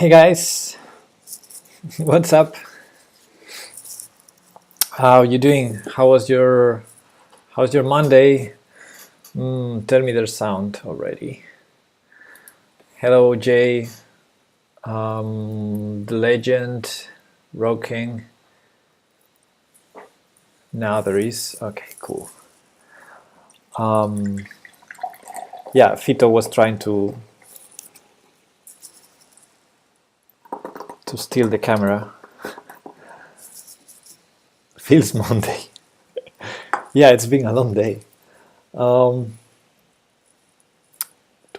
Hey guys, what's up? How you doing? How's your Monday? Tell me their sound already. Hello Jay, the legend, Rocking. Now there is. Okay, cool. Yeah, Fito was trying to steal the camera. Feels Monday. Yeah, it's been a long day. It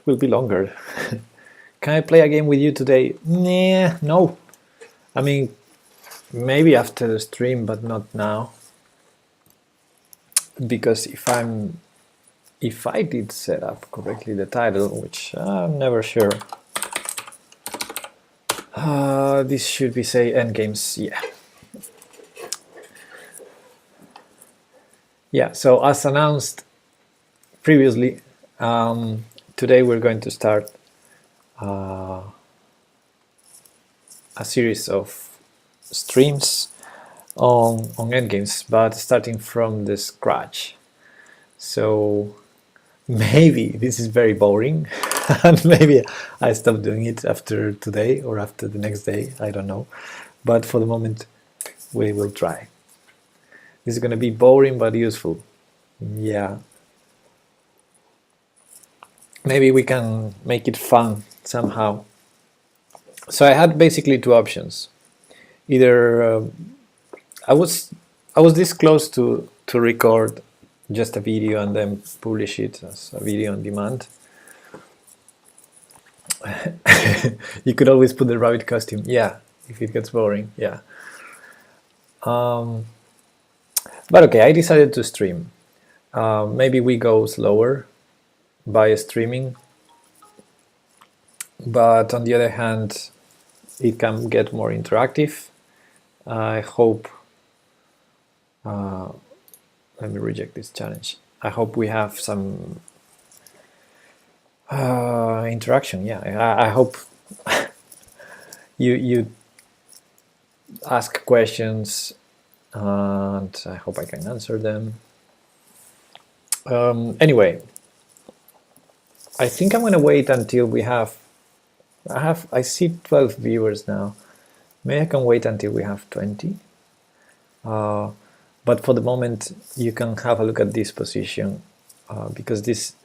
will be longer. Can I play a game with you today? Nah, no. I mean, maybe after the stream, but not now. Because if I did set up correctly the title, which I'm never sure, this should be say Endgames. Yeah. So as announced previously, today we're going to start a series of streams on Endgames, but starting from the scratch. So maybe this is very boring and maybe I stop doing it after today or after the next day, I don't know, but for the moment we will try. This is going to be boring but useful. Yeah, maybe we can make it fun somehow. So I had basically two options. Either I was this close to record just a video and then publish it as a video on demand. You could always put the rabbit costume. Yeah, if it gets boring. Yeah. But okay, I decided to stream. Maybe we go slower by streaming, but on the other hand, it can get more interactive. I hope. Let me reject this challenge. I hope we have some interaction. Yeah, I hope you ask questions, and I hope I can answer them. Anyway, I think I'm going to wait until we have. I see 12 viewers now. Maybe I can wait until we have 20. But for the moment, you can have a look at this position, because this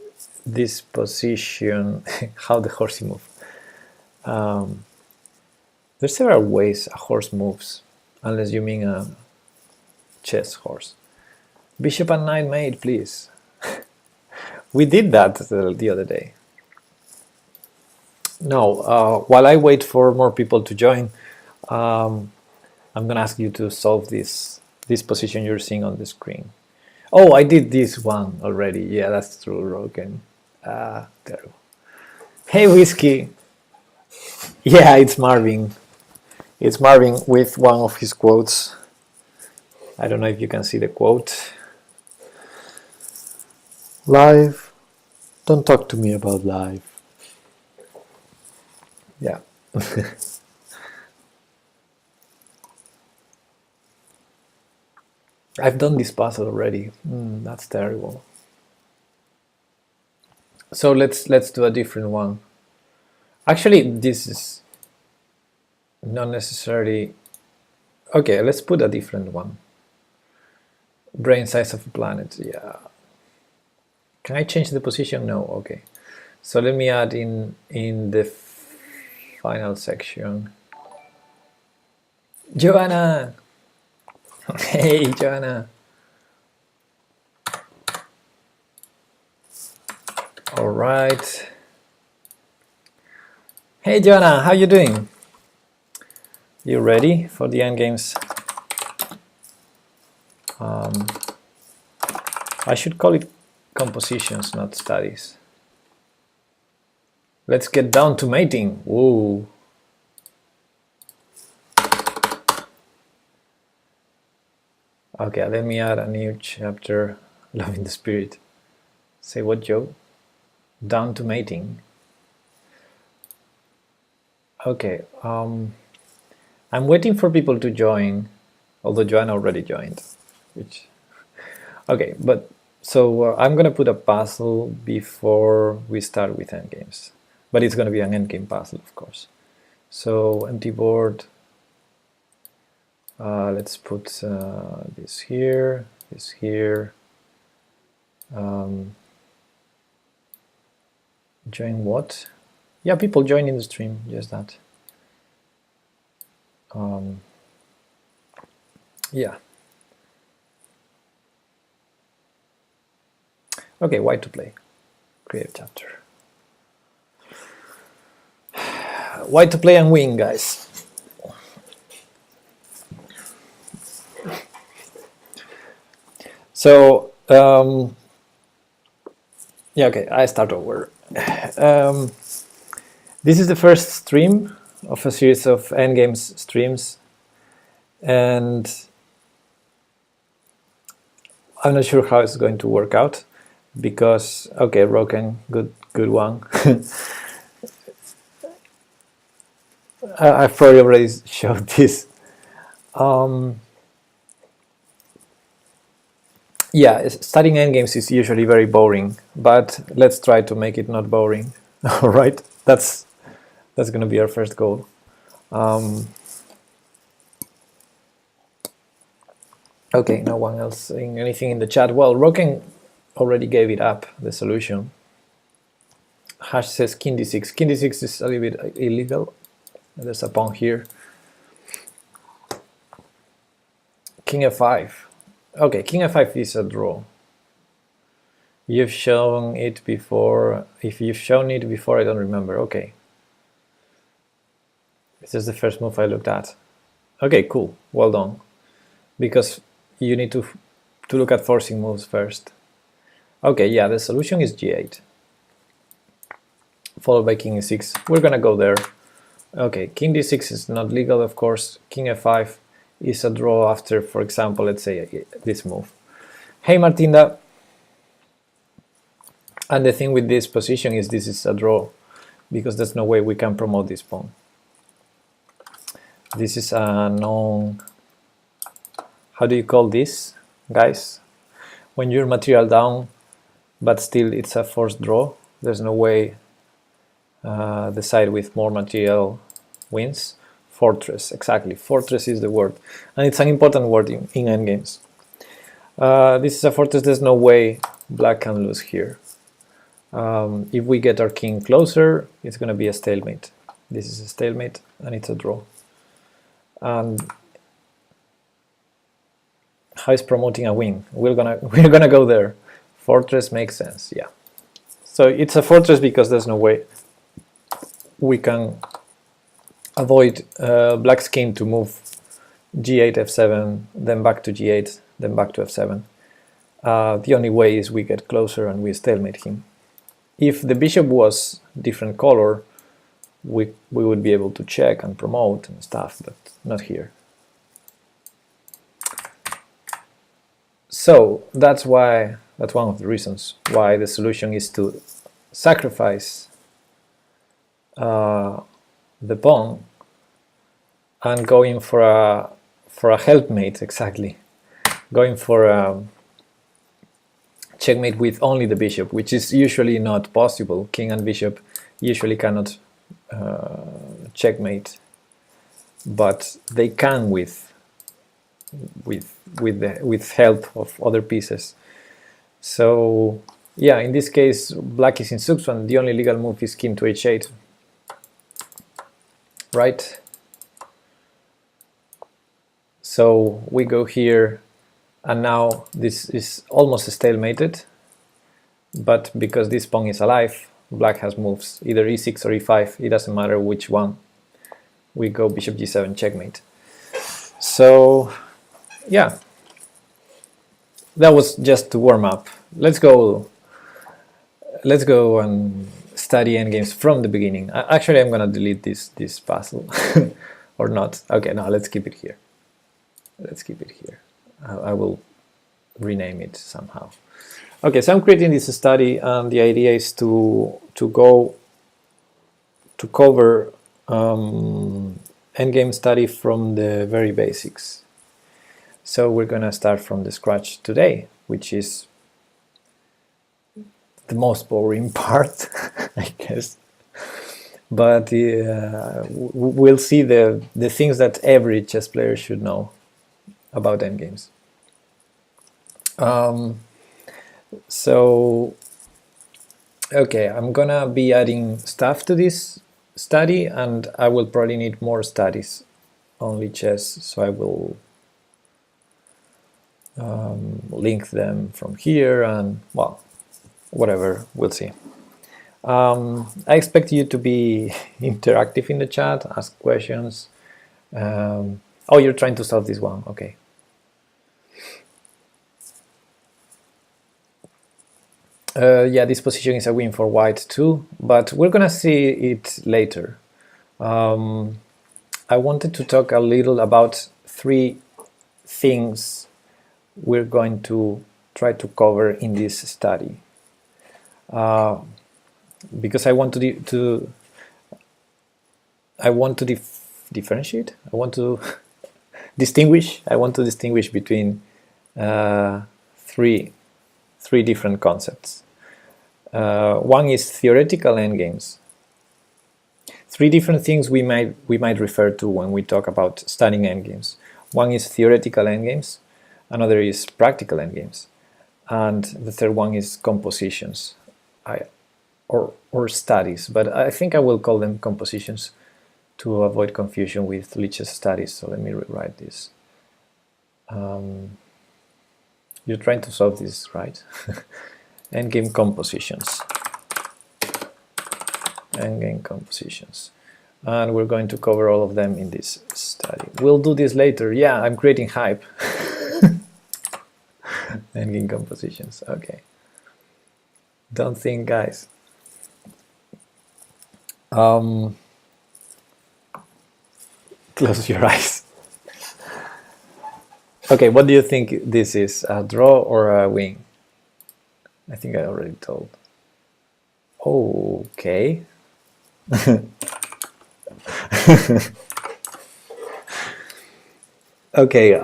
position, how the horse moves. There's several ways a horse moves, unless you mean a chess horse. Bishop and knight mate, please. We did that the other day. No, while I wait for more people to join, I'm going to ask you to solve this position you're seeing on the screen. Oh, I did this one already. Yeah, that's true, Rogan. Terrible. Hey, Whiskey. Yeah, it's Marvin. It's Marvin with one of his quotes. I don't know if you can see the quote. Life, don't talk to me about life. Yeah. I've done this puzzle already. That's terrible. So let's do a different one. Actually, this is not necessarily. Okay, let's put a different one. Brain size of a planet. Yeah. Can I change the position? No. Okay. So let me add in the final section. Joanna. Hey, Joanna. All right. Hey, Joanna, how you doing? You ready for the Endgames? I should call it compositions, not studies. Let's get down to mating. Whoa. Okay, let me add a new chapter. Loving the spirit. Say what, Joe? Down to mating. Okay, I'm waiting for people to join, although Joanna already joined. Which, okay, but so I'm gonna put a puzzle before we start with endgames, but it's gonna be an endgame puzzle, of course. So empty board. Let's put this here, this here. Join what? Yeah, people join in the stream, just that. Yeah. Okay, why to play? Create a chapter. Why to play and win, guys? So, yeah, okay, I start over. This is the first stream of a series of Endgames streams, and I'm not sure how it's going to work out because, okay, Roken, good one. I've probably already showed this. Yeah, studying endgames is usually very boring, but let's try to make it not boring. All right, that's going to be our first goal. Okay, no one else saying anything in the chat. Well, Roken already gave it up, the solution. Hash says king d6. King d6 is a little bit illegal. There's a pawn here. King f5. Okay, king f5 is a draw. You've shown it before. If you've shown it before, I don't remember. Okay. This is the first move I looked at. Okay, cool. Well done. Because you need to look at forcing moves first. Okay, yeah, the solution is g8. Followed by king e6. We're gonna go there. Okay, king d6 is not legal, of course. King f5 is a draw after, for example, let's say this move. Hey, Martinda. And the thing with this position is this is a draw, because there's no way we can promote this pawn. This is a non... How do you call this, guys? When you're material down, but still it's a forced draw. There's no way the side with more material wins. Fortress, exactly. Fortress is the word. And it's an important word in endgames. This is a fortress, there's no way black can lose here. If we get our king closer, it's going to be a stalemate. This is a stalemate and it's a draw. And how is promoting a win? We're gonna go there. Fortress makes sense, yeah. So it's a fortress because there's no way we can avoid black's king to move g8, f7, then back to g8, then back to f7. The only way is we get closer and we stalemate him. If the bishop was different color, we would be able to check and promote and stuff, but not here. So that's one of the reasons why the solution is to sacrifice the pawn and going for a helpmate, exactly. Going for a checkmate with only the bishop, which is usually not possible. King and bishop usually cannot checkmate, but they can with help of other pieces. So yeah, in this case black is in subspan. The only legal move is king to h8, right? So we go here, and now this is almost stalemated, but because this pawn is alive, black has moves, either e6 or e5, it doesn't matter which one. We go bishop g7 checkmate. So yeah, that was just to warm up. Let's go and study endgames from the beginning. Actually, I'm gonna delete this puzzle or not. Okay, no, let's keep it here. Let's keep it here. I will rename it somehow. Okay, so I'm creating this study, and the idea is to go to cover endgame study from the very basics. So we're gonna start from the scratch today, which is the most boring part, I guess. But we'll see the things that every chess player should know about endgames. So, okay, I'm gonna be adding stuff to this study, and I will probably need more studies on lichess, so I will link them from here, and well, whatever, we'll see. I expect you to be interactive in the chat, ask questions. Oh, you're trying to solve this one, okay. Yeah, this position is a win for white too, but we're gonna see it later. I wanted to talk a little about 3 things we're going to try to cover in this study, because I want to differentiate. I want to distinguish. I want to distinguish between three different concepts. One is theoretical endgames. 3 different things we might refer to when we talk about studying endgames. One is theoretical endgames, another is practical endgames, and the third one is compositions, or studies. But I think I will call them compositions to avoid confusion with lichess studies. So let me rewrite this. You're trying to solve this, right? Endgame compositions. Endgame compositions. And we're going to cover all of them in this study. We'll do this later. Yeah, I'm creating hype. Endgame compositions. Okay. Don't think, guys. Close your eyes. Okay, what do you think this is? A draw or a win? I think I already told. Okay. Okay.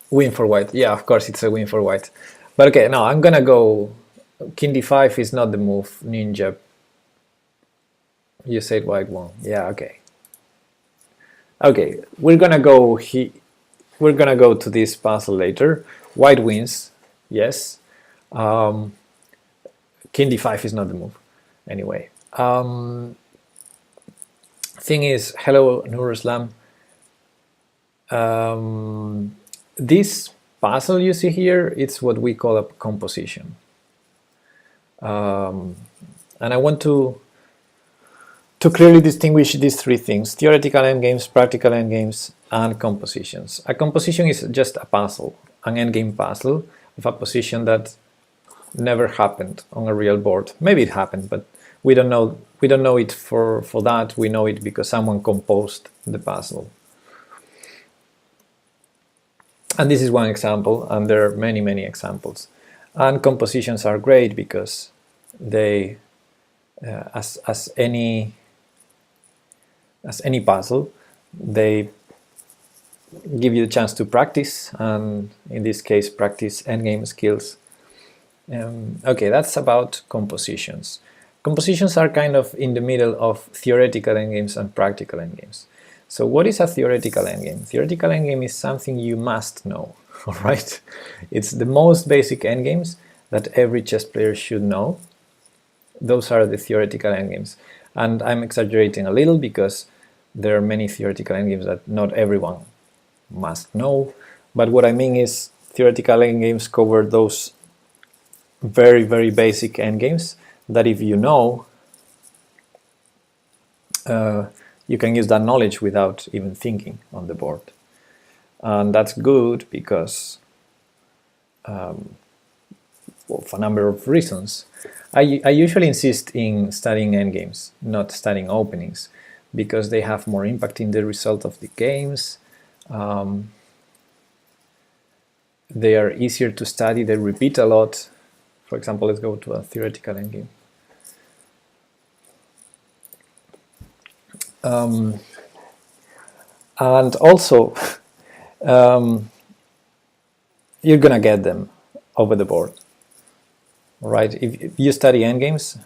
Win for white. Yeah, of course it's a win for white. But okay, no, I'm gonna go. King d5 is not the move. Ninja. You said white won. Yeah, okay. Okay, we're gonna go. We're gonna go to this puzzle later. White wins. Yes. King d5 is not the move. Anyway. Thing is, hello Nur Islam. This puzzle you see here, it's what we call a composition. And I want to clearly distinguish these 3 things: theoretical endgames, practical endgames, and compositions. A composition is just a puzzle, an endgame puzzle of a position that never happened on a real board. Maybe it happened, but we don't know. We don't know it for that. We know it because someone composed the puzzle. And this is one example, and there are many, many examples. And compositions are great because they, as any puzzle, they give you the chance to practice, and in this case, practice endgame skills. Okay, that's about compositions. Compositions are kind of in the middle of theoretical endgames and practical endgames. So what is a theoretical endgame? Theoretical endgame is something you must know, all right? It's the most basic endgames that every chess player should know. Those are the theoretical endgames. And I'm exaggerating a little because there are many theoretical endgames that not everyone must know. But what I mean is theoretical endgames cover those very, very basic endgames that if you know, you can use that knowledge without even thinking on the board. And that's good because well, for a number of reasons. I usually insist in studying endgames, not studying openings, because they have more impact in the result of the games. They are easier to study, they repeat a lot. For example, let's go to a theoretical endgame. And also, you're gonna get them over the board, right? If you study endgames,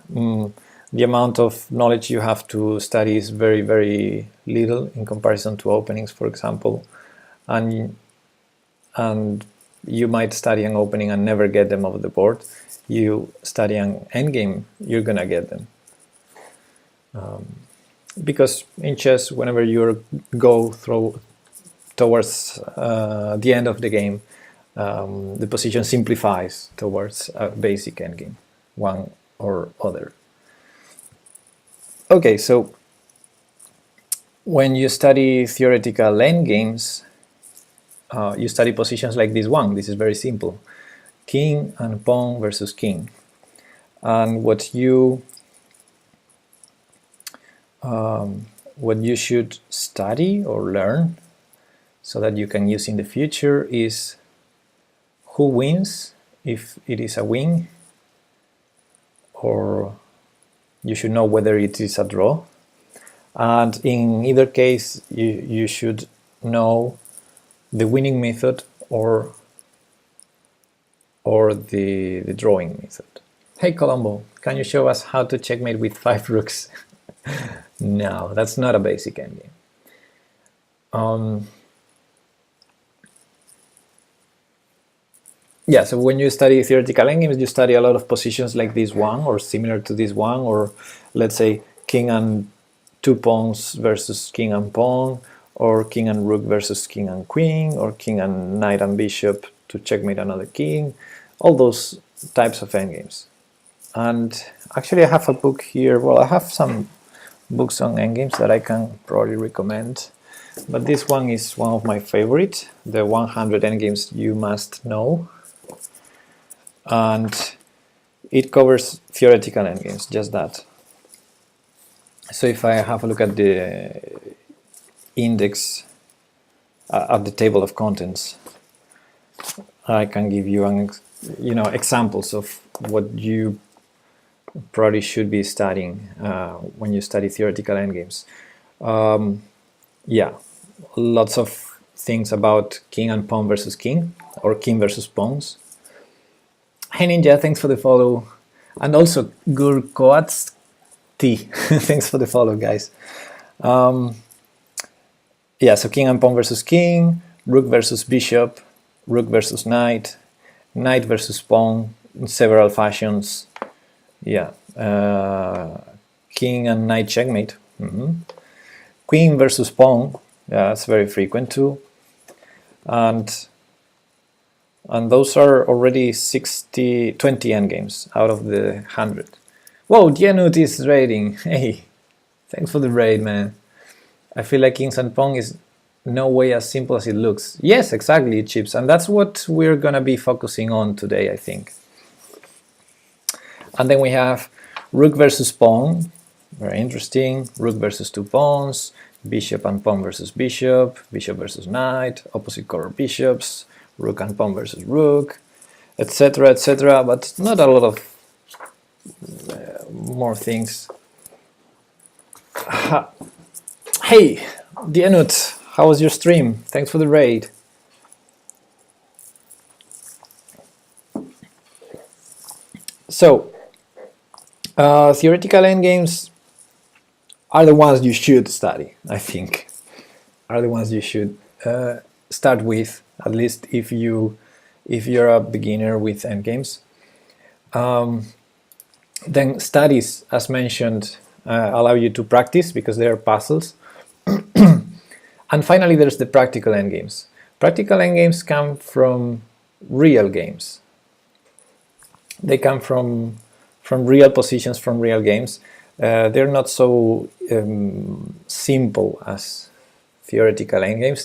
the amount of knowledge you have to study is very, very little in comparison to openings, for example, and you might study an opening and never get them over the board. You study an endgame, you're gonna get them. Because in chess, whenever you go towards the end of the game, the position simplifies towards a basic endgame, one or other. Okay, so when you study theoretical endgames, you study positions like this one. This is very simple. King and pawn versus king. And what you should study or learn so that you can use in the future is who wins if it is a win, or you should know whether it is a draw. And in either case, you should know the winning method or the drawing method. Hey Colombo, can you show us how to checkmate with 5 rooks? No, that's not a basic endgame. Yeah, so when you study theoretical endgames, you study a lot of positions like this one or similar to this one, or let's say king and 2 pawns versus king and pawn, or king and rook versus king and queen, or king and knight and bishop to checkmate another king, all those types of endgames. And actually I have a book here, well, I have some books on endgames that I can probably recommend, but this one is one of my favorite, the 100 endgames you must know, and it covers theoretical endgames, just that. So if I have a look at the index, at the table of contents, I can give you examples of what you probably should be studying when you study theoretical endgames. Yeah, lots of things about king and pawn versus king, or king versus pawns. Hey Ninja, thanks for the follow. And also Gurkoats T, thanks for the follow, guys. Yeah, so king and pawn versus king, rook versus bishop, rook versus knight, knight versus pawn in several fashions. Yeah, king and knight checkmate. Queen versus pawn, yeah, that's very frequent too. And those are already 20 endgames out of the 100. Whoa, Dienut is raiding. Hey, thanks for the raid, man. I feel like kings and pawn is no way as simple as it looks. Yes, exactly, Chips, and that's what we're gonna be focusing on today, I think. And then we have rook versus pawn, very interesting. Rook versus 2 pawns, bishop and pawn versus bishop, bishop versus knight, opposite color bishops, rook and pawn versus rook, etc., etc. But not a lot of more things. Hey, Dienut, how was your stream? Thanks for the raid. So, theoretical endgames are the ones you should study, I think. Are the ones you should start with, at least if you're a beginner with endgames. Then studies, as mentioned, allow you to practice because they are puzzles. And finally, there's the practical endgames. Practical endgames come from real games. They come from real positions, from real games. They're not so simple as theoretical endgames.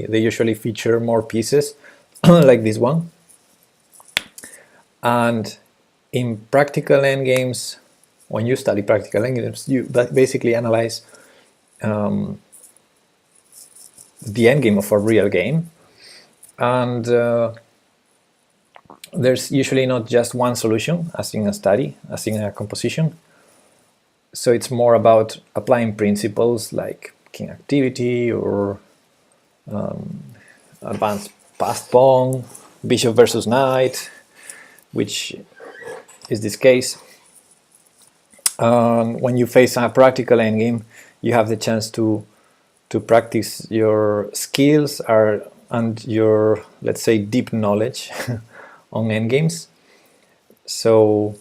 They usually feature more pieces, like this one. And in practical endgames, when you study practical endgames, you basically analyze the endgame of a real game, and there's usually not just one solution, as in a study, as in a composition. So it's more about applying principles like king activity or advanced passed pawn, bishop versus knight, which is this case. When you face a practical endgame, you have the chance to practice your skills and your, let's say, deep knowledge on endgames. So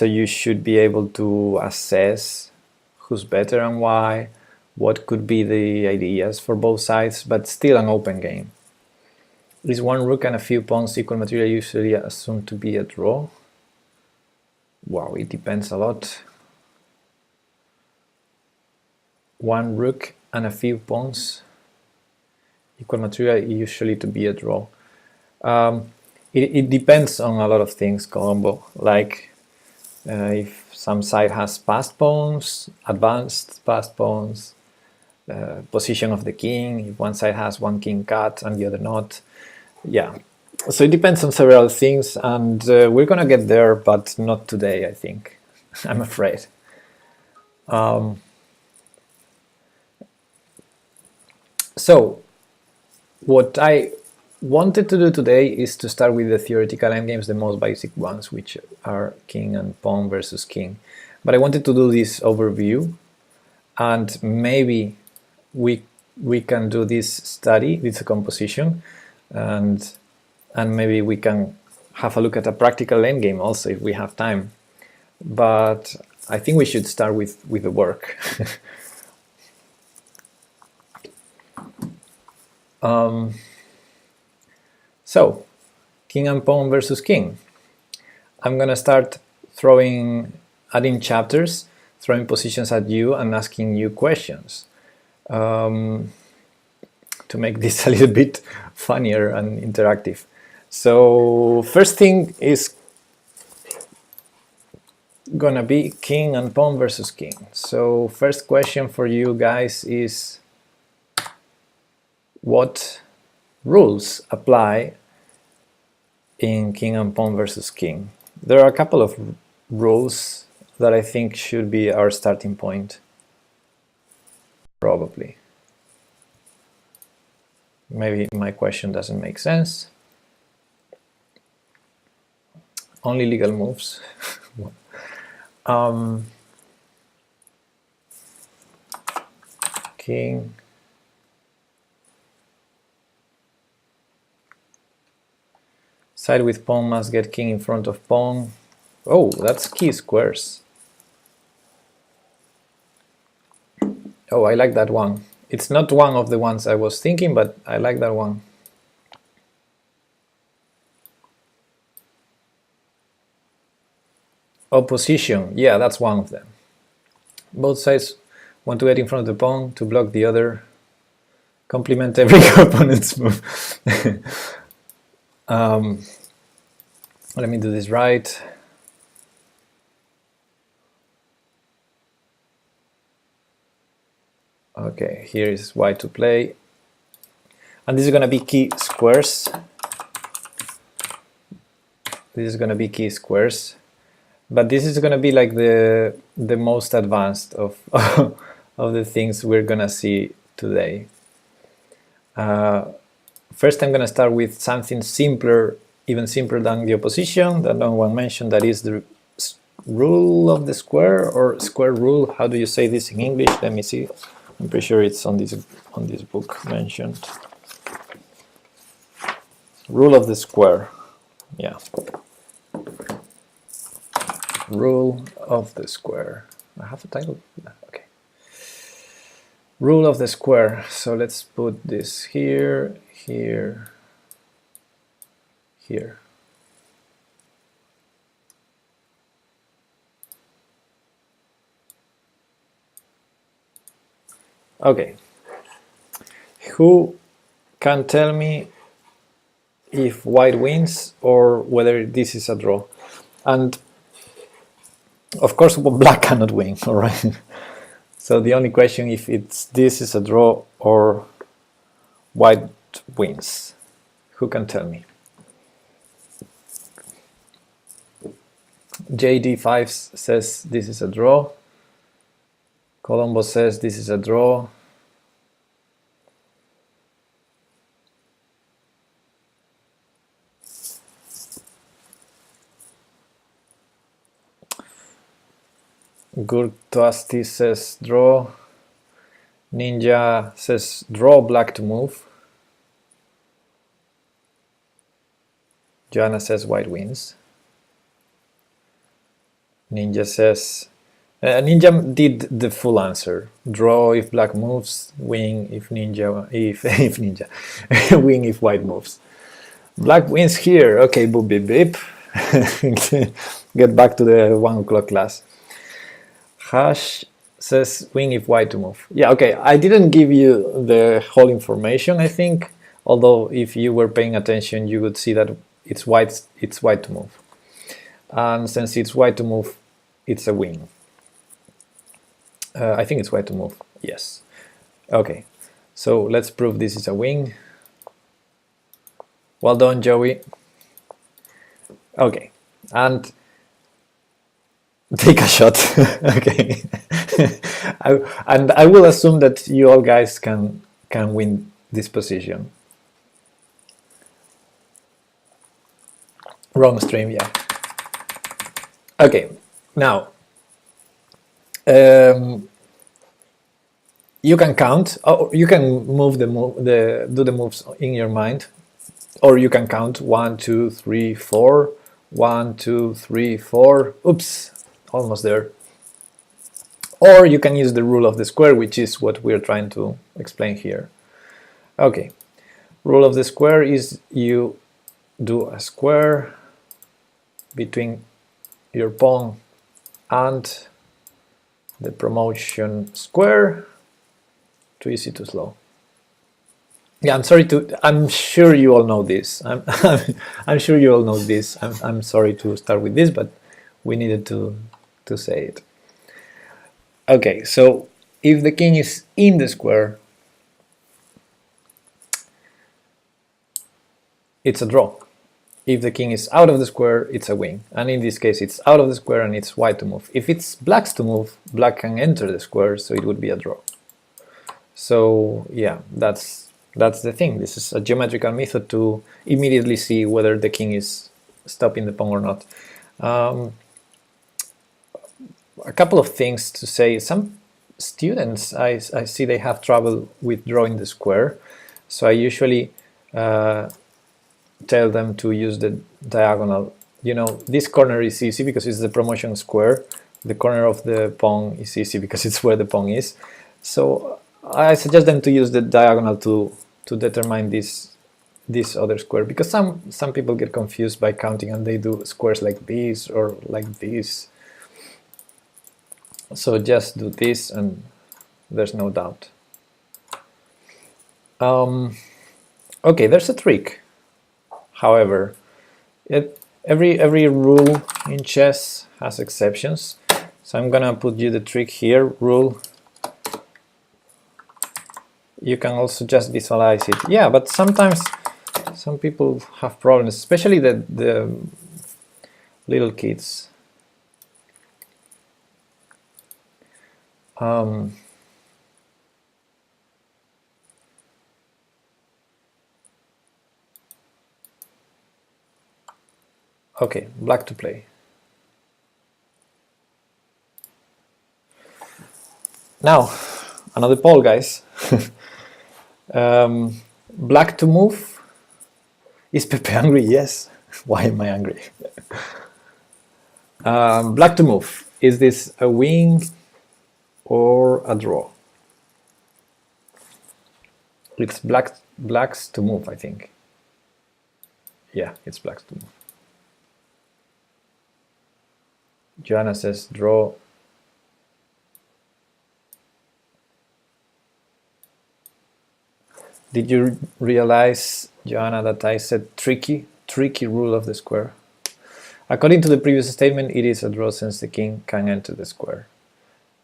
you should be able to assess who's better and why, what could be the ideas for both sides, but still an open game. Is one rook and a few pawns equal material usually assumed to be a draw? Wow, it depends a lot. One rook and a few pawns equal material usually to be a draw. It depends on a lot of things, Colombo. Like if some side has passed pawns, advanced passed pawns, position of the king, if one side has one king cut and the other not. Yeah, so it depends on several things, and we're gonna get there, but not today, I think. I'm afraid. So what I wanted to do today is to start with the theoretical endgames, the most basic ones, which are king and pawn versus king. But I wanted to do this overview, and maybe we can do this study, this composition, and maybe we can have a look at a practical endgame also if we have time. But I think we should start with the work. So, king and pawn versus king. I'm gonna start adding chapters, throwing positions at you and asking you questions to make this a little bit funnier and interactive. So first thing is gonna be king and pawn versus king. So first question for you guys is, what rules apply in king and pawn versus king? There are a couple of rules that I think should be our starting point, probably. Maybe my question doesn't make sense. Only legal moves. King. Side with pawn must get king in front of pawn. Oh, that's key squares. Oh, I like that one. It's not one of the ones I was thinking, but I like that one. Opposition, yeah, that's one of them. Both sides want to get in front of the pawn to block the other. Complement every opponent's move. Let me do this right. Okay, here is white to play. And this is going to be key squares. This is going to be key squares. But this is going to be like the most advanced of, of the things we're going to see today. First, I'm going to start with something simpler, even simpler than the opposition that no one mentioned, that is the rule of the square, or square rule. How do you say this in English? Let me see. I'm pretty sure it's on this book mentioned. Rule of the square. Yeah. Rule of the square. I have a title? Okay. Rule of the square. So let's put this here, here, here. Okay. Who can tell me if white wins or whether this is a draw? And of course, black cannot win, all right? So the only question if this is a draw or white wins. Who can tell me? JD5 says this is a draw. Colombo says this is a draw. Gurtoasti says draw. Ninja says draw, black to move. Joanna says white wins. Ninja says Ninja did the full answer. Draw if black moves, win if ninja if ninja, win if white moves. Black wins here. Okay, boop beep beep. Get back to the 1 o'clock class. Hash says win if white to move. Yeah, okay. I didn't give you the whole information, I think. Although if you were paying attention, you would see that it's white to move. And since it's white to move, it's a win. I think it's white to move. Yes. Okay. So let's prove this is a win. Well done, Joey. Okay. And take a shot. Okay. And I will assume that you all guys can win this position. Wrong stream, yeah. Okay, now you can count. Oh, you can move do the moves in your mind, or you can count 1, 2, 3, 4. 1, 2, 3, 4. Oops, almost there. Or you can use the rule of the square, which is what we're trying to explain here. Okay, rule of the square is you do a square between your pawn and the promotion square. Too easy, too slow. Yeah, I'm sure you all know this. I'm sure you all know this. I'm sorry to start with this, but we needed to say it. Okay, so if the king is in the square, it's a draw. If the king is out of the square, it's a win. And in this case, it's out of the square and it's white to move. If it's black's to move, black can enter the square, so it would be a draw. So yeah, that's the thing. This is a geometrical method to immediately see whether the king is stopping the pawn or not. A couple of things to say. Some students, I see they have trouble with drawing the square. So I usually tell them to use the diagonal. You know, this corner is easy because it's the promotion square. The corner of the pawn is easy because it's where the pawn is. So I suggest them to use the diagonal to determine this other square, because some people get confused by counting and they do squares like this or like this. So just do this and there's no doubt. Okay, there's a trick. However, every rule in chess has exceptions. So I'm gonna put you the trick here. Rule. You can also just visualize it. Yeah, but sometimes some people have problems, especially the little kids. Okay, black to play. Now, another poll, guys. Black to move. Is Pepe angry? Yes. Why am I angry? Black to move. Is this a win or a draw? It's black's to move, I think. Yeah, it's black's to move. Joanna says draw. Did you realize, Joanna, that I said tricky rule of the square? According to the previous statement, it is a draw since the king can enter the square.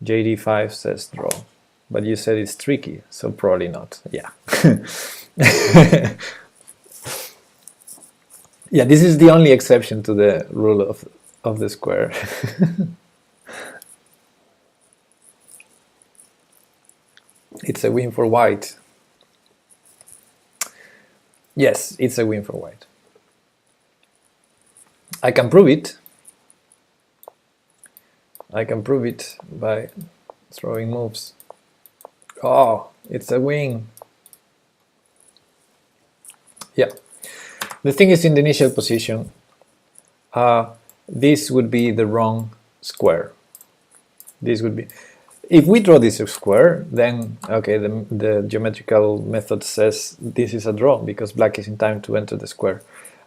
JD5 says draw, but you said it's tricky, so probably not. Yeah. Yeah, this is the only exception to the rule of of the square. It's a win for white. Yes, it's a win for white. I can prove it. I can prove it by throwing moves. Oh, it's a win. Yeah. The thing is, in the initial position, this would be the wrong square. This would be, if we draw this square, then okay, the geometrical method says this is a draw because black is in time to enter the square.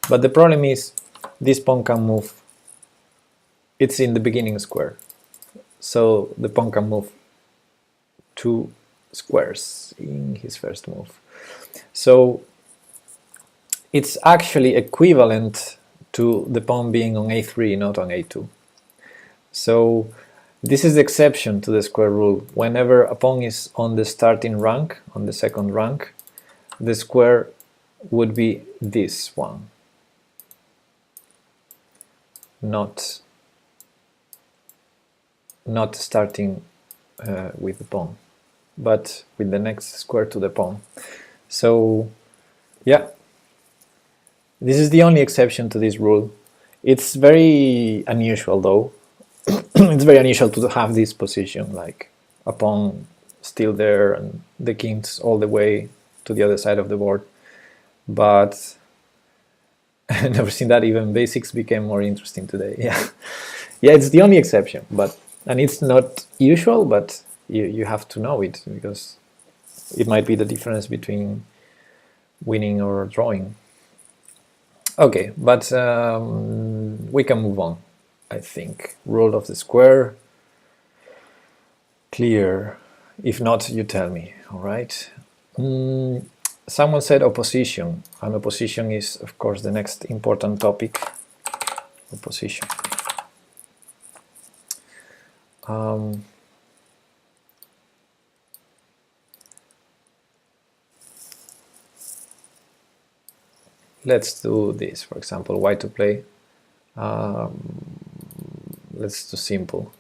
But the problem is this pawn can move. It's in the beginning square, so the pawn can move 2 squares in his first move. So it's actually equivalent to the pawn being on a3, not on a2. So this is the exception to the square rule. Whenever a pawn is on the starting rank, on the second rank, the square would be this one, not starting with the pawn, but with the next square to the pawn. So yeah, this is the only exception to this rule. It's very unusual though. It's very unusual to have this position, like a pawn still there and the king's all the way to the other side of the board. But I've never seen that. Even basics became more interesting today. Yeah, yeah, it's the only exception, and it's not usual, but you have to know it because it might be the difference between winning or drawing. Okay, but we can move on, I think. Rule of the square. Clear. If not, you tell me, all right? Someone said opposition, and opposition is, of course, the next important topic. Opposition. Let's do this, for example, white to play. Let's do simple,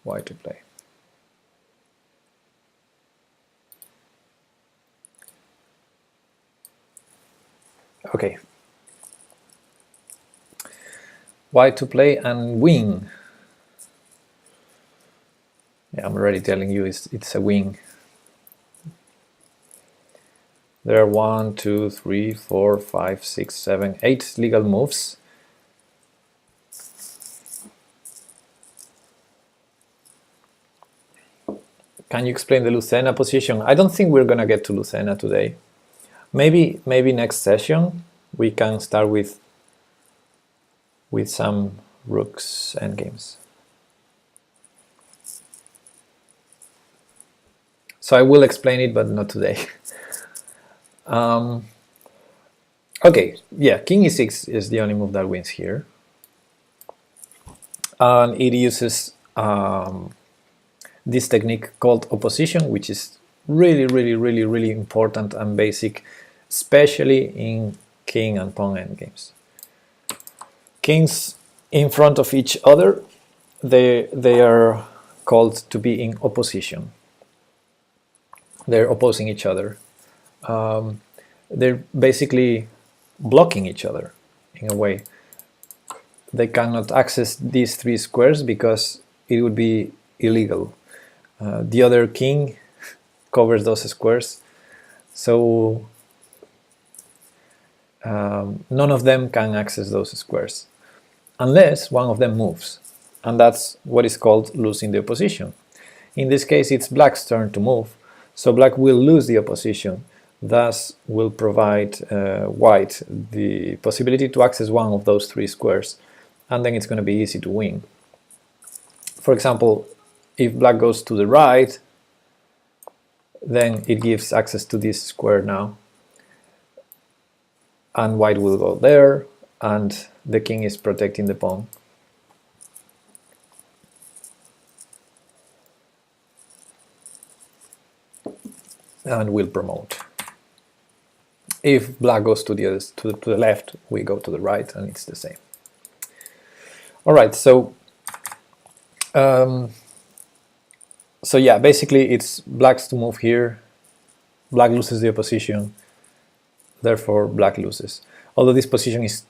white to play. Okay. White to play and win. Yeah, I'm already telling you it's a win. There are 1, 2, 3, 4, 5, 6, 7, 8 legal moves. Can you explain the Lucena position? I don't think we're gonna get to Lucena today. Maybe next session we can start with some rooks endgames. So I will explain it, but not today. Okay, yeah, king e6 is the only move that wins here. And it uses this technique called opposition, which is really important and basic, especially in king and pawn endgames. Kings in front of each other, they are called to be in opposition. They're opposing each other. They're basically blocking each other in a way. They cannot access these 3 squares because it would be illegal. The other king covers those squares, so none of them can access those squares unless one of them moves, and that's what is called losing the opposition. In this case, it's black's turn to move, so black will lose the opposition, thus will provide white the possibility to access one of those 3 squares, and then it's going to be easy to win. For example, if black goes to the right, then it gives access to this square now, and white will go there, and the king is protecting the pawn. And will promote. If black goes to the left, we go to the right, and it's the same. All right, so yeah, basically it's black's to move here. Black loses the opposition, therefore black loses. Although this position is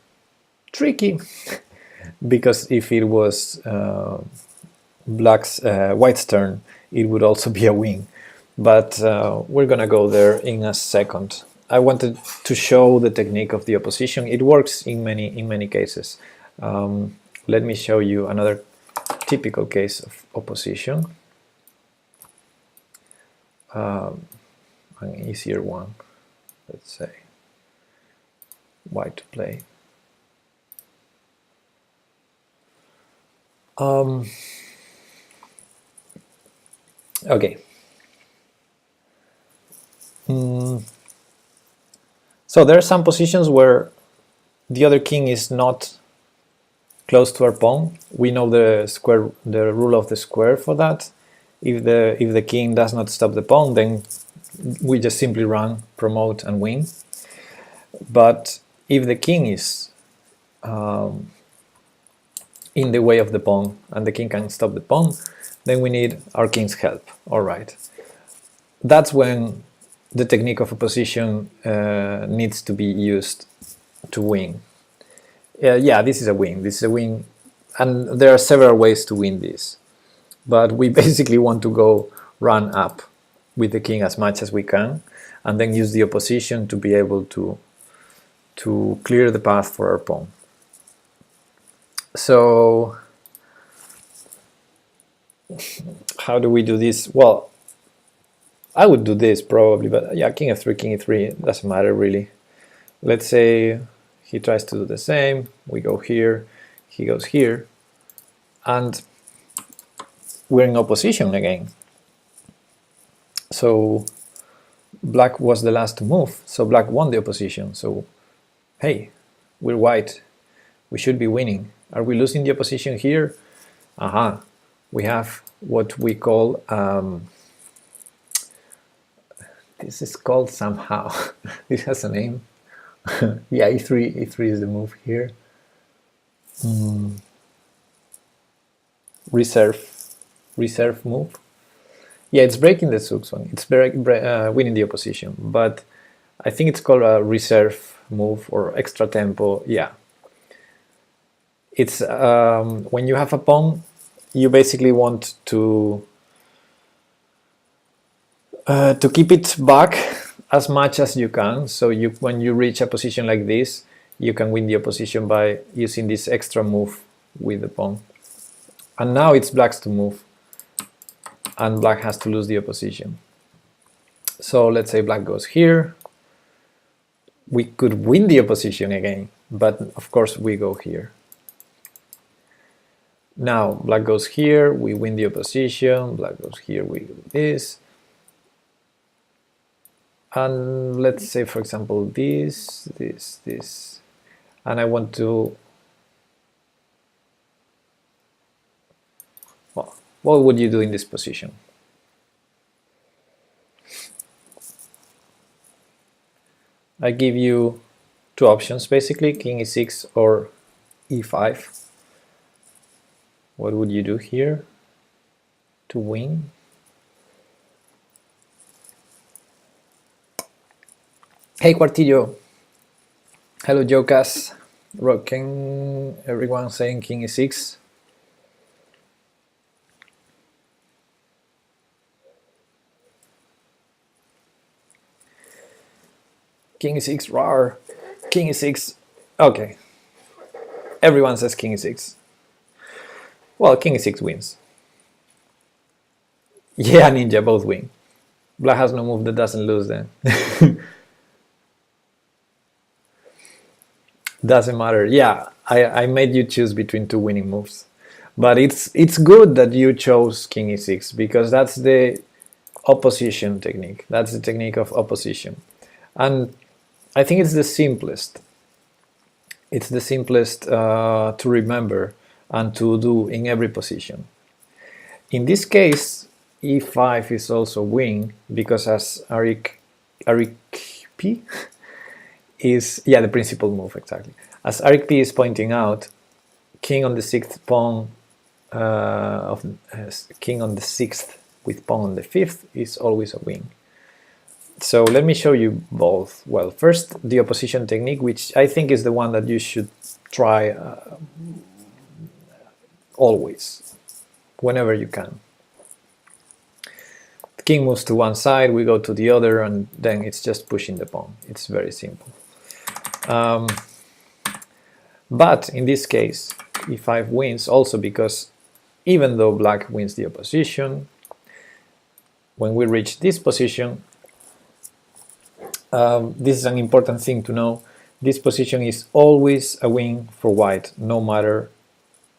tricky because if it was white's turn, it would also be a win. But we're gonna go there in a second. I wanted to show the technique of the opposition. It works in many cases. Let me show you another typical case of opposition. An easier one, let's say white to play. Okay. So there are some positions where the other king is not close to our pawn. We know the rule of the square for that. If the king does not stop the pawn, then we just simply run, promote, and win. But if the king is in the way of the pawn and the king can stop the pawn, then we need our king's help. All right. That's when the technique of opposition needs to be used to win. Yeah, this is a win. This is a win. And there are several ways to win this. But we basically want to go run up with the king as much as we can, and then use the opposition to be able to clear the path for our pawn. So how do we do this? Well, I would do this probably, but yeah, king f3, king e3, doesn't matter really. Let's say he tries to do the same. We go here, he goes here, and we're in opposition again. So black was the last to move, so black won the opposition. So hey, we're white, we should be winning. Are we losing the opposition here? Aha, we have what we call this is called somehow this has a name. Yeah, e3 is the move here. Reserve move. Yeah, it's breaking the zugzwang. It's winning the opposition, but I think it's called a reserve move or extra tempo. Yeah, it's when you have a pawn, you basically want to keep it back as much as you can. So when you reach a position like this, you can win the opposition by using this extra move with the pawn. And now it's black's to move, and black has to lose the opposition. So let's say black goes here. We could win the opposition again, but of course we go here. Now black goes here, we win the opposition. Black goes here, we do this. And let's say, for example, this, and I want to, well, what would you do in this position? I give you two options basically, king e6 or e5. What would you do here to win? Hey Quartillo, hello Jokas, rocking, everyone saying king e6. King e6, rar, king e6, okay. Everyone says king e6. Well, king e6 wins. Yeah, ninja, both win. Black has no move that doesn't lose then. Doesn't matter. Yeah, I made you choose between two winning moves. But it's good that you chose king e6, because that's the opposition technique. That's the technique of opposition. And I think it's the simplest. It's the simplest to remember and to do in every position. In this case, e5 is also win, because as Arik P is, yeah, the principal move, exactly. As Arik P is pointing out, king on the sixth pawn king on the sixth with pawn on the fifth is always a win. So let me show you both. Well, first the opposition technique, which I think is the one that you should try always, whenever you can. The king moves to one side, we go to the other, and then it's just pushing the pawn. It's very simple. But in this case, e5 wins also because even though black wins the opposition, when we reach this position, this is an important thing to know, this position is always a win for white, no matter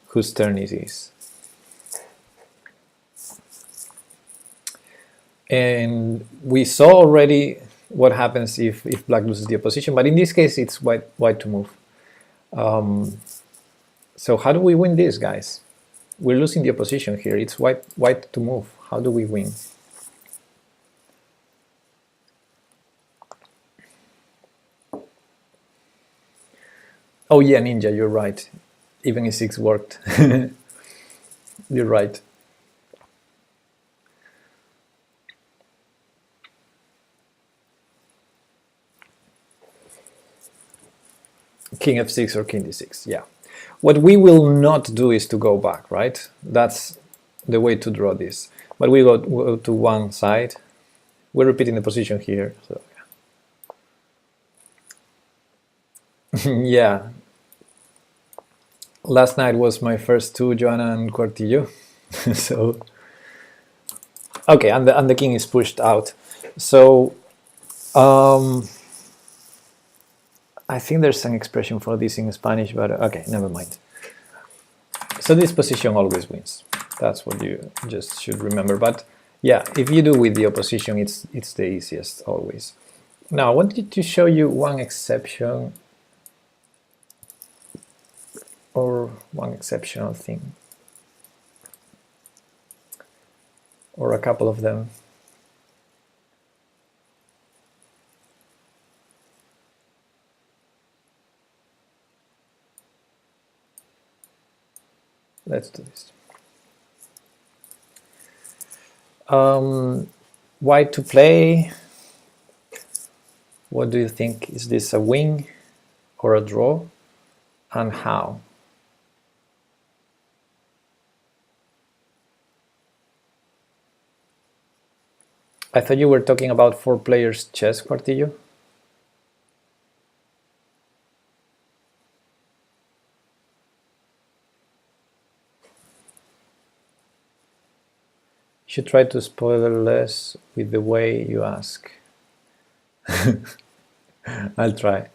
whose turn it is. And we saw already what happens if black loses the opposition, but in this case it's white to move. So how do we win this, guys? We're losing the opposition here. It's white to move. How do we win? Oh yeah, Ninja, you're right. Even e6 worked. You're right. King f6 or king d6, yeah. What we will not do is to go back, right? That's the way to draw this. But we go to one side. We're repeating the position here. So yeah. Last night was my first two, Joanna and Quartillo. So okay, and the king is pushed out. So I think there's an expression for this in Spanish, but okay, never mind. So this position always wins. That's what you just should remember. But yeah, if you do with the opposition, it's the easiest always. Now I wanted to show you one exception, or one exceptional thing, or a couple of them. Let's do this. White to play. What do you think? Is this a win or a draw? And how? I thought you were talking about 4 players chess, Quartillo. You should try to spoiler less with the way you ask. I'll try.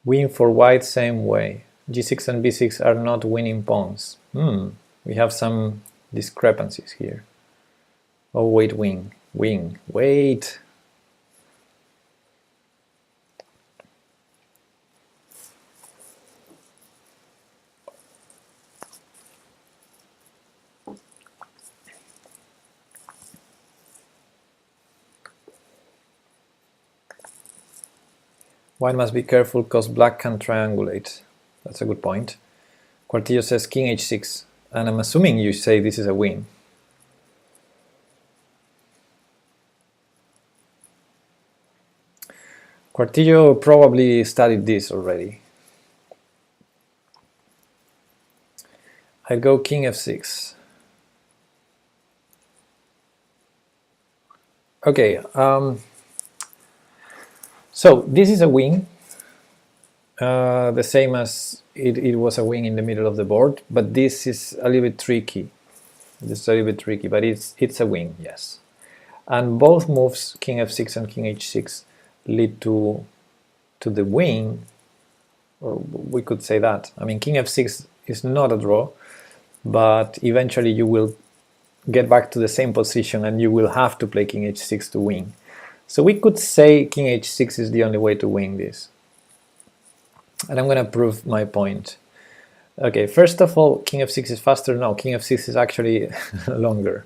Win for white same way. G6 and B6 are not winning pawns. We have some discrepancies here. Oh, wait, win. Wait. White must be careful because black can triangulate. That's a good point. Quartillo says king h6, and I'm assuming you say this is a win. Quartillo probably studied this already. I'd go king f6. Okay, so this is a win, the same as it was a win in the middle of the board, but this is a little bit tricky. This is a little bit tricky, but it's a win, yes. And both moves, king f6 and king h6, lead to the win, or we could say that. I mean, king f6 is not a draw, but eventually you will get back to the same position and you will have to play king h6 to win. So we could say king h6 is the only way to win this. And I'm going to prove my point. Okay, first of all, king f6 is faster. No, king f6 is actually longer.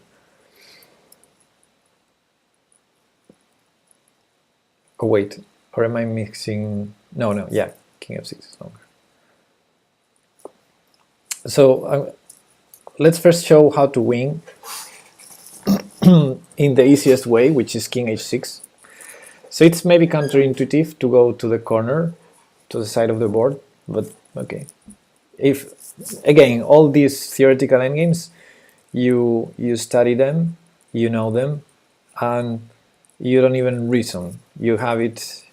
Oh wait, or am I mixing? No, yeah, king f6 is longer. So let's first show how to win in the easiest way, which is king h6. So it's maybe counterintuitive to go to the corner, to the side of the board, but okay. If, again, all these theoretical endgames, you study them, you know them, and you don't even reason. You have it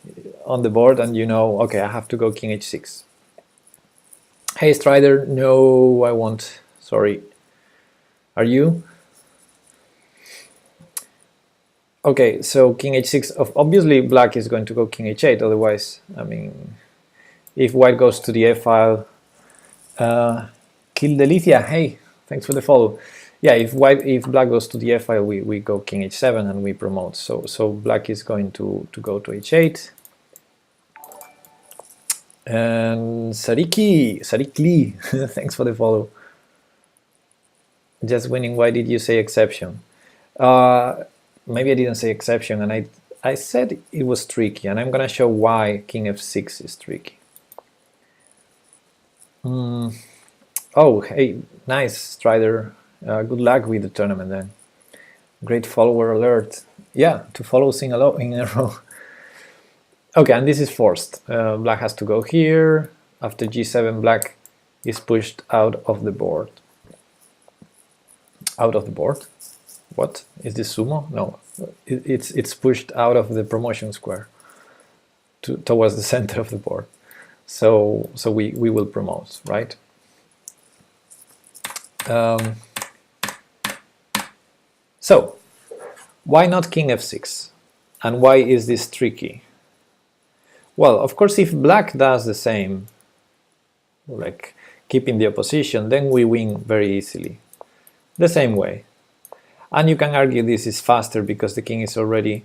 on the board and you know, okay, I have to go king h6. Hey Strider, no, I won't. Sorry. Are you? Okay, so king h6, obviously black is going to go king h8, otherwise, I mean, if white goes to the f file, Kill Delicia, hey, thanks for the follow. Yeah, if black goes to the f file, we go king h7 and we promote. So black is going to go to h8. And Sariki, thanks for the follow. Just winning, why did you say exception? Maybe I didn't say exception, and I said it was tricky, and I'm gonna show why king f6 is tricky. Oh, hey, nice, Strider. Good luck with the tournament then. Great follower alert. Yeah, to follow in a row. Okay, and this is forced. Black has to go here. After g7, black is pushed out of the board. Out of the board? What? Is this sumo? No, it's pushed out of the promotion square towards the center of the board. So we will promote, right? So why not king f6? And why is this tricky? Well, of course, if black does the same, like keeping the opposition, then we win very easily. The same way. And you can argue this is faster because the king is already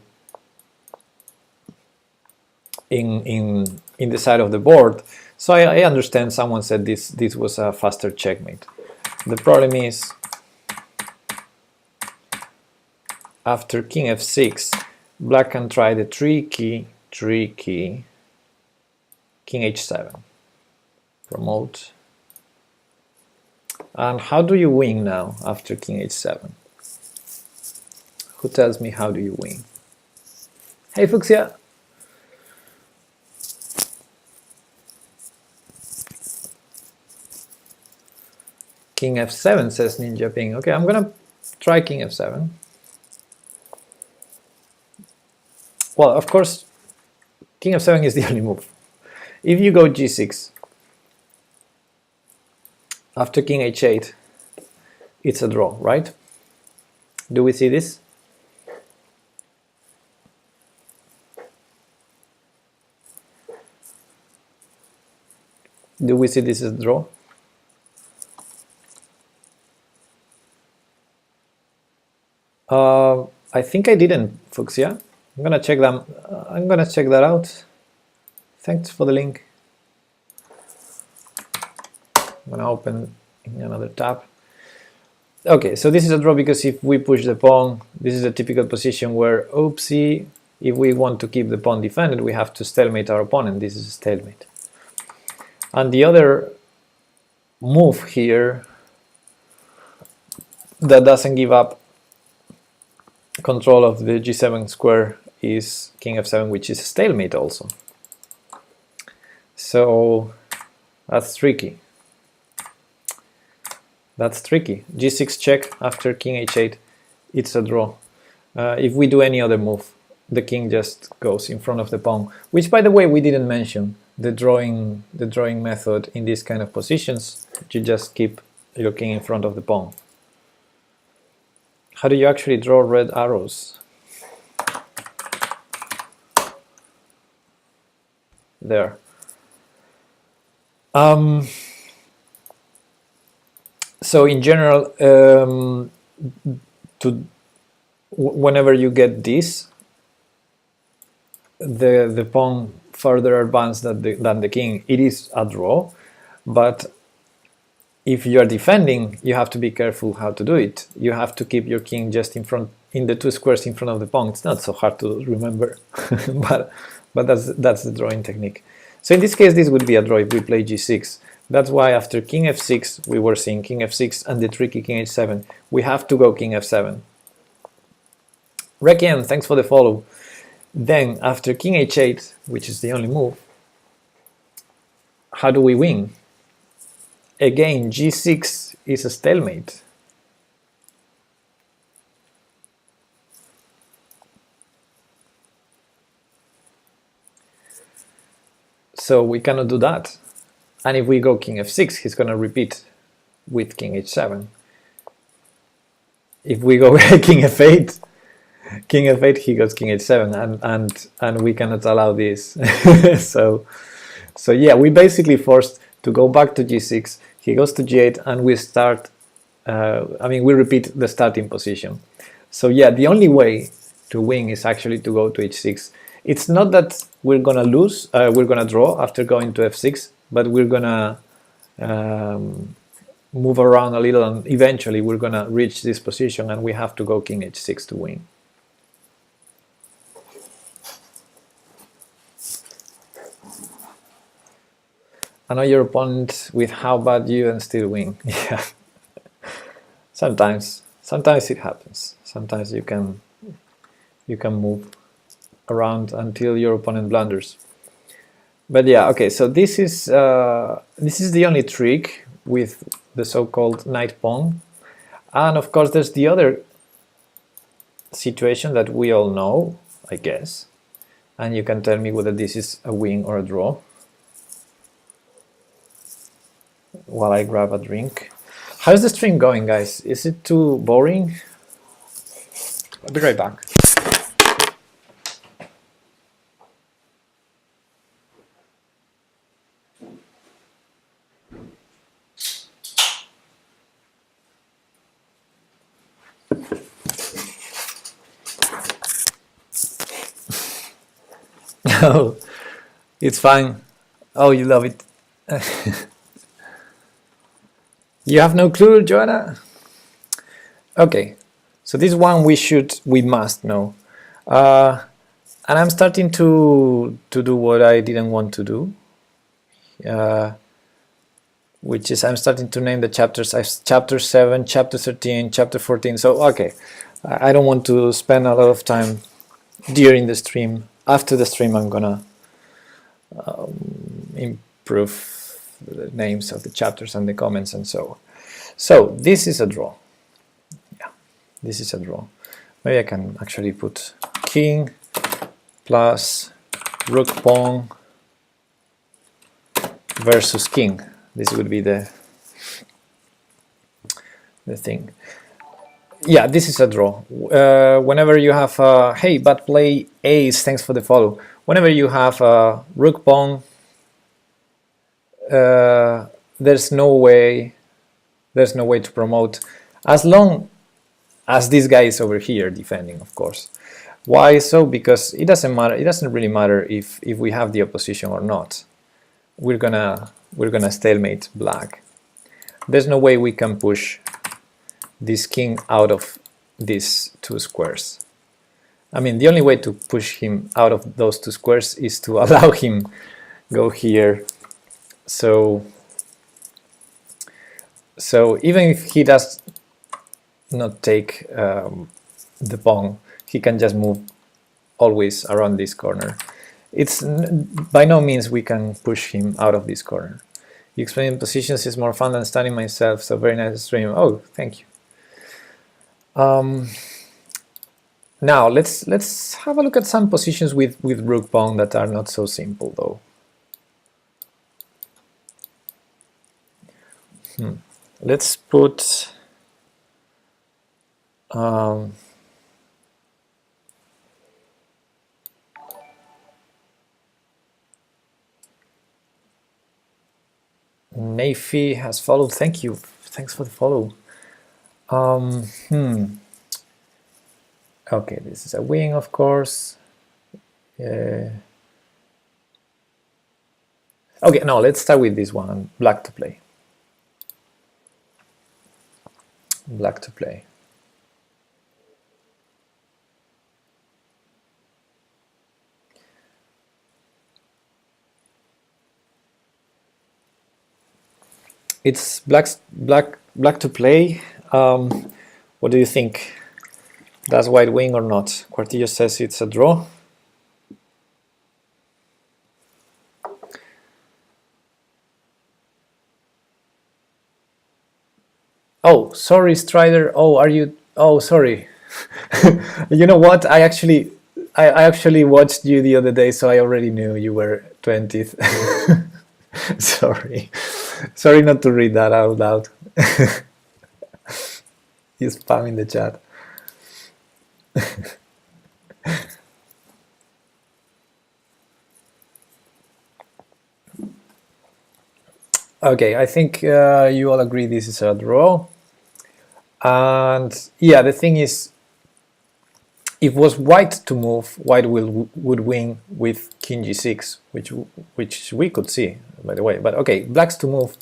in the side of the board. So I understand someone said this was a faster checkmate. The problem is, after king f6, black can try the tricky king h7. Promote. And how do you win now after king h7? Who tells me how do you win? Hey Fuxia! King f7, says Ninja Ping. Okay, I'm gonna try king f7. Well, of course, king f7 is the only move. If you go g6, after king h8, it's a draw, right? Do we see this? Do we see this as a draw? I think I didn't, Fuxia. I'm gonna check them. I'm gonna check that out. Thanks for the link. I'm gonna open in another tab. Okay, so this is a draw because if we push the pawn, this is a typical position where, oopsie, if we want to keep the pawn defended, we have to stalemate our opponent. This is a stalemate. And the other move here that doesn't give up control of the g7 square is king f7, which is a stalemate also. So that's tricky. That's tricky. g6 check after king h8, it's a draw. If we do any other move, the king just goes in front of the pawn, which, by the way, we didn't mention. The drawing method in these kind of positions, you just keep your king in front of the pawn. How do you actually draw red arrows? There. So in general, whenever you get this, the pawn further advanced than the king, it is a draw. But if you are defending, you have to be careful how to do it. You have to keep your king just in front, in the two squares in front of the pawn. It's not so hard to remember, but that's the drawing technique. So in this case, this would be a draw if we play g6. That's why after king f6, we were seeing king f6 and the tricky king h7. We have to go king f7. Rekiem, thanks for the follow. Then after king h8, which is the only move, how do we win? Again, g6 is a stalemate. So we cannot do that. And if we go king f6, he's going to repeat with king h7. If we go king f8, he goes king h7, and we cannot allow this. so yeah, we basically forced to go back to g6. He goes to g8, and we start. We repeat the starting position. So yeah, the only way to win is actually to go to h6. It's not that we're gonna lose, we're gonna draw after going to f6, but we're gonna move around a little, and eventually we're gonna reach this position, and we have to go king h6 to win. I know your opponent with how bad you and still win. Yeah. Sometimes it happens. Sometimes you can move around until your opponent blunders. But yeah, okay. So this is the only trick with the so-called knight pawn, and of course there's the other situation that we all know, I guess, and you can tell me whether this is a win or a draw while I grab a drink. How's the stream going, guys? Is it too boring? I'll be right back. No, it's fine. Oh, you love it. You have no clue, Joanna? Okay, so this one we must know. And I'm starting to do what I didn't want to do, which is I'm starting to name the chapters as chapter 7, chapter 13, chapter 14. So, okay, I don't want to spend a lot of time during the stream. After the stream, I'm gonna improve the names of the chapters and the comments and so. So this is a draw. Yeah, this is a draw. Maybe I can actually put king plus rook pawn versus king. This would be the thing. Yeah, this is a draw. Whenever you have hey, but play ace, thanks for the follow. Whenever you have rook pawn, there's no way to promote, as long as this guy is over here defending, of course. Why so? Because it doesn't matter. It doesn't really matter if we have the opposition or not. We're gonna stalemate black. There's no way we can push this king out of these two squares. I mean, the only way to push him out of those two squares is to allow him go here. So even if he does not take the pawn, he can just move always around this corner. It's by no means we can push him out of this corner. You explaining positions is more fun than studying myself, so very nice stream. Oh, thank you. Now let's have a look at some positions with rook pawn that are not so simple though. Let's put Nafi has followed. Thank you. Thanks for the follow. Okay, this is a wing, of course. Okay, no, let's start with this one. Black to play. Black to play. It's black to play. What do you think? Does white win or not? Quartillo says it's a draw. Oh, sorry, Strider. Oh, are you? Oh, sorry. You know what? I actually watched you the other day, so I already knew you were 20th. Sorry. Sorry not to read that out loud. You spam in the chat. Okay, I think you all agree this is a draw. And yeah, the thing is, if it was white to move, white would win with king g6, which we could see, by the way. But okay, black's to move.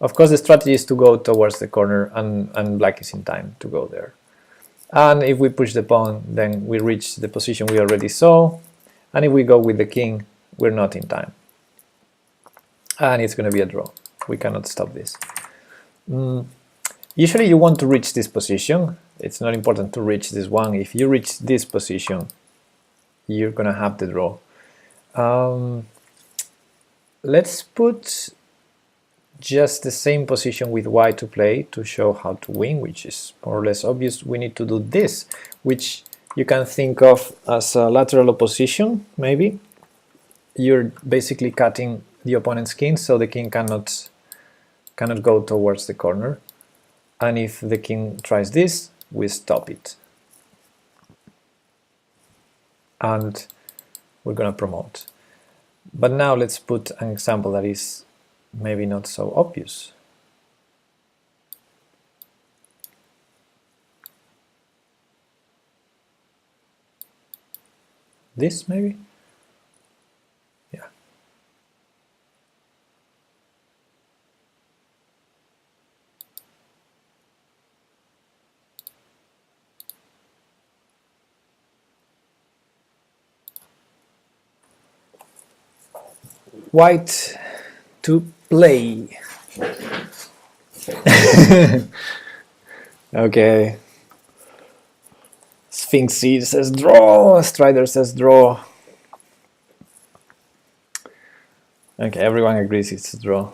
Of course, the strategy is to go towards the corner, and black is in time to go there. And if we push the pawn, then we reach the position we already saw. And if we go with the king, we're not in time. And it's going to be a draw. We cannot stop this. Usually you want to reach this position. It's not important to reach this one. If you reach this position, you're going to have the draw. Let's put just the same position with white to play to show how to win, which is more or less obvious. We need to do this, which you can think of as a lateral opposition, maybe. You're basically cutting the opponent's king, so the king cannot go towards the corner. And if the king tries this, we stop it. And we're going to promote. But now let's put an example that is maybe not so obvious. This maybe? Yeah. White to play. Okay. Sphinx says draw. Strider says draw. Okay, everyone agrees it's a draw.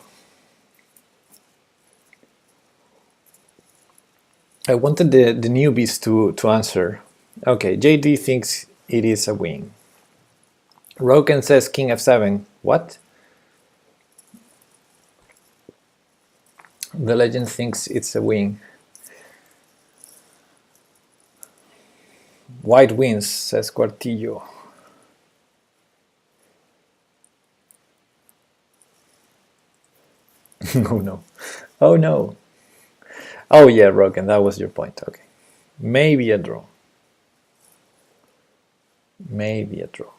I wanted the newbies to answer. Okay, JD thinks it is a win. Roken says king f7. What? The legend thinks it's a win. White wins, says Quartillo. Oh no. Oh no. Oh yeah, Roken, that was your point. Okay. Maybe a draw. Maybe a draw.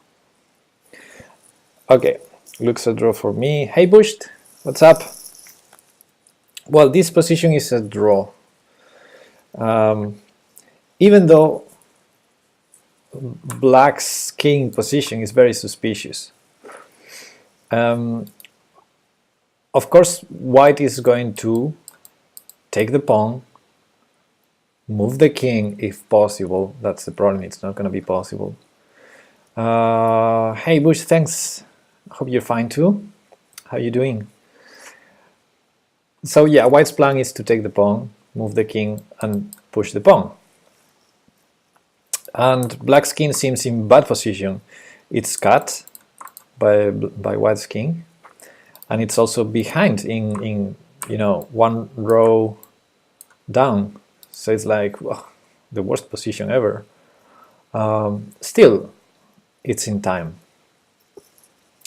Okay, looks a draw for me. Hey Bushed, what's up? Well, this position is a draw. Even though black's king position is very suspicious. Of course, white is going to take the pawn, move the king if possible. That's the problem, it's not going to be possible. Hey Bush, thanks. Hope you're fine too. How you doing? So yeah, white's plan is to take the pawn, move the king, and push the pawn. And black's king seems in bad position. It's cut by white's king, and it's also behind in one row down. So it's like the worst position ever. Still, it's in time.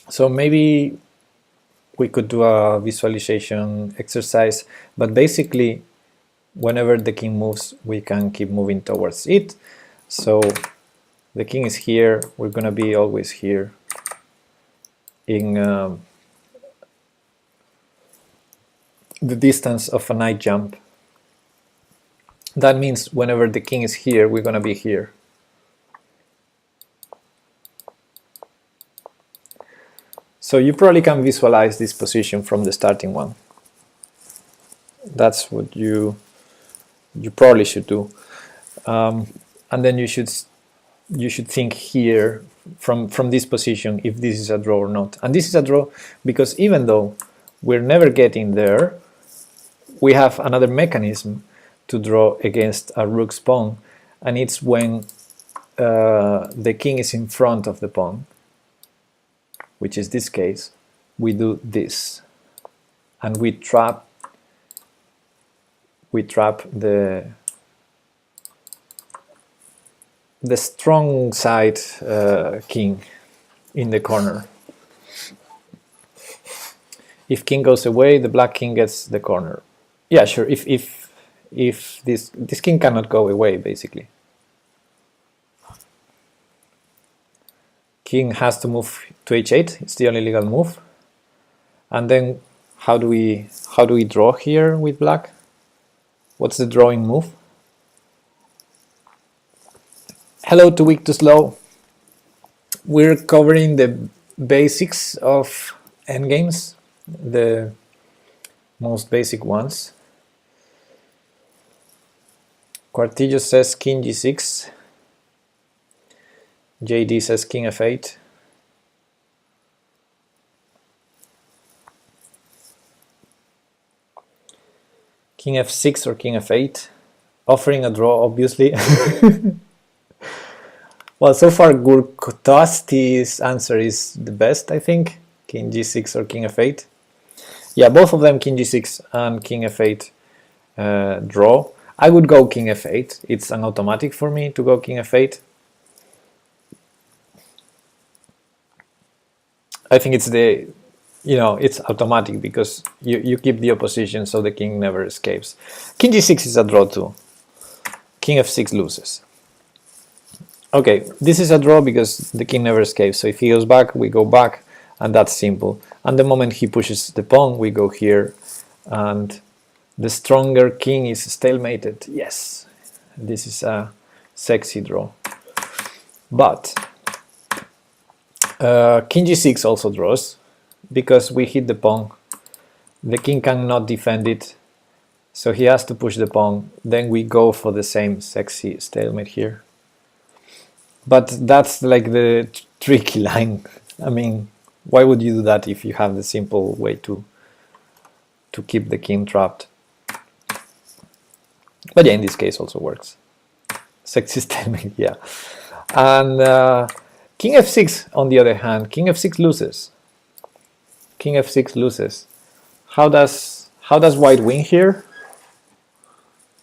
So maybe we could do a visualization exercise, but basically whenever the king moves, we can keep moving towards it. So the king is here, we're gonna be always here in the distance of a knight jump. That means whenever the king is here, we're gonna be here. So you probably can visualize this position from the starting one. That's what you probably should do. And then you should think here from this position if this is a draw or not. And this is a draw because even though we're never getting there, we have another mechanism to draw against a rook's pawn, and it's when the king is in front of the pawn, which is this case. We do this, and we trap the strong side king in the corner. If king goes away, the black king gets the corner. Yeah, sure. If this king cannot go away, basically. King has to move to h8. It's the only legal move. And then how do we draw here with black? What's the drawing move? Hello, too weak, too slow. We're covering the basics of endgames, the most basic ones. Quartillo says king g6. JD says king f8. King f6 or king f8. Offering a draw, obviously. Well, so far Gurkotasti's answer is the best, I think. King g6 or king f8. Yeah, both of them, king g6 and king f8 draw. I would go king f8. It's an automatic for me to go king f8. I think it's it's automatic because you keep the opposition so the king never escapes. King g6 is a draw too. King f6 loses. Okay, this is a draw because the king never escapes. So if he goes back, we go back, and that's simple. And the moment he pushes the pawn, we go here, and the stronger king is stalemated. Yes, this is a sexy draw. But king g6 also draws because we hit the pawn. The king cannot defend it, so he has to push the pawn. Then we go for the same sexy stalemate here. But that's like the tricky line. I mean, why would you do that if you have the simple way to keep the king trapped? But yeah, in this case also works. Sexy stalemate, yeah. And king f6, on the other hand, king f6 loses. King f6 loses. How does white win here?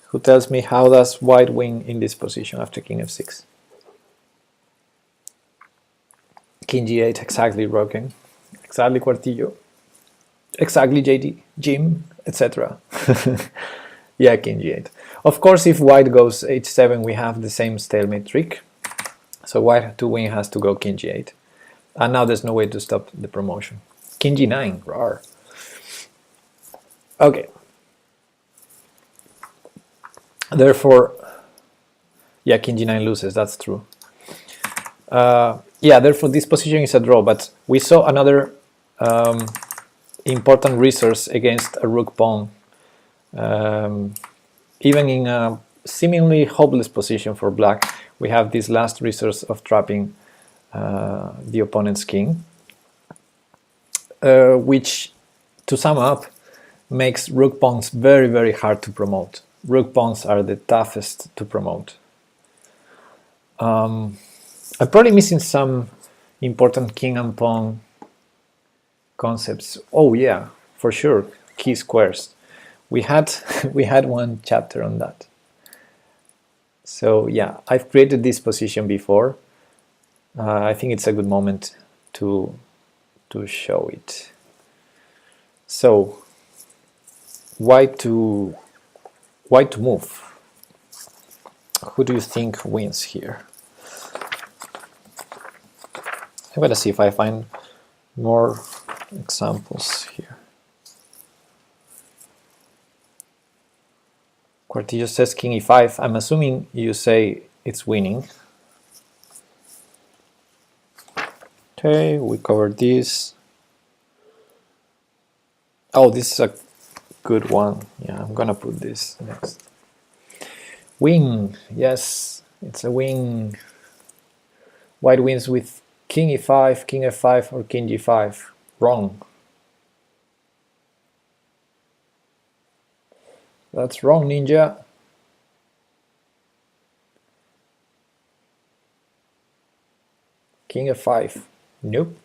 Who tells me how does white win in this position after king f6? King g8, exactly, Roken. Exactly, Quartillo. Exactly, JD, Jim, etc. Yeah, king g8. Of course, if white goes h7, we have the same stalemate trick. So white to win has to go king g8. And now there's no way to stop the promotion. King g9, rawr. Okay. Therefore, yeah, king g9 loses, that's true. Yeah, therefore this position is a draw, but we saw another important resource against a rook pawn. Even in a seemingly hopeless position for black, we have this last resource of trapping the opponent's king, which, to sum up, makes rook pawns very, very hard to promote. Rook pawns are the toughest to promote. I'm probably missing some important king and pawn concepts. Oh yeah, for sure, key squares. We had one chapter on that. So yeah, I've created this position before. I think it's a good moment to show it. So white to move. Who do you think wins here? I'm gonna see if I find more examples here. Quartillo says king e5. I'm assuming you say it's winning. Okay, we covered this. Oh, this is a good one. Yeah, I'm gonna put this next. Wing, yes, it's a wing. White wins with king e5, king f5, or king g5. Wrong. That's wrong, ninja. King f5. Nope.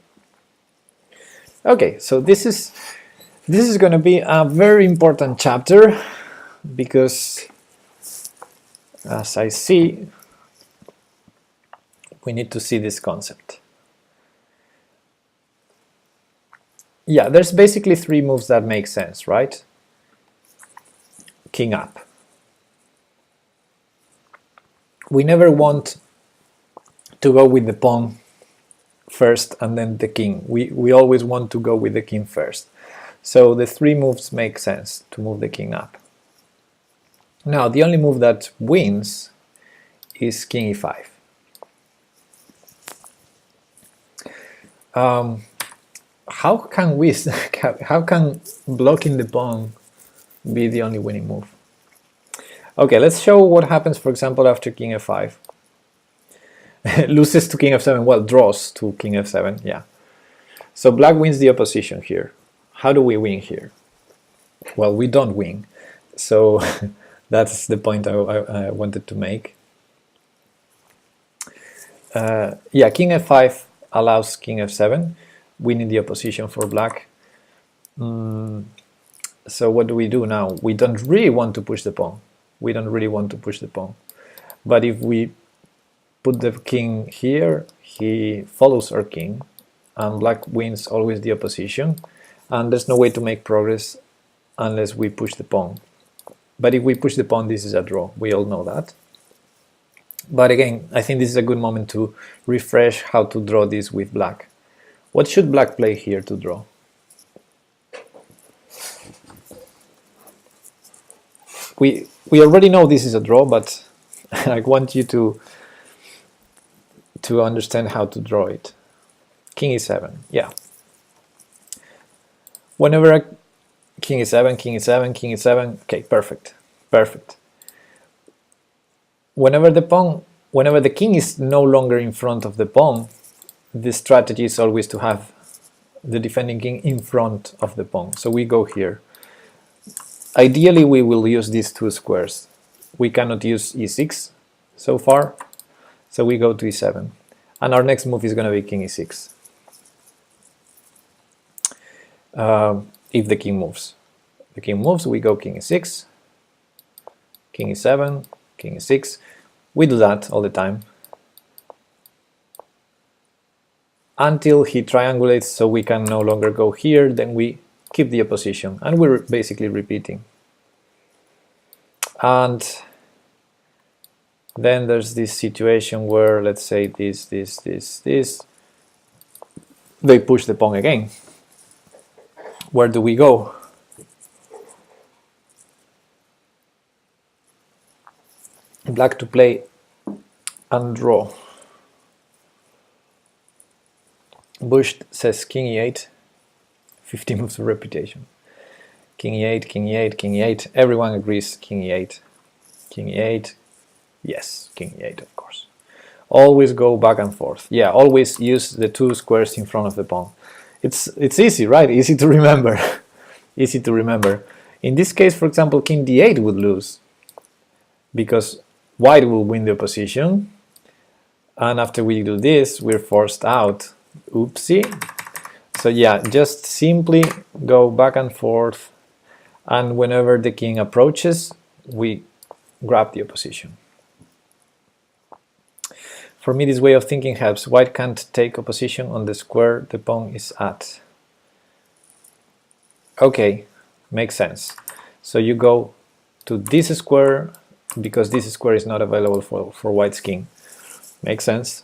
Okay, so this is going to be a very important chapter because, as I see, we need to see this concept. Yeah, there's basically three moves that make sense, right? King up. We never want to go with the pawn first and then the king. We always want to go with the king first. So the three moves make sense to move the king up. Now, the only move that wins is king e5. How can we? How can blocking the pawn be the only winning move? Okay, let's show what happens, for example, after king f5. Loses to king f7. Well, draws to king f7. Yeah. So black wins the opposition here. How do we win here? Well, we don't win. So that's the point I wanted to make. Yeah, king f5 allows king f7, winning the opposition for black. So what do we do now? We don't really want to push the pawn. We don't really want to push the pawn. But if we put the king here, he follows our king, and black wins always the opposition, and there's no way to make progress unless we push the pawn. But if we push the pawn, this is a draw. We all know that. But again, I think this is a good moment to refresh how to draw this with black. What should black play here to draw? We already know this is a draw, but I want you to understand how to draw it. King e7, yeah. Whenever king e7, king e7, king e7, okay, perfect, perfect. Whenever the king is no longer in front of the pawn, the strategy is always to have the defending king in front of the pawn. So we go here. Ideally, we will use these two squares. We cannot use e6 so far, so we go to e7. And our next move is going to be king e6. If the king moves. The king moves, we go king e6, king e7, king e6. We do that all the time until he triangulates, so we can no longer go here. Then we keep the opposition, and we're basically repeating. And then there's this situation where, let's say this, they push the pawn again. Where do we go? Black to play and draw. Bush says king e8, 50 moves of reputation. King e8, king e8, king e8. Everyone agrees king e8. King e8. Yes, king e8, of course. Always go back and forth. Yeah, always use the two squares in front of the pawn. It's easy, right? Easy to remember. Easy to remember. In this case, for example, king d8 would lose because white will win the opposition. And after we do this, we're forced out. Oopsie. So yeah, just simply go back and forth, and whenever the king approaches, we grab the opposition. For me, this way of thinking helps. White can't take opposition on the square the pawn is at. Okay, makes sense. So you go to this square because this square is not available for white's king. Makes sense.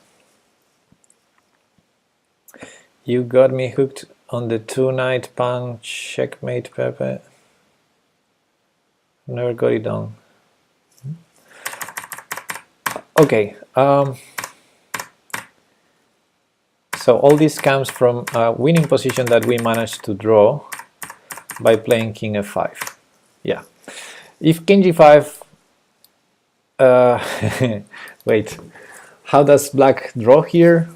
You got me hooked on the two-knight pan checkmate, Pepe. Never got it done. Okay. So all this comes from a winning position that we managed to draw by playing king f5. Yeah. If king g5, wait, how does black draw here?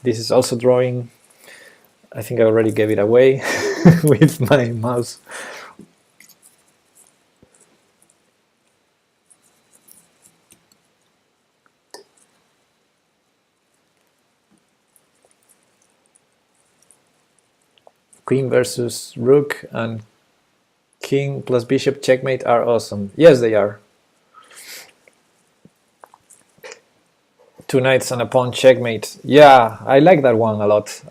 This is also drawing. I think I already gave it away with my mouse. Queen versus rook and king plus bishop checkmate are awesome. Yes, they are. Two knights and a pawn checkmate. Yeah, I like that one a lot.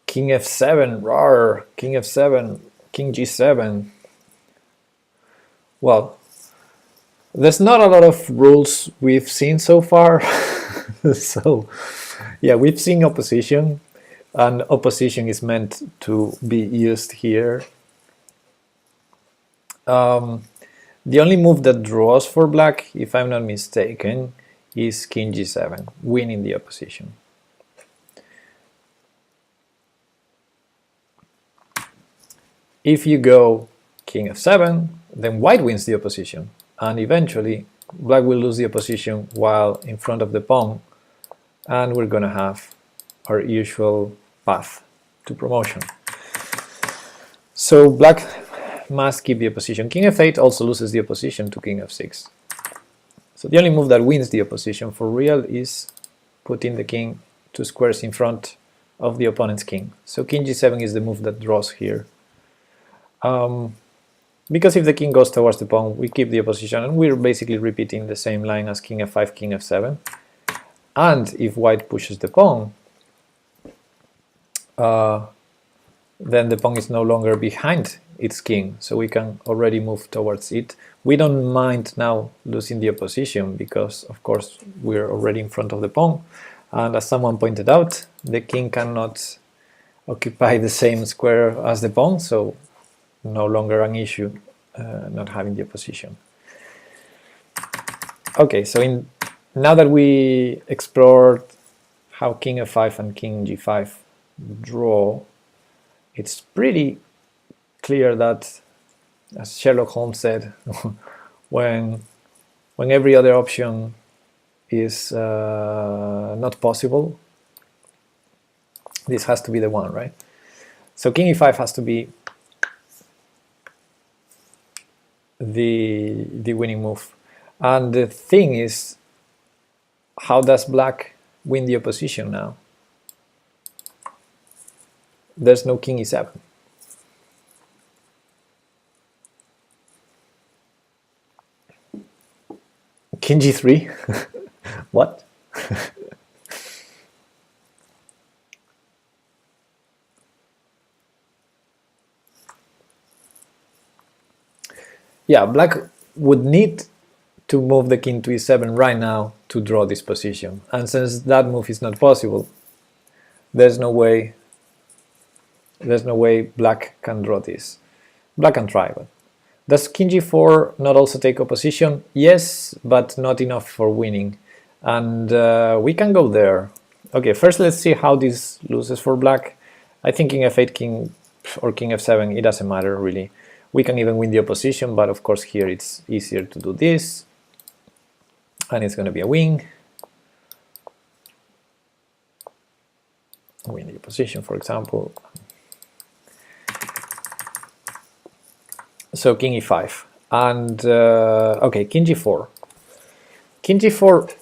King f7, rawr. King f7, king g7. Well, there's not a lot of rules we've seen so far. So, yeah, we've seen opposition, and opposition is meant to be used here. The only move that draws for black, if I'm not mistaken, is king g7, winning the opposition. If you go king f7, then white wins the opposition, and eventually black will lose the opposition while in front of the pawn, and we're gonna have our usual path to promotion. So black must keep the opposition. King f8 also loses the opposition to king f6. So the only move that wins the opposition for real is putting the king 2 squares in front of the opponent's king. So king g7 is the move that draws here. Because if the king goes towards the pawn, we keep the opposition, and we're basically repeating the same line as king f5, king f7. And if white pushes the pawn, then the pawn is no longer behind its king, so we can already move towards it. We don't mind now losing the opposition because, of course, we're already in front of the pawn. And as someone pointed out, the king cannot occupy the same square as the pawn, so no longer an issue not having the opposition. Okay, so now that we explored how king f5 and king g5 draw, it's pretty clear that, as Sherlock Holmes said, when every other option is not possible, this has to be the one, right? So king e5 has to be the winning move. And the thing is, how does black win the opposition now? There's no king e7. King g3? What? Yeah, black would need to move the king to e7 right now to draw this position. And since that move is not possible, there's no way black can draw this. Black can try, but does king g4 not also take opposition? Yes, but not enough for winning. And we can go there. Okay, first let's see how this loses for black. I think king f8, king or king f7, it doesn't matter really. We can even win the opposition, but of course here it's easier to do this. And it's going to be a win. Win the opposition, for example. So king e5. And okay, king g4. King g4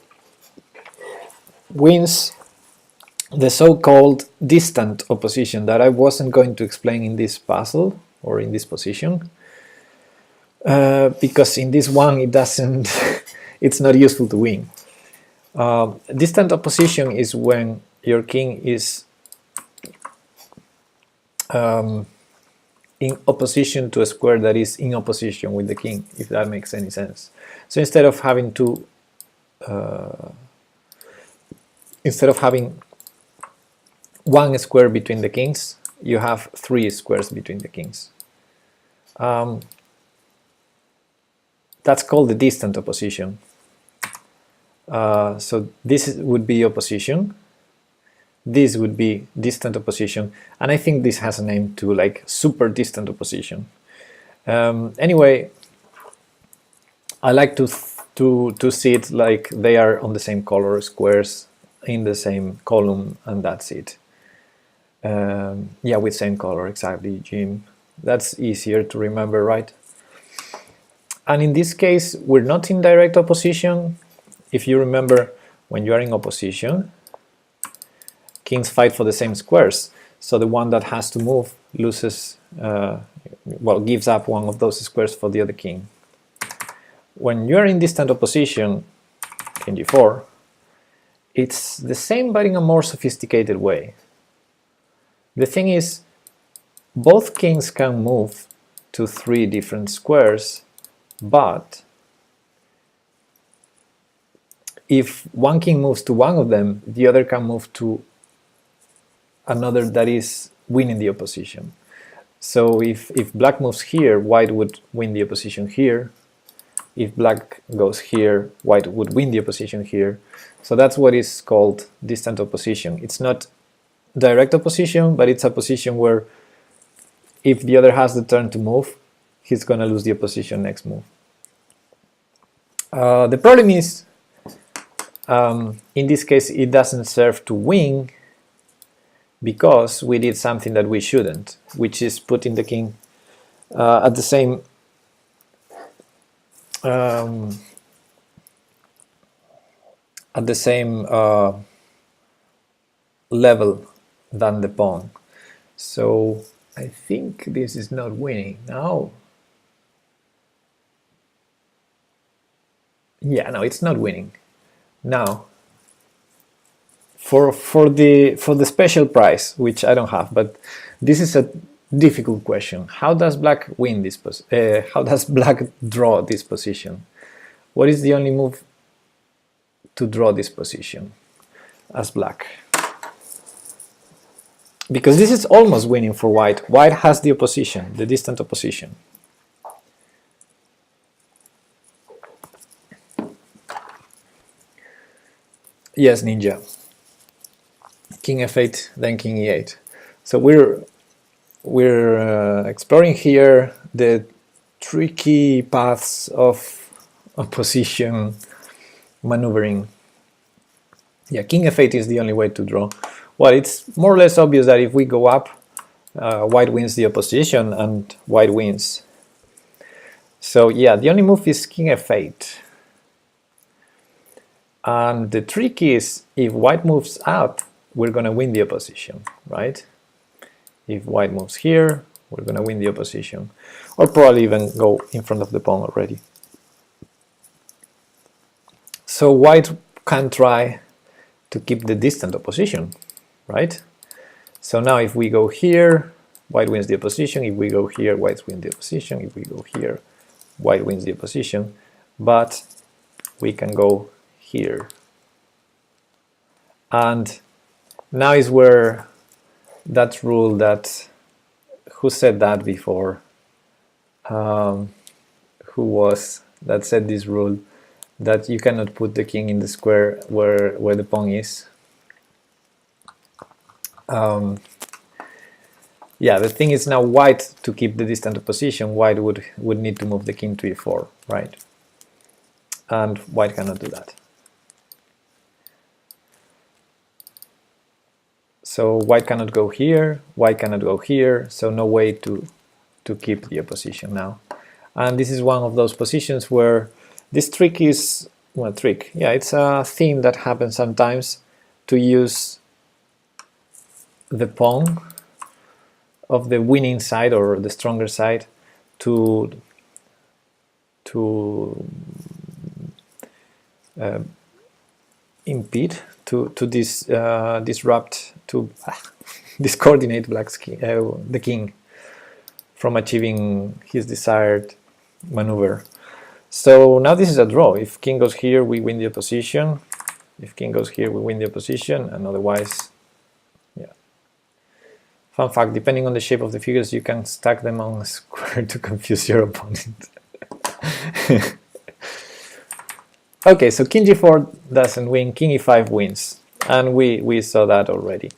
wins the so-called distant opposition that I wasn't going to explain in this puzzle or in this position, because in this one it doesn't it's not useful to win. Distant opposition is when your king is in opposition to a square that is in opposition with the king, if that makes any sense. So instead of having one square between the kings, you have 3 squares between the kings. That's called the distant opposition. So this would be opposition, this would be distant opposition, and I think this has a name too, like super distant opposition. Anyway, I like to see it like they are on the same color, squares in the same column, and that's it. Yeah, with same color, exactly, Jim. That's easier to remember, right? And in this case, we're not in direct opposition. If you remember, when you are in opposition, kings fight for the same squares. So the one that has to move loses, well, gives up one of those squares for the other king. When you're in distant opposition, king g4, it's the same but in a more sophisticated way. The thing is, both kings can move to 3 different squares, but if one king moves to one of them, the other can move to another that is winning the opposition. So if black moves here, white would win the opposition here. If black goes here, white would win the opposition here. So that's what is called distant opposition. It's not direct opposition, but it's a position where if the other has the turn to move, he's going to lose the opposition next move. The problem is, in this case, it doesn't serve to win because we did something that we shouldn't, which is putting the king at the same level than the pawn. So I think this is not winning now. Yeah, no, it's not winning. Now, for the special prize, which I don't have, but this is a difficult question. How does black win this? How does black draw this position? What is the only move to draw this position as black? Because this is almost winning for white. White has the opposition, the distant opposition. Yes, Ninja. King f8, then king e8. So we're exploring here the tricky paths of opposition maneuvering. Yeah, king f8 is the only way to draw. Well, it's more or less obvious that if we go up, white wins the opposition and white wins. So yeah, the only move is king f8. And the trick is, if white moves out, we're going to win the opposition, right? If white moves here, we're going to win the opposition. Or probably even go in front of the pawn already. So white can try to keep the distant opposition, right? So now if we go here, white wins the opposition. If we go here, white wins the opposition. If we go here, white wins the opposition. But we can go here. And now is where that rule that, who said that before? Who was that said this rule that you cannot put the king in the square where the pawn is? Yeah, the thing is now white, to keep the distant opposition, white would need to move the king to e4, right? And white cannot do that. So white cannot go here, white cannot go here, so no way to keep the opposition now. And this is one of those positions where this trick is, well, trick, yeah, it's a thing that happens sometimes, to use the pawn of the winning side or the stronger side to impede, to disrupt, to discoordinate black's king, the king from achieving his desired maneuver. So now this is a draw. If king goes here, we win the opposition. If king goes here, we win the opposition, and otherwise, yeah. Fun fact, depending on the shape of the figures, you can stack them on a square to confuse your opponent. Okay, so king g4 doesn't win, king e5 wins. and we saw that already.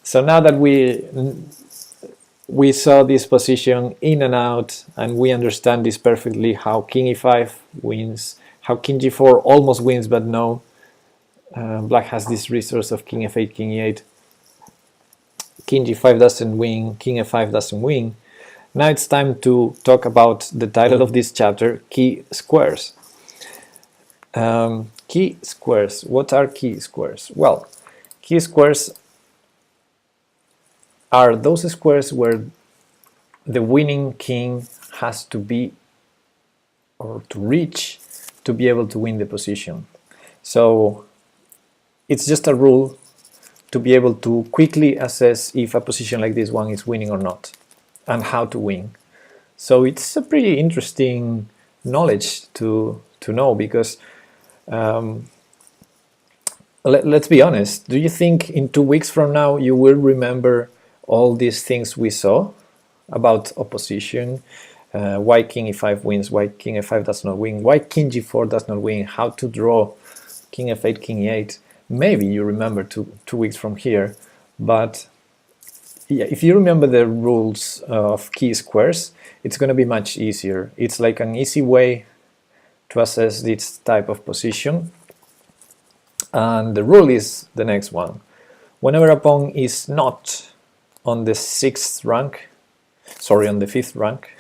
So now that we saw this position in and out, and we understand this perfectly, how king e5 wins, how king g4 almost wins, but no, black has this resource of king f8, king e8, king g5 doesn't win, king f5 doesn't win. Now it's time to talk about the title of this chapter, key squares. Key squares. What are key squares? Well, key squares are those squares where the winning king has to be, or to reach, to be able to win the position. So it's just a rule to be able to quickly assess if a position like this one is winning or not, and how to win. So it's a pretty interesting knowledge to know, because let's be honest, do you think in 2 weeks from now you will remember all these things we saw about opposition, why king e5 wins, why king f5 does not win, why king g4 does not win, how to draw king f8, king e8? Maybe you remember 2 weeks from here, but yeah, if you remember the rules of key squares, it's going to be much easier. It's like an easy way to assess this type of position. And the rule is the next one. Whenever a pawn is not on the 6th rank, sorry, on the 5th rank,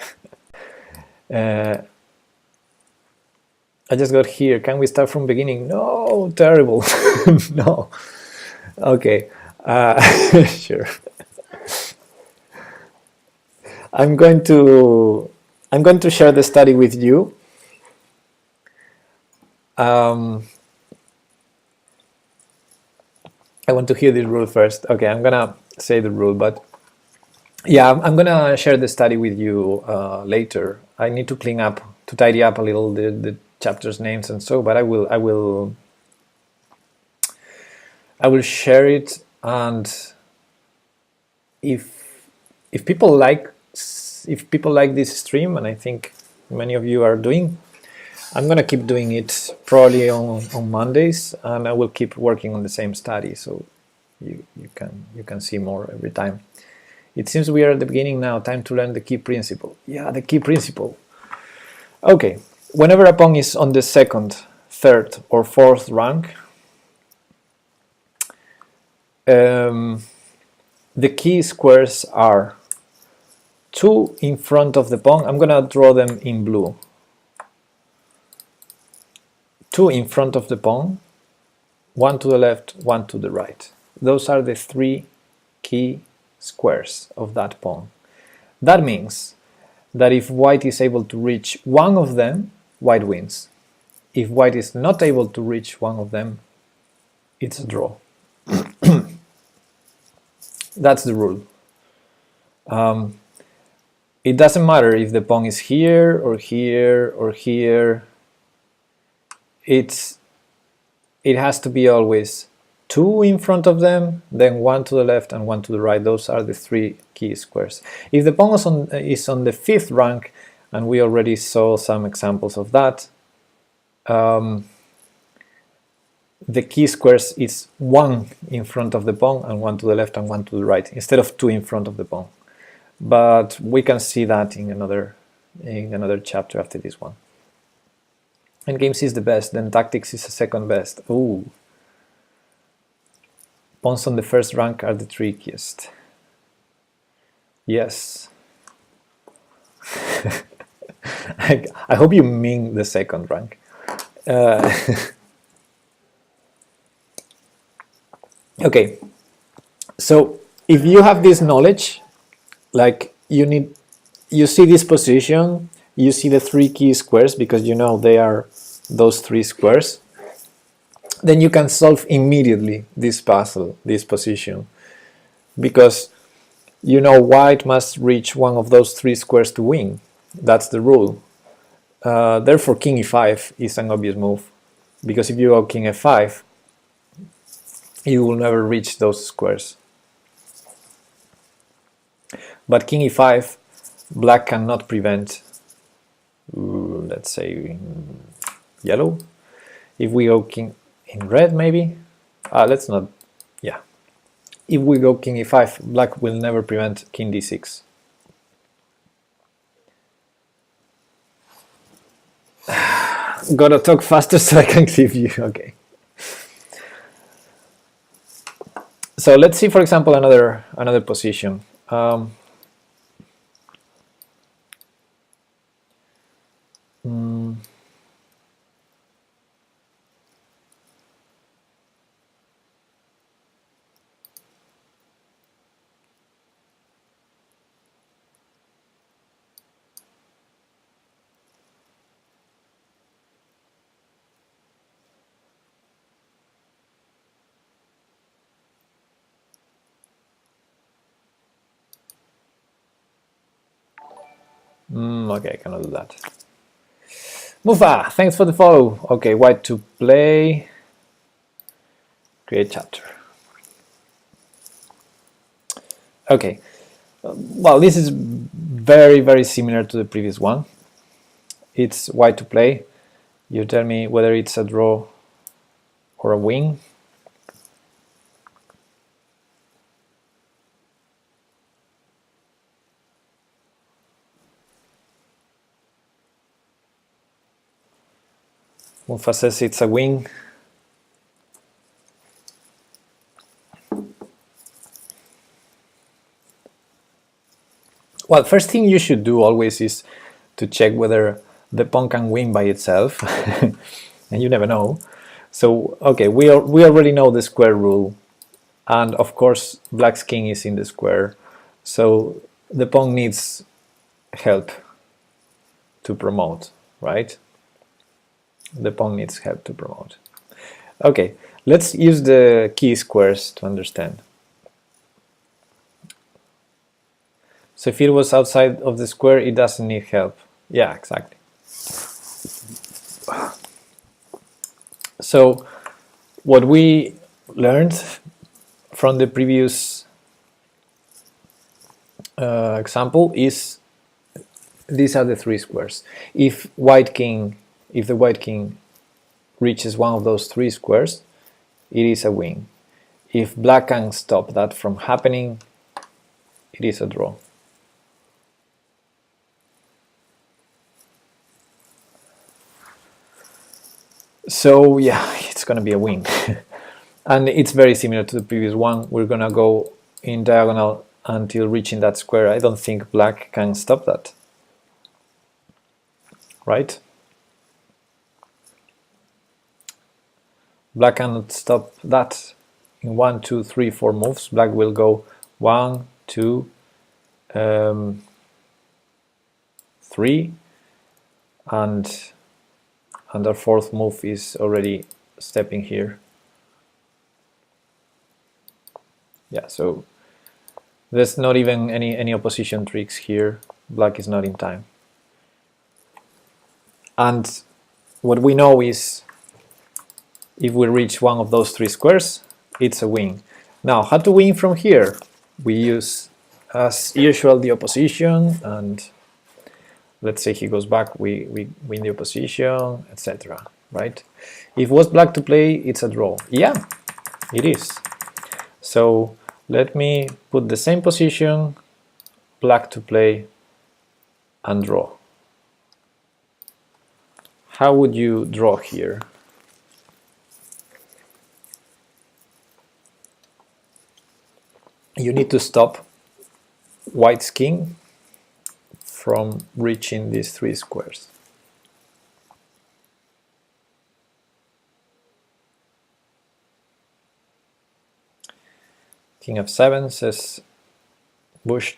I just got here. Can we start from beginning? No, terrible. No. Okay. Sure. I'm going to share the study with you. I want to hear the rule first. Okay, I'm gonna say the rule, but yeah, I'm gonna share the study with you later. I need to clean up, to tidy up a little the chapters names and so, but I will share it. And if people like this stream, and I think many of you are doing, I'm gonna keep doing it probably on Mondays, and I will keep working on the same study, so you can see more every time. It seems we are at the beginning now. Time to learn the key principle. Yeah, the key principle. Okay, whenever a pawn is on the 2nd, 3rd, or 4th rank, the key squares are 2 in front of the pawn. I'm gonna draw them in blue. 2 in front of the pawn, 1 to the left, 1 to the right. Those are the 3 key squares of that pawn. That means that if white is able to reach one of them, white wins. If white is not able to reach one of them, it's a draw. That's the rule. It doesn't matter if the pawn is here or here or here. It has to be always 2 in front of them, then 1 to the left and 1 to the right. Those are the 3 key squares. If the pawn is on the 5th rank, and we already saw some examples of that, the key squares is 1 in front of the pawn and 1 to the left and 1 to the right, instead of 2 in front of the pawn. But we can see that in another chapter after this one. Endgames is the best, then tactics is the second best. Ooh. Pawns on the 1st rank are the trickiest. Yes. I hope you mean the 2nd rank. Okay, so if you have this knowledge, like you see this position, you see the 3 key squares, because you know they are those 3 squares, then you can solve immediately this puzzle, this position, because you know white must reach one of those 3 squares to win. That's the rule. Therefore king e5 is an obvious move, because if you go king f5, you will never reach those squares. But king e5, black cannot prevent, let's say yellow. If we go king in red, maybe Let's not, yeah. If we go king e5, black will never prevent king d6. Gotta talk faster so I can clip you, okay. So let's see, for example, another position. Okay, I cannot do that. Mufa, thanks for the follow. Okay, white to play. Create chapter. Okay, well, this is very, very similar to the previous one. It's white to play. You tell me whether it's a draw or a win. Mufa says it's a win. Well, first thing you should do always is to check whether the pawn can win by itself, and you never know. So, okay, we already know the square rule, and of course black's king is in the square, so the pawn needs help to promote, right? The pawn needs help to promote. Okay, let's use the key squares to understand. So if it was outside of the square, it doesn't need help. Yeah, exactly. So what we learned from the previous example is these are the three squares. If the white king reaches one of those three squares, it is a win. If black can stop that from happening, it is a draw. So yeah, it's gonna be a win. And it's very similar to the previous one. We're gonna go in diagonal until reaching that square. I don't think black can stop that, right? Black cannot stop that in 1, 2, 3, 4 moves. Black will go 1, 2, 3, and our fourth move is already stepping here. Yeah, so there's not even any opposition tricks here. Black is not in time. And what we know is if we reach one of those three squares, it's a win. Now, how to win from here? We use, as usual, the opposition, and let's say he goes back, we win the opposition, etc. Right? If it was black to play, it's a draw. Yeah, it is. So let me put the same position, black to play, and draw. How would you draw here? You need to stop white's king from reaching these three squares. King f7 says Bush.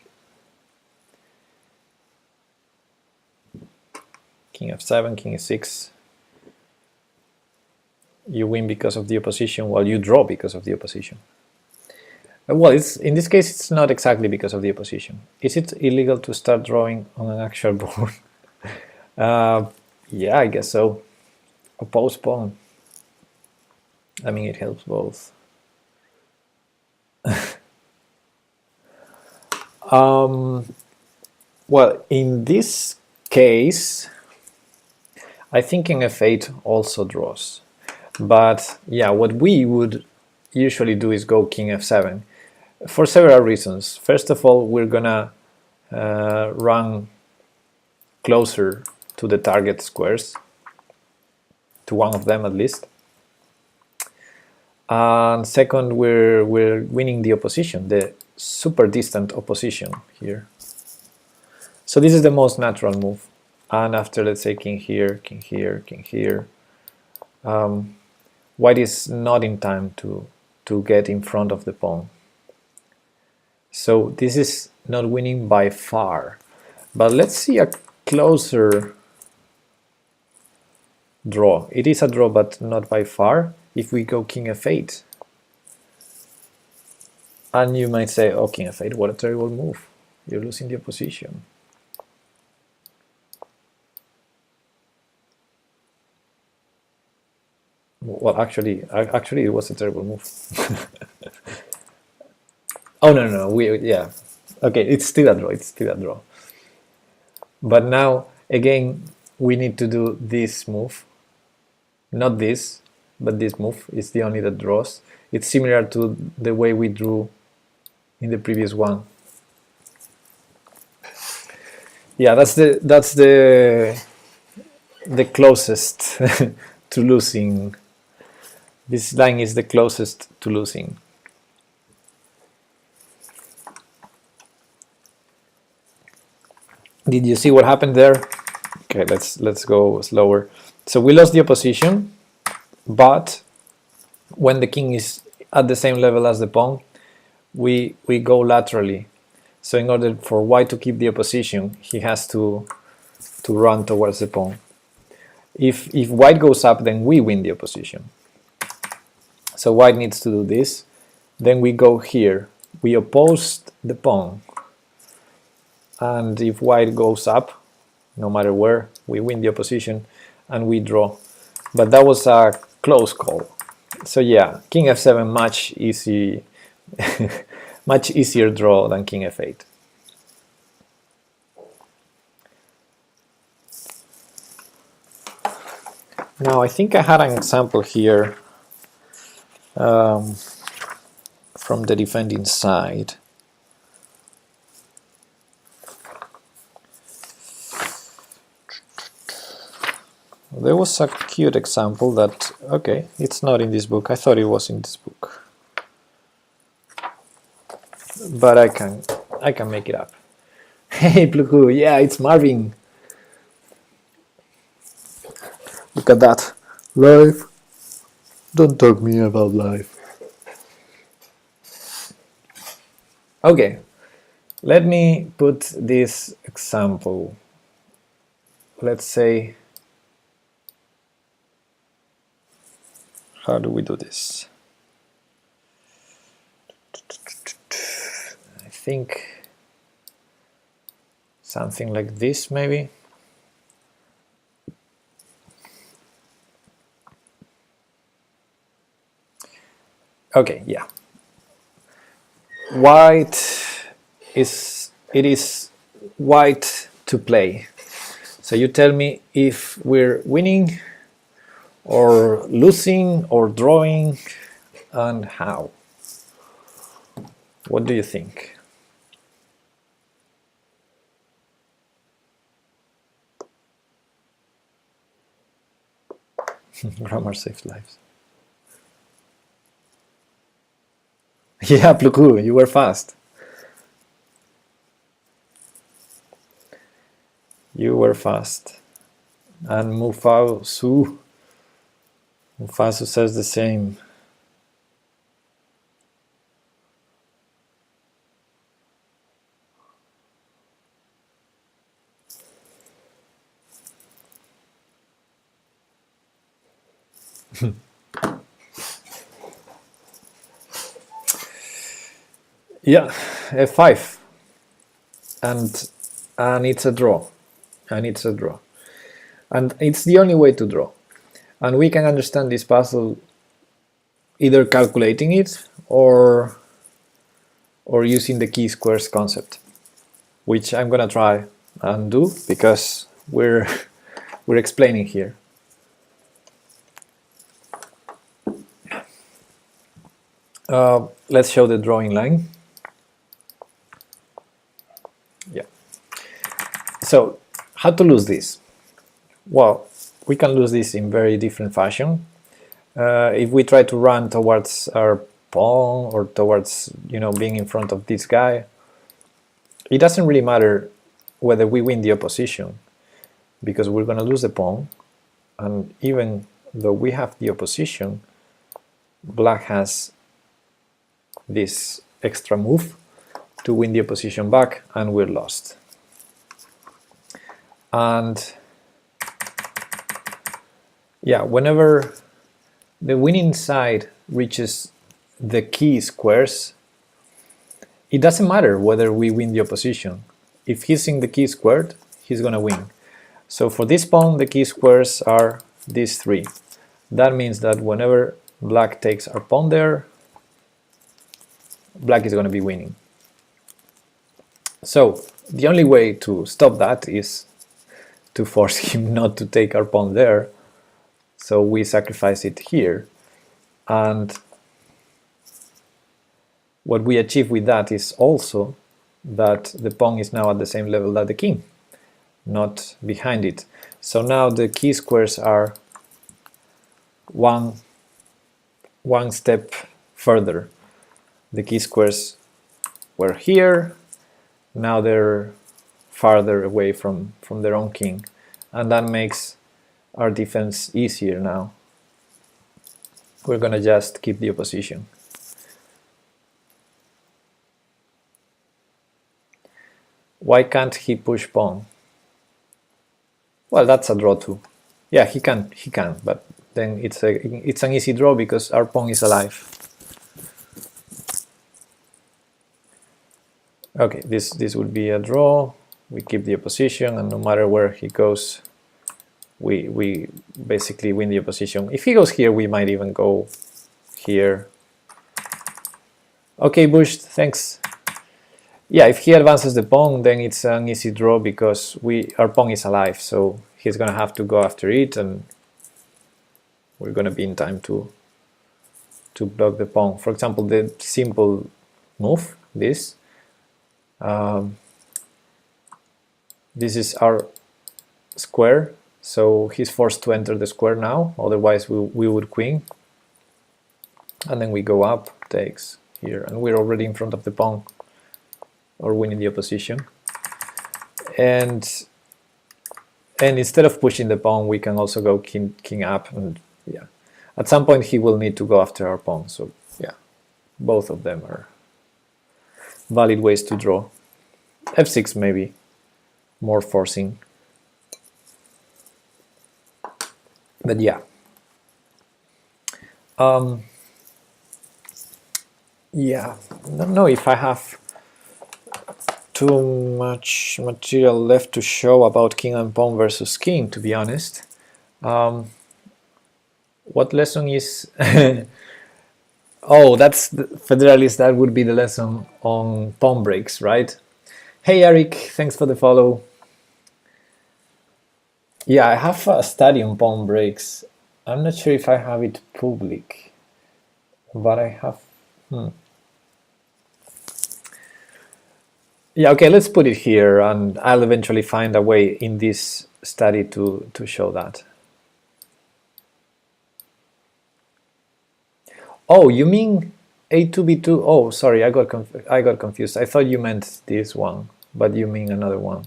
King f7, king e6. You win because of the opposition, while you draw because of the opposition. Well, in this case, it's not exactly because of the opposition. Is it illegal to start drawing on an actual board? Yeah, I guess so. Oppose pawn. I mean, it helps both. Well, in this case, I think king f8 also draws. But yeah, what we would usually do is go king f7 for several reasons. First of all, we're gonna run closer to the target squares, to one of them at least. And second, we're winning the opposition, the super distant opposition here. So this is the most natural move. And after, let's say, king here, king here, king here, white is not in time to get in front of the pawn. So this is not winning by far. But let's see a closer draw. It is a draw, but not by far. If we go king f8. And you might say, oh, king f8, what a terrible move. You're losing the opposition. Well, actually, it was a terrible move. Oh, no, yeah. Okay, it's still a draw, it's still a draw. But now, again, we need to do this move. Not this, but this move is the only that draws. It's similar to the way we drew in the previous one. Yeah, that's the closest to losing. This line is the closest to losing. Did you see what happened there? Okay, let's go slower. So we lost the opposition, but when the king is at the same level as the pawn, we go laterally. So in order for white to keep the opposition, he has to run towards the pawn. If white goes up, then we win the opposition. So white needs to do this. Then we go here. We oppose the pawn. And if white goes up, no matter where, we win the opposition and we draw. But that was a close call. So yeah, king f7 much easy, much easier draw than king f8. Now I think I had an example here from the defending side. There was a cute example that, okay, it's not in this book. I thought it was in this book. But I can make it up. Hey, Pluku, yeah, it's Marvin. Look at that. Life. Don't talk me about life. Okay, let me put this example. Let's say, how do we do this? I think something like this, maybe. Okay, yeah. It is white to play. So you tell me if we're winning or losing or drawing and how. What do you think? Grammar saves lives. Yeah, Pluku, you were fast. You were fast. And Mufasu says the same. Yeah, f5. And it's a draw. And it's a draw. And it's the only way to draw. And we can understand this puzzle either calculating it or using the key squares concept, which I'm gonna try and do because we're explaining here. Let's show the drawing line. Yeah. So how to lose this? Well, we can lose this in very different fashion. If we try to run towards our pawn or towards, being in front of this guy, it doesn't really matter whether we win the opposition, because we're going to lose the pawn, and even though we have the opposition, black has this extra move to win the opposition back, and we're lost. And yeah, whenever the winning side reaches the key squares, it doesn't matter whether we win the opposition. If he's in the key squared, he's going to win. So for this pawn, the key squares are these three. That means that whenever black takes our pawn there, black is going to be winning. So the only way to stop that is to force him not to take our pawn there. So we sacrifice it here. And what we achieve with that is also that the pawn is now at the same level that the king, not behind it. So now the key squares are one step further. The key squares were here, now they're farther away from their own king, and that makes our defense easier now. We're gonna just keep the opposition. Why can't he push pawn? Well, that's a draw too. Yeah, he can, but then it's an easy draw because our pawn is alive. Okay, this would be a draw. We keep the opposition, and no matter where he goes, we basically win the opposition. If he goes here, we might even go here. Okay, Bush, thanks. Yeah, if he advances the pawn, then it's an easy draw because our pawn is alive, so he's gonna have to go after it, and we're gonna be in time to block the pawn. For example, the simple move, this is our square, so he's forced to enter the square now, otherwise we would queen, and then we go up, takes here, and we're already in front of the pawn, or winning the opposition. And instead of pushing the pawn, we can also go king up, and yeah, at some point he will need to go after our pawn, so yeah, both of them are valid ways to draw. f6 maybe more forcing, but yeah. Yeah, I don't know if I have too much material left to show about king and pawn versus king, to be honest. What lesson is oh, that's the Federalist. That would be the lesson on pawn breaks, right? Hey Eric, thanks for the follow. Yeah, I have a study on pawn breaks. I'm not sure if I have it public, but I have. Yeah, okay, let's put it here, and I'll eventually find a way in this study to show that. Oh, you mean A2B2? Oh, sorry, I got confused. I thought you meant this one, but you mean another one.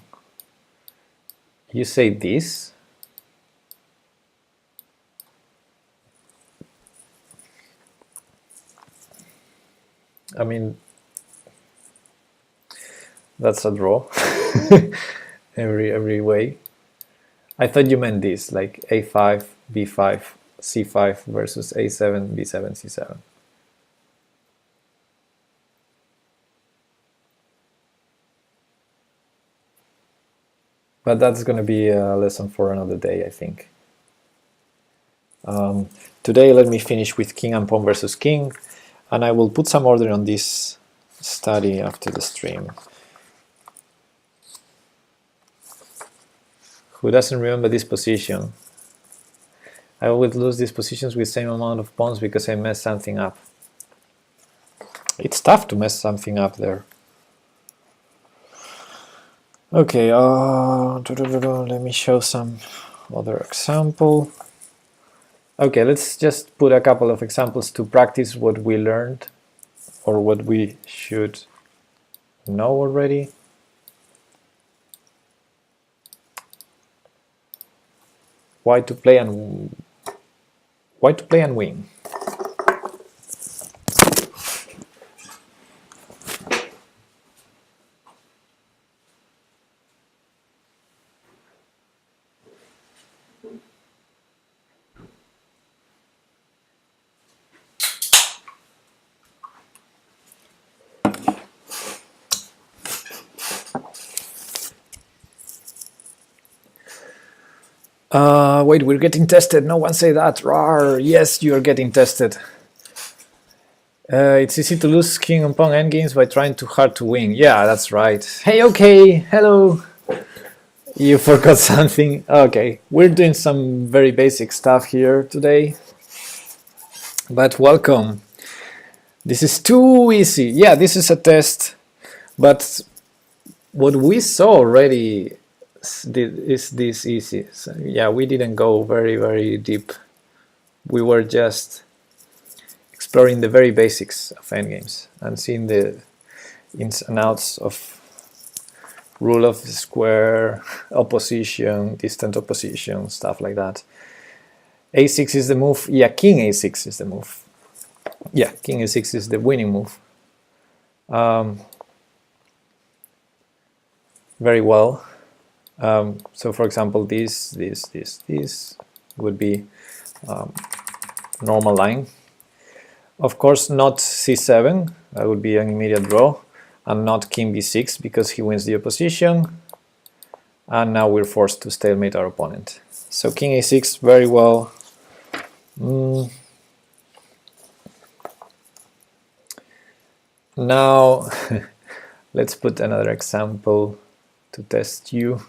You say this? I mean, that's a draw every way. I thought you meant this, like A5, B5, C5 versus A7, B7, C7. But that's going to be a lesson for another day, I think. Today, let me finish with king and pawn versus king, and I will put some order on this study after the stream. Who doesn't remember this position? I always lose these positions with same amount of pawns because I messed something up. It's tough to mess something up there. Okay, let me show some other example. Okay, let's just put a couple of examples to practice what we learned or what we should know already. Why to play and win. Wait, we're getting tested. No one say that. Rawr. Yes, you're getting tested. It's easy to lose king and pawn endgames by trying too hard to win. Yeah, that's right. Hey, okay. Hello. You forgot something. Okay, we're doing some very basic stuff here today. But welcome. This is too easy. Yeah, this is a test. But what we saw already is this easy. So, yeah, we didn't go very, very deep. We were just exploring the very basics of endgames and seeing the ins and outs of rule of the square, opposition, distant opposition, stuff like that. A6 is the move. Yeah, king A6 is the move. Yeah, king A6 is the winning move. Very well. So for example, this would be normal line. Of course, not C7, that would be an immediate draw, and not king B6 because he wins the opposition. And now we're forced to stalemate our opponent. So king A6, very well. Now, let's put another example to test you.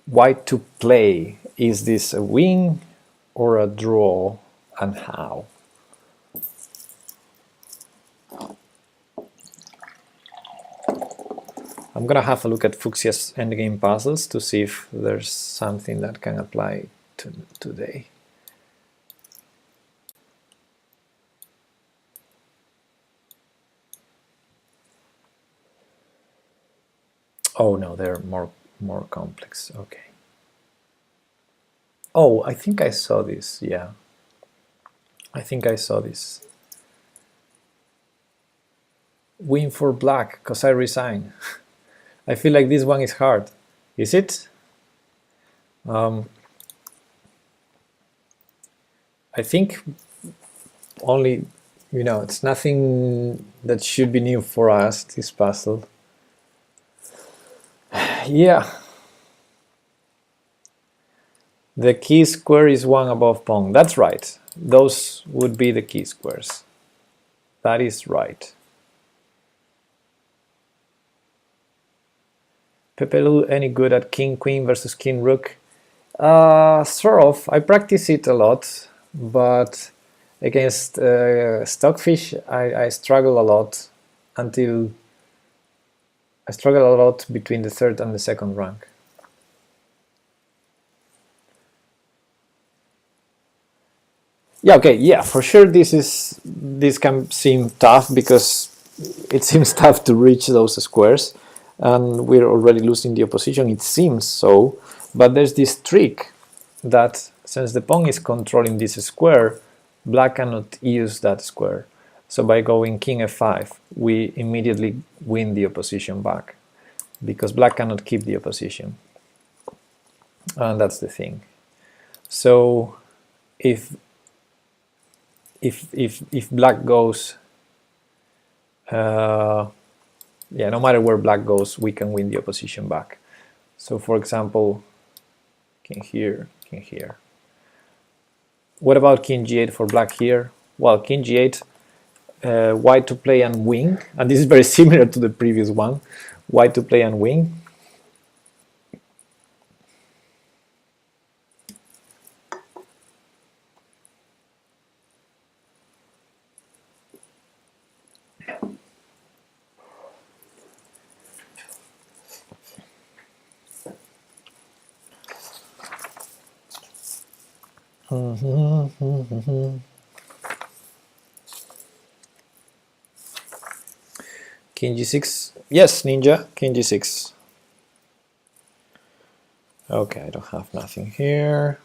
White to play. Is this a win or a draw, and how? I'm gonna have a look at Fuchsia's endgame puzzles to see if there's something that can apply to today. Oh no, they're more complex. Okay. Oh, I think I saw this. Yeah, I think I saw this. Win for black, cause I resign. I feel like this one is hard. Is it? I think only, it's nothing that should be new for us, this puzzle. Yeah. The key square is one above pawn. That's right. Those would be the key squares. That is right. Pepelu any good at king queen versus king rook? Sort of. I practice it a lot, but against Stockfish I struggle a lot until I struggle a lot between the third and the second rank. Yeah, okay, yeah, for sure this can seem tough because it seems tough to reach those squares and we're already losing the opposition, it seems so, but there's this trick that since the pawn is controlling this square, black cannot use that square. So by going king f5, we immediately win the opposition back because black cannot keep the opposition. And that's the thing. So if black goes, yeah, no matter where black goes, we can win the opposition back. So for example, king here, king here. What about king g8 for black here? Well, king g8, white to play and win, and this is very similar to the previous one. White to play and win. King g6. Yes, ninja. King g6. Okay, I don't have nothing here.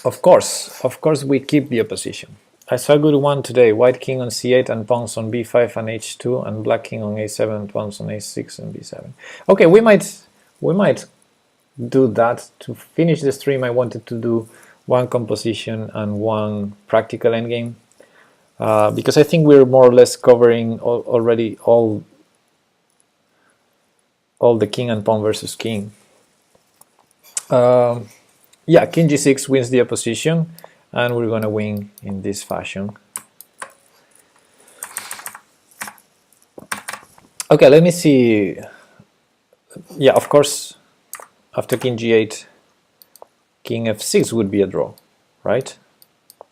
Of course, we keep the opposition. I saw a good one today. White king on c8 and pawns on b5 and h2, and black king on a7 and pawns on a6 and b7. Okay, we might do that to finish the stream. I wanted to do one composition and one practical endgame because I think we're more or less covering already all the king and pawn versus king. Yeah, king g6 wins the opposition, and we're gonna win in this fashion. Okay, let me see. Yeah, of course, after king g8, king f6 would be a draw, right?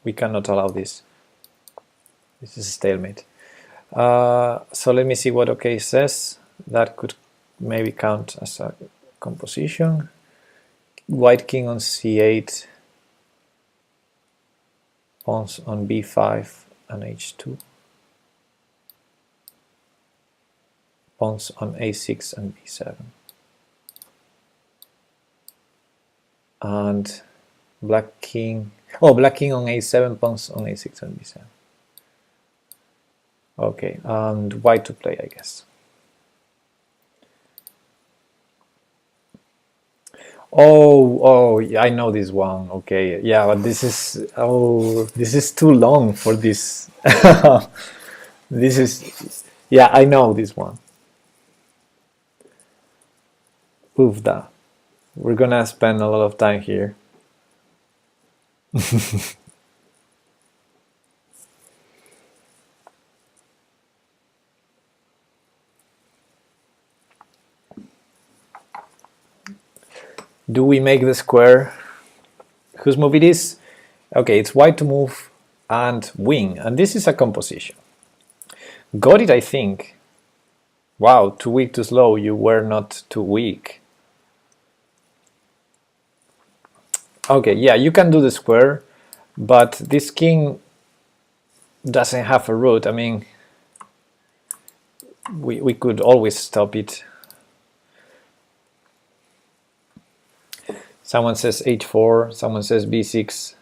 We cannot allow this. This is a stalemate. So let me see what OK says. That could maybe count as a composition. White king on c8, pawns on b5 and h2, pawns on a6 and b7, and black king on a7, pawns on a6 and b7. Okay, and white to play, I guess. Oh, yeah, I know this one. Okay, yeah, but this is too long for this. This is, yeah, I know this one. Oofda. We're gonna spend a lot of time here. Do we make the square? Whose move it is? Okay, it's white to move and win, and this is a composition. Got it, I think. Wow, too weak, too slow. You were not too weak. Okay, yeah, you can do the square, but this king doesn't have a root. I mean, we could always stop it. Someone says h4, someone says b6.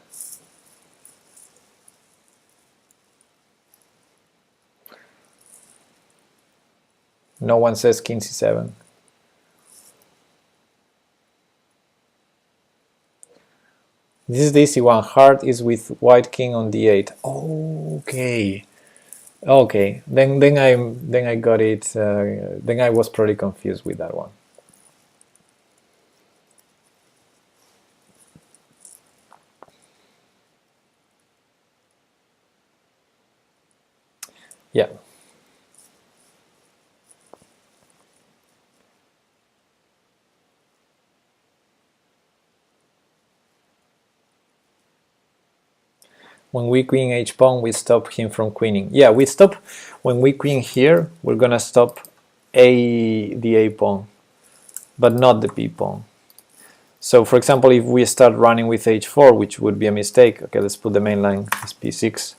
No one says king c7. This is the easy one. Hard is with white king on d8. Okay. Okay. Then I got it. Then I was pretty confused with that one. Yeah. When we queen h pawn, we stop him from queening. Yeah, we stop when we queen here. We're gonna stop the a pawn, but not the b pawn. So, for example, if we start running with h4, which would be a mistake. Okay, let's put the main line as b6.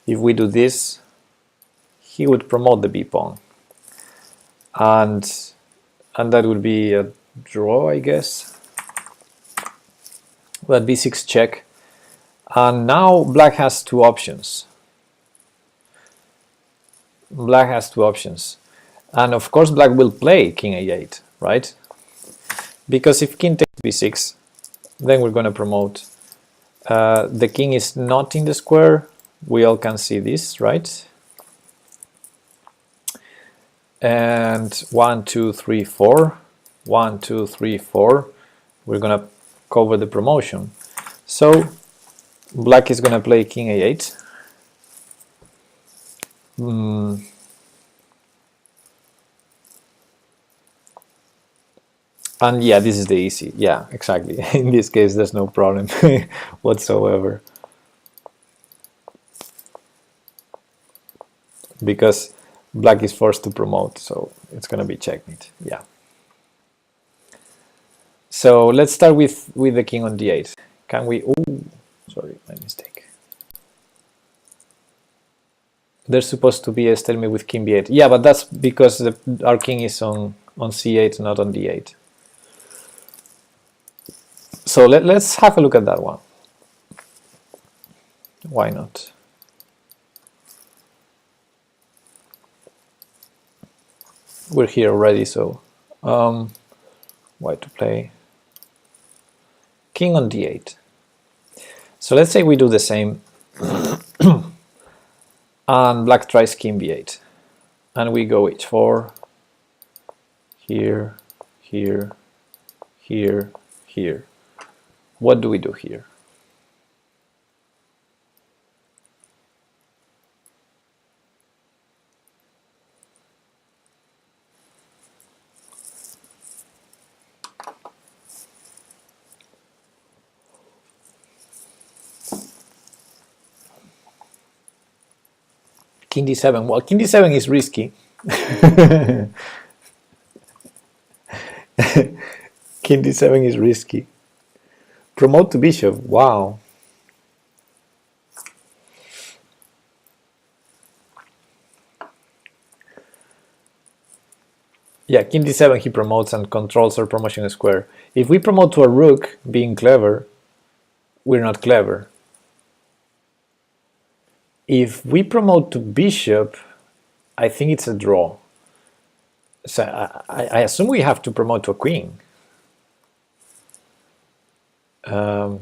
If we do this, he would promote the b pawn, and that would be a draw, I guess. But b6 check. And now black has two options. Black has two options. And of course black will play king a8, right? Because if king takes b6, then we're going to promote. The king is not in the square. We all can see this, right? And 1, 2, 3, 4. 1, 2, 3, 4. We're going to cover the promotion. So black is going to play king a8. And yeah, this is the easy. Yeah, exactly. In this case, there's no problem whatsoever. Because black is forced to promote, so it's going to be checkmate. Yeah. So let's start with the king on d8. Can we? Oh, sorry, my mistake. There's supposed to be a stalemate with king b8. Yeah, but that's because our king is on c8, not on d8. So let's have a look at that one. Why not? We're here already, so why to play? King on d8. So let's say we do the same, and black tries king b8, and we go h4, here, here, here, here. What do we do here? King d7. Well, king d7 is risky. King d7 is risky. Promote to bishop. Wow. Yeah, king d7 he promotes and controls our promotion square. If we promote to a rook, being clever, we're not clever. If we promote to bishop, I think it's a draw. So I assume we have to promote to a queen. And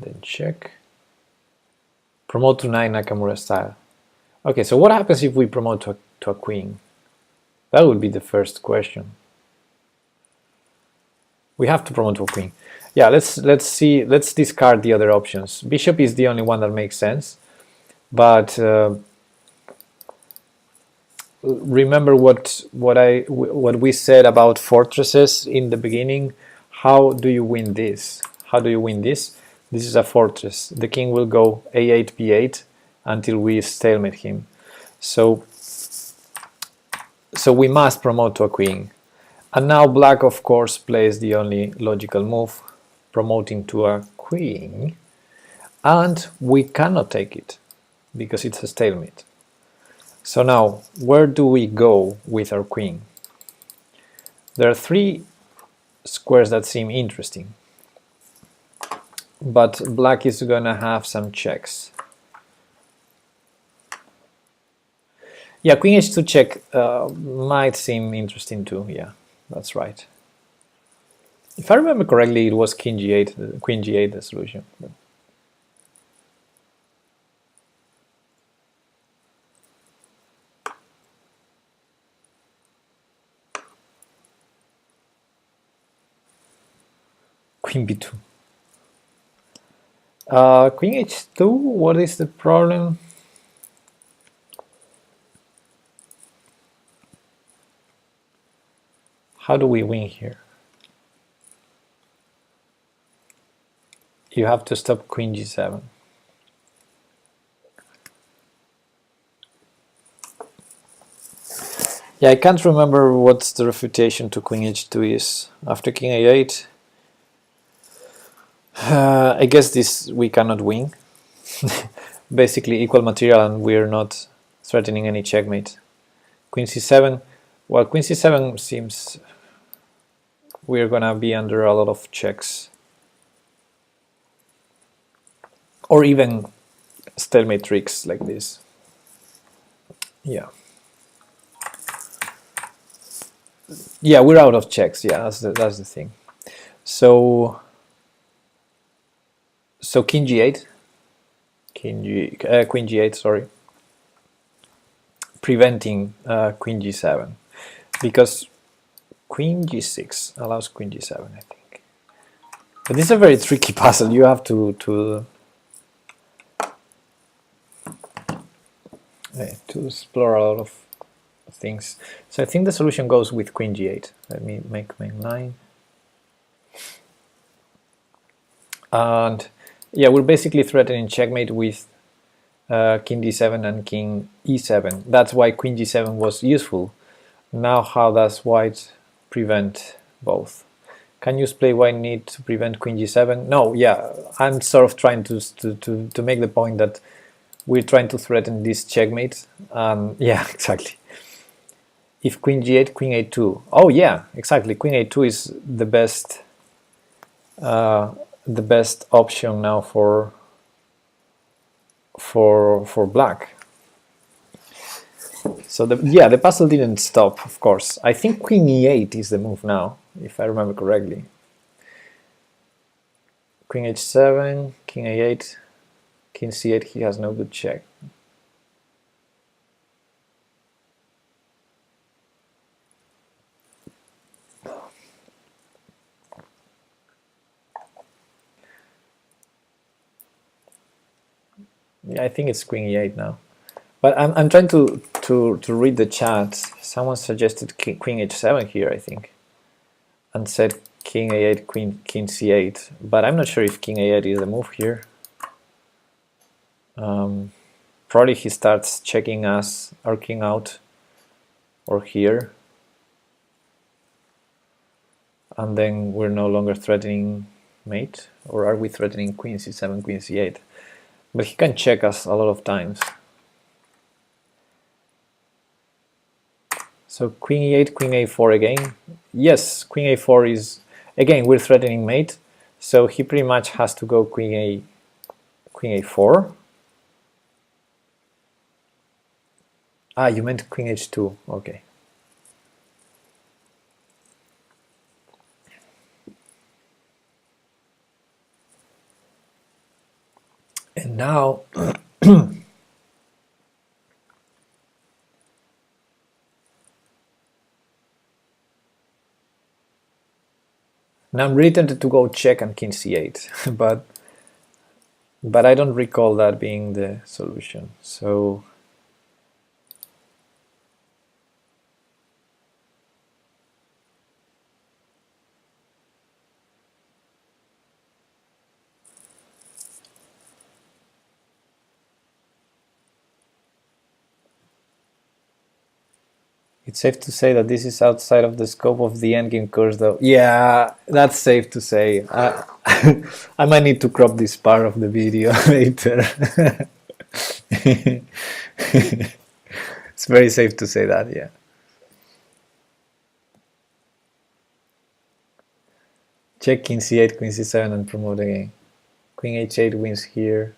then check. Promote to 9 Nakamura style. Okay, so what happens if we promote to a queen? That would be the first question. We have to promote to a queen. Yeah, let's see. Let's discard the other options. Bishop is the only one that makes sense. But remember what we said about fortresses in the beginning. How do you win this? How do you win this? This is a fortress. The king will go a8, b8 until we stalemate him. So we must promote to a queen. And now black, of course, plays the only logical move, promoting to a queen. And we cannot take it, because it's a stalemate. So now, where do we go with our queen? There are three squares that seem interesting. But black is gonna have some checks. Yeah, queen h2 check might seem interesting too. Yeah, that's right. If I remember correctly, it was king g8, queen g8 the solution. Queen b2. Queen h2, what is the problem? How do we win here? You have to stop queen g7. Yeah, I can't remember what the refutation to queen h2 is. After king a8, I guess this we cannot win. Basically equal material and we're not threatening any checkmate. Queen c7, well, queen c7 seems we're gonna be under a lot of checks. Or even stalemate tricks like this. Yeah. Yeah, we're out of checks. Yeah, that's the thing. So king g8, queen g8, sorry, preventing queen g7, because queen g6 allows queen g7, I think. But this is a very tricky puzzle. You have to explore a lot of things. So I think the solution goes with queen g8. Let me make main line. And Yeah, we're basically threatening checkmate with king d7 and king e7. That's why queen g7 was useful. Now how does white prevent both? Can you explain why need to prevent queen g7? No, yeah, I'm sort of trying to make the point that we're trying to threaten this checkmate. Yeah, exactly. If queen g8, queen a2. Oh yeah, exactly. Queen a2 is the best option now for black. So the puzzle didn't stop, of course. I think queen e8 is the move now, if I remember correctly. Queen h7, king a8, king c8. He has no good check. Yeah, I think it's queen e8 now. But I'm trying to read the chat. Someone suggested queen h7 here, I think, and said king a8, king c8. But I'm not sure if king a8 is the move here. Probably he starts checking us our king out or here, and then we're no longer threatening mate, or are we threatening queen c7, queen c8? But he can check us a lot of times. So queen e8, queen a4 again. Yes, queen a4 is, again, we're threatening mate, so he pretty much has to go queen a4. Ah, you meant queen h2, okay. And now now I'm really tempted to go check on king c8, but I don't recall that being the solution. So it's safe to say that this is outside of the scope of the endgame course, though. Yeah, that's safe to say. I might need to crop this part of the video later. It's very safe to say that, yeah. Check king c8, queen c7, and promote again. Queen h8 wins here.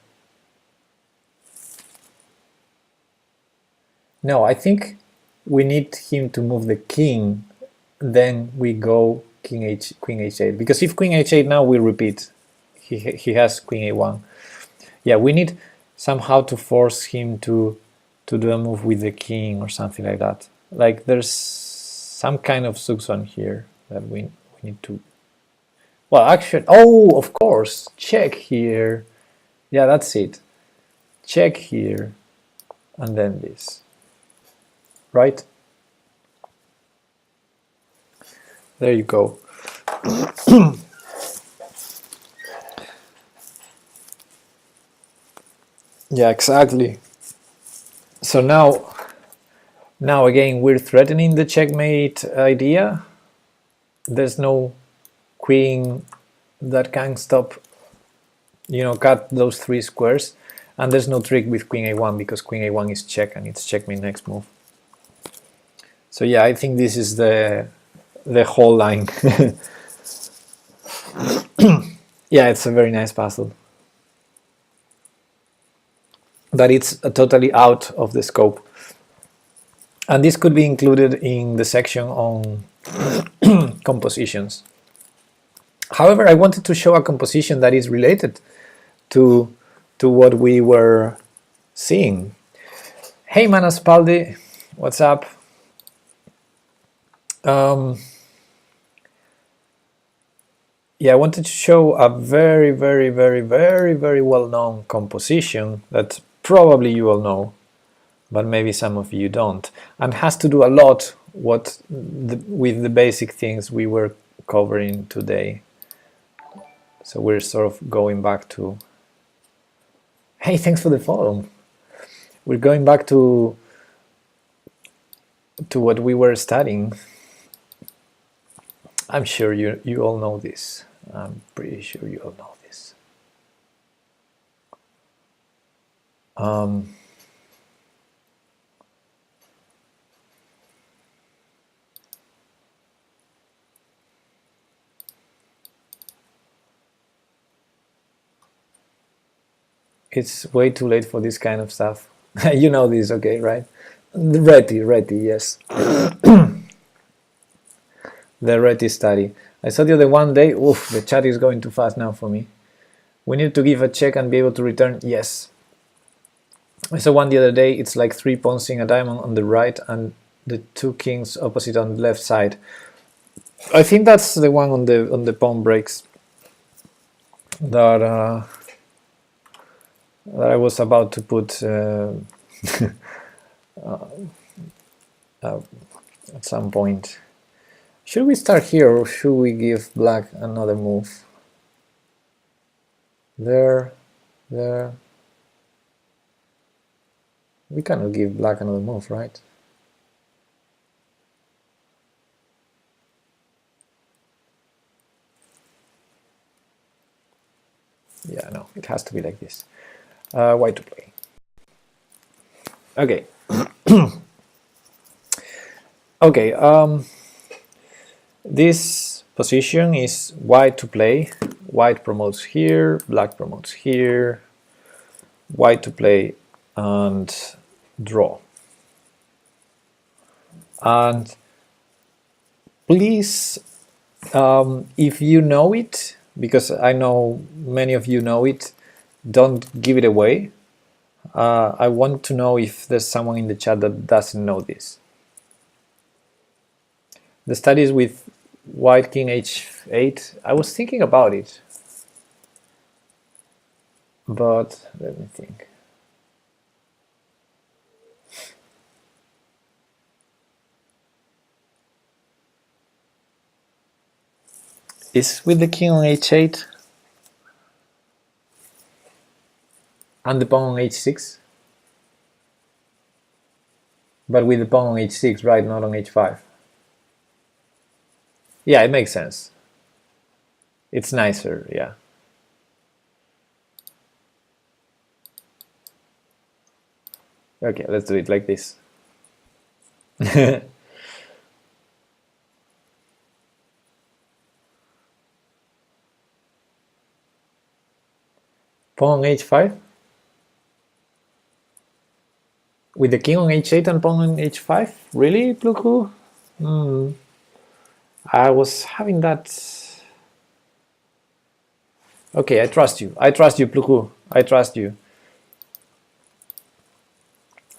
No, I think we need him to move the king, then we go queen h8. Because if queen h8 now, we repeat. He has queen a1. Yeah, we need somehow to force him to do a move with the king or something like that. Like there's some kind of Zugzwang here that we need to. Well, actually, oh, of course, check here. Yeah, that's it. Check here, and then this. Right? There you go. Yeah, exactly. So now again, we're threatening the checkmate idea. There's no queen that can stop, cut those three squares. And there's no trick with queen a1 because queen a1 is check and it's checkmate next move. So yeah, I think this is the whole line. Yeah, it's a very nice puzzle. But it's totally out of the scope. And this could be included in the section on compositions. However, I wanted to show a composition that is related to what we were seeing. Hey Manaspaldi, what's up? Yeah, I wanted to show a very, very, very, very, very well-known composition that probably you all know, but maybe some of you don't, and has to do a lot with the basic things we were covering today. So we're sort of going back to Hey, thanks for the follow. We're going back to what we were studying. I'm sure you all know this. I'm pretty sure you all know this. It's way too late for this kind of stuff. You know this, okay, right? Reti, yes. The Reti study. I saw the other one day, oof, the chat is going too fast now for me. We need to give a check and be able to return, yes. I saw one the other day, it's like 3 pawns in a diamond on the right and the 2 kings opposite on the left side. I think that's the one on the pawn breaks that that I was about to put at some point. Should we start here or should we give black another move? There. We cannot give black another move, right? Yeah, no, it has to be like this. White to play. Okay. Okay, this position is white to play. White promotes here, black promotes here. White to play and draw. And please, if you know it, because I know many of you know it, don't give it away. I want to know if there's someone in the chat that doesn't know this. The studies with white king h8, I was thinking about it, but let me think. Is with the king on h8 and the pawn on h6? But with the pawn on h6, right, not on h5. Yeah, it makes sense. It's nicer, yeah. Okay, let's do it like this. Pawn on h5? With the king on h8 and pawn on h5? Really, Pluku? I was having that... Okay, I trust you. I trust you, Pluku. I trust you.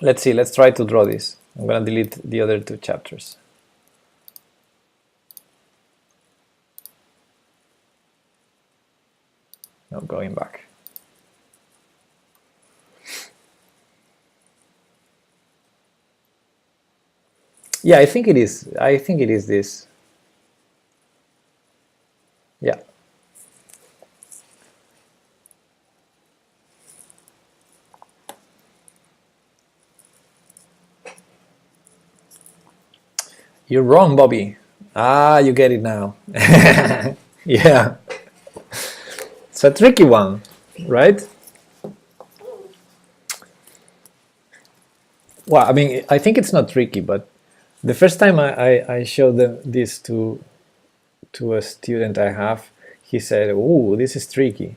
Let's see, let's try to draw this. I'm gonna delete the other 2 chapters. No, going back. Yeah, I think it is. I think it is this. Yeah. You're wrong, Bobby. Ah, you get it now. Yeah. It's a tricky one, right? Well, I mean, I think it's not tricky, but the first time I showed this to a student I have, he said, "Oh, this is tricky."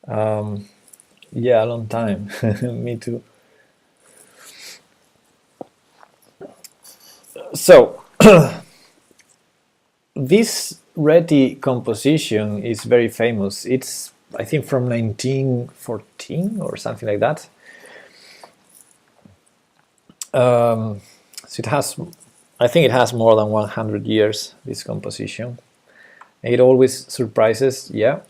Yeah, a long time. Me too. So this Reti composition is very famous. It's, I think, from 1914 or something like that. So it has, I think it has more than 100 years, this composition. It always surprises, yeah.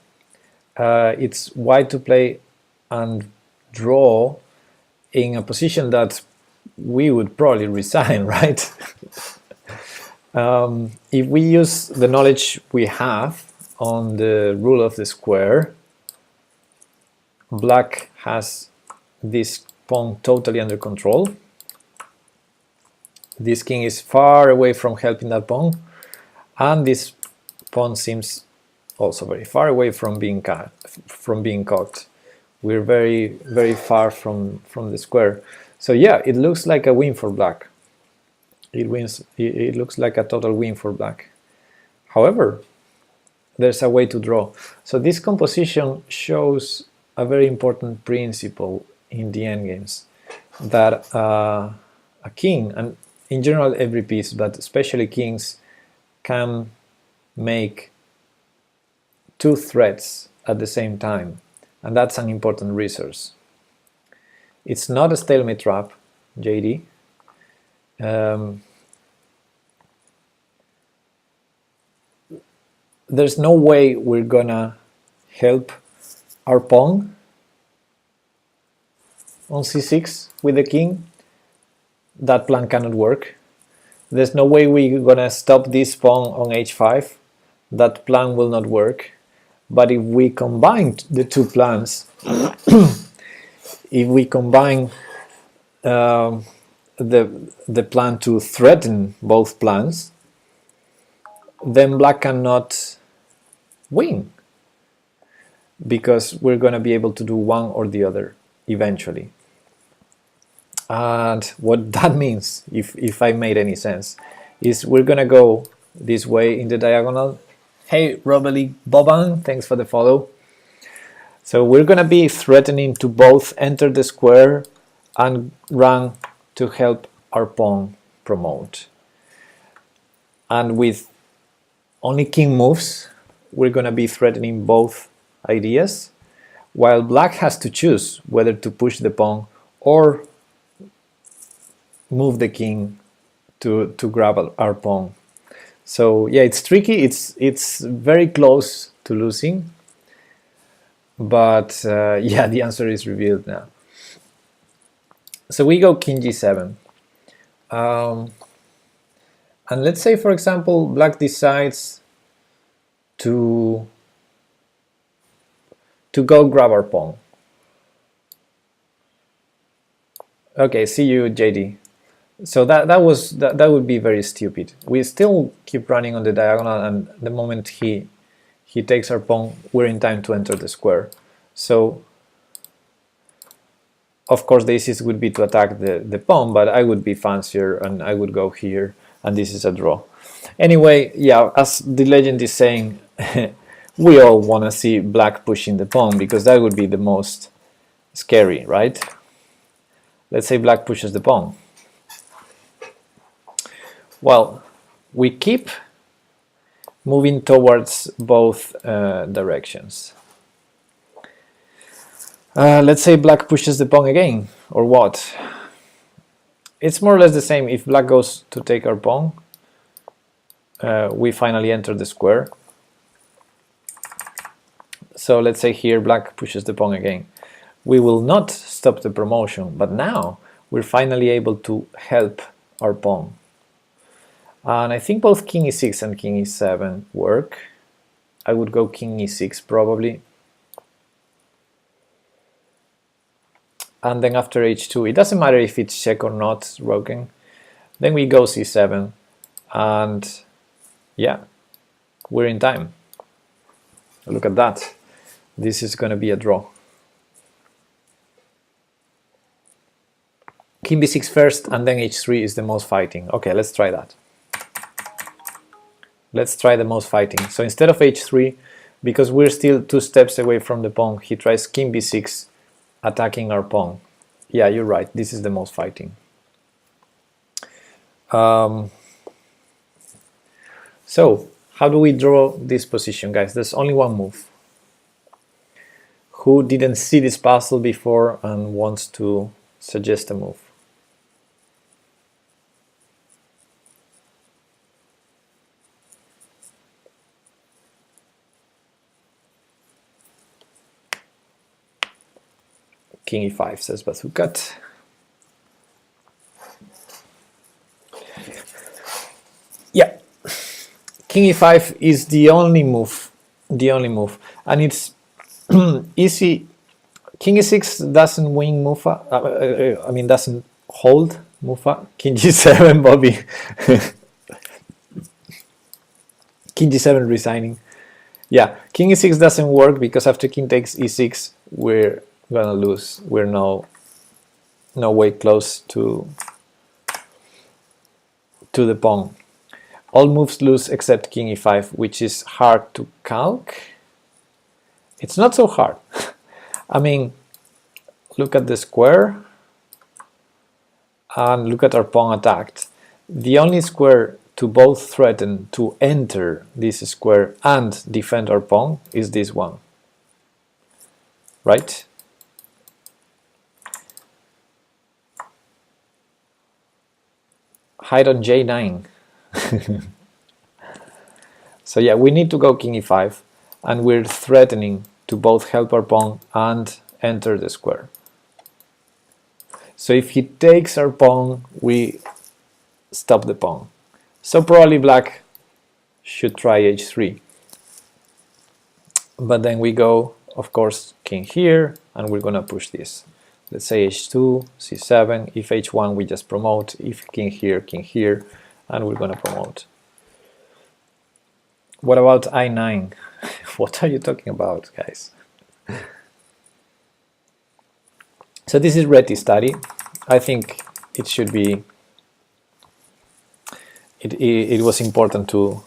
It's white to play and draw in a position that we would probably resign, right? If we use the knowledge we have on the rule of the square, black has this pawn totally under control. This king is far away from helping that pawn, and this pawn seems also very far away from being caught. We're very far from the square. So yeah, it looks like a win for black. It looks like a total win for black. However, there's a way to draw. So this composition shows a very important principle in the endgames, that a king, and in general every piece, but especially kings, can make two threats at the same time, and that's an important resource. It's not a stalemate trap, JD. There's no way we're gonna help our pawn on c6 with the king. That plan cannot work. There's no way we're gonna stop this pawn on h5. That plan will not work. But if we combine the two plans, if we combine the plan to threaten both plans, then black cannot win, because we're going to be able to do one or the other eventually. And what that means, if I made any sense, is we're going to go this way in the diagonal. Hey, Robely Boban, thanks for the follow. So we're going to be threatening to both enter the square and run to help our pawn promote. And with only king moves, we're going to be threatening both ideas, while black has to choose whether to push the pawn or move the king to grab our pawn. So yeah, it's tricky. It's very close to losing, but yeah, the answer is revealed now. So we go king g7, and let's say, for example, black decides to go grab our pawn. Okay, see you, JD. So that would be very stupid. We still keep running on the diagonal, and the moment he takes our pawn, we're in time to enter the square. So of course the easiest would be to attack the pawn, but I would be fancier and I would go here, and this is a draw. Anyway, yeah, as the legend is saying, we all want to see black pushing the pawn, because that would be the most scary, right? Let's say black pushes the pawn. Well, we keep moving towards both directions. Let's say black pushes the pawn again, or what? It's more or less the same. If black goes to take our pawn, we finally enter the square. So let's say here black pushes the pawn again. We will not stop the promotion, but now we're finally able to help our pawn. And I think both king e6 and king e7 work. I would go king e6 probably. And then after h2, it doesn't matter if it's check or not, broken. Then we go c7, and yeah, we're in time. Look at that. This is going to be a draw. King b6 first, and then h3 is the most fighting. Okay, let's try that. Let's try the most fighting. So instead of h3, because we're still 2 steps away from the pawn, he tries king b6, attacking our pawn. Yeah, you're right. This is the most fighting. So how do we draw this position, guys? There's only one move. Who didn't see this puzzle before and wants to suggest a move? King e5, says Bazookat. Yeah, king e5 is the only move, and it's easy King e6 doesn't win Mufa. I mean, doesn't hold Mufa. King g7, Bobby. King g7 resigning. Yeah, King e6 doesn't work because after King takes e6, we're gonna lose. We're no way close to the pawn. All moves lose except King e5, which is hard to calc. It's not so hard. I mean, look at the square and look at our pawn attacked. The only square to both threaten to enter this square and defend our pawn is this one, right? Hide on J9. So yeah, we need to go King e5, and we're threatening to both help our pawn and enter the square. So if he takes our pawn, we stop the pawn. So probably black should try h3. But then we go, of course, king here, and we're gonna push this. Let's say h2, c7, if h1 we just promote, if king here, and we're gonna promote. What about I9? What are you talking about, guys? So this is Reti study. I think it should be, it was important to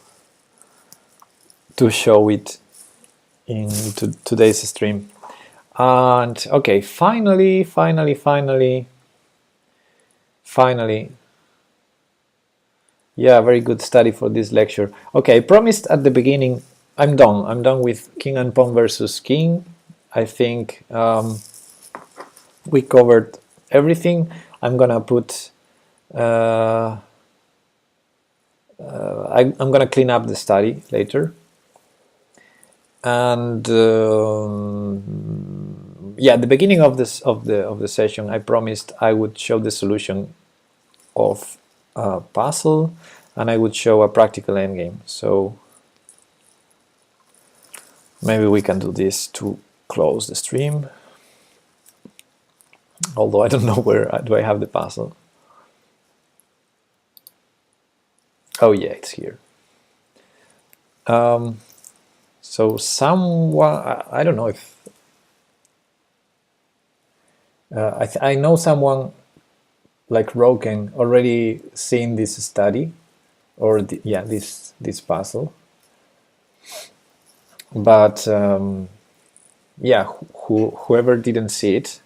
show it in today's stream. And okay, finally, yeah, very good study for this lecture. Okay, I promised at the beginning, I'm done with king and pawn versus king. I think we covered everything. I'm gonna put I'm gonna clean up the study later, and yeah, at the beginning of the session, I promised I would show the solution of a puzzle, and I would show a practical endgame. So maybe we can do this to close the stream. Although I don't know where do I have the puzzle. Oh yeah, it's here. So someone, I don't know if I know someone like Roken already seen this study, or yeah, this puzzle. But yeah, whoever didn't see it,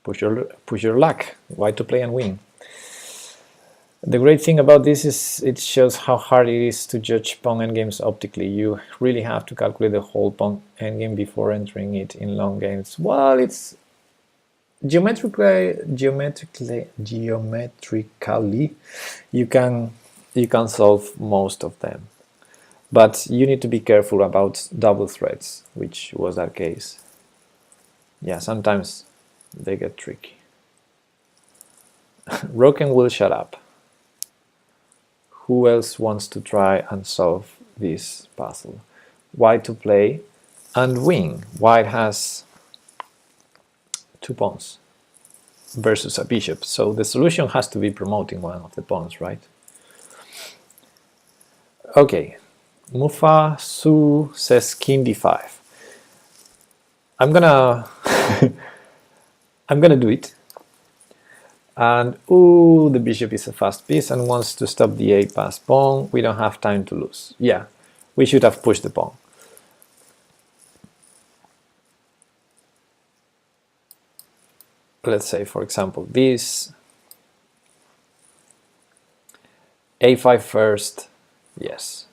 push your luck. Why to play and win? The great thing about this is it shows how hard it is to judge pawn endgames optically. You really have to calculate the whole pawn endgame before entering it in long games. Well, it's geometrically you can solve most of them, but you need to be careful about double threads, which was our case. Yeah, sometimes they get tricky. Roken will shut up. Who else wants to try and solve this puzzle? White to play and win. White has 2 pawns versus a bishop, so the solution has to be promoting one of the pawns, right? Okay, Mufa Su says king d5. I'm gonna I'm gonna do it. And ooh, the bishop is a fast piece and wants to stop the a pass pawn. We don't have time to lose. Yeah, we should have pushed the pawn. Let's say, for example, this a5 first. Yes.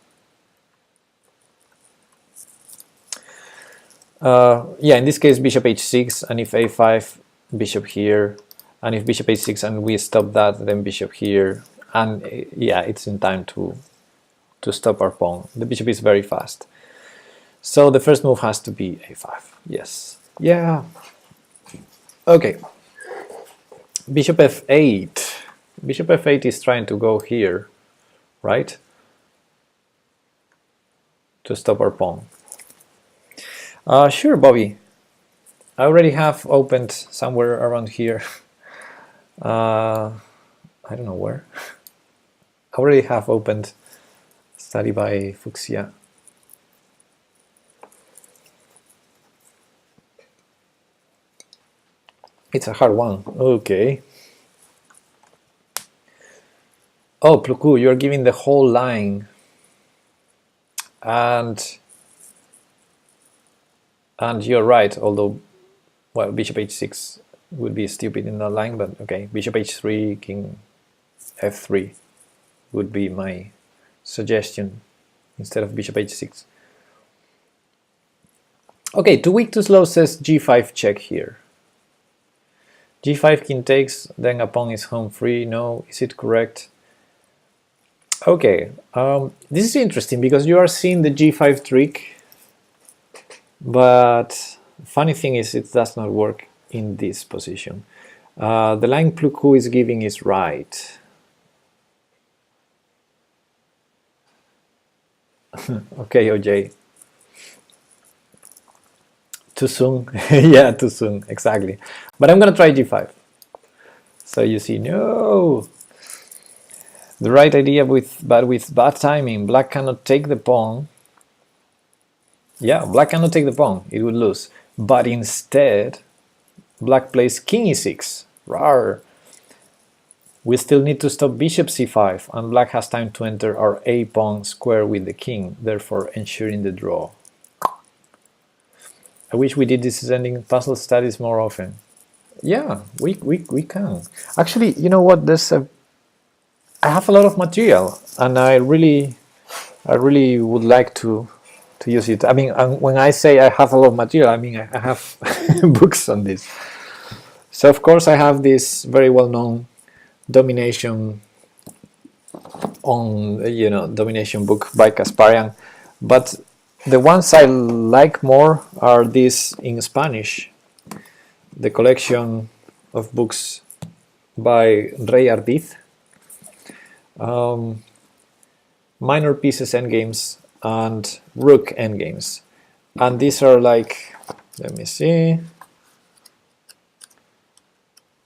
Yeah, in this case, bishop h6, and if a5, bishop here. And if bishop h6 and we stop that, then bishop here. And yeah, it's in time to stop our pawn. The bishop is very fast. So the first move has to be a5. Yes. Yeah. Okay. Bishop f8. Bishop f8 is trying to go here, right? To stop our pawn. Sure, Bobby. I already have opened somewhere around here. I don't know where. I already have opened study by Fuxia. It's a hard one. Okay. Oh, Pluku, you're giving the whole line. And you're right, although, well, bishop h6 would be stupid in that line, but okay. Bishop h3, king f3 would be my suggestion instead of bishop h6. Okay, too weak, too slow says g5 check here. g5 king takes, then a pawn is home free. No, is it correct? Okay, this is interesting because you are seeing the g5 trick, but funny thing is it does not work in this position. The line Pluku is giving is right. Okay, OJ. Too soon? Yeah, too soon, exactly. But I'm gonna try g5. So you see, no! The right idea, but with bad timing. Black cannot take the pawn. Yeah, black cannot take the pawn, it would lose. But instead, black plays king e6. Rawr! We still need to stop bishop c5, and black has time to enter our a pawn square with the king, therefore ensuring the draw. I wish we did this ending puzzle studies more often. Yeah, we can. Actually, you know what? I have a lot of material, and I really would like to use it. I mean, when I say I have a lot of material, I mean I have books on this. So of course I have this very well-known domination domination book by Kasparian, but the ones I like more are these in Spanish, the collection of books by Rey Ardiz, minor pieces endgames and rook endgames, and these are like, let me see,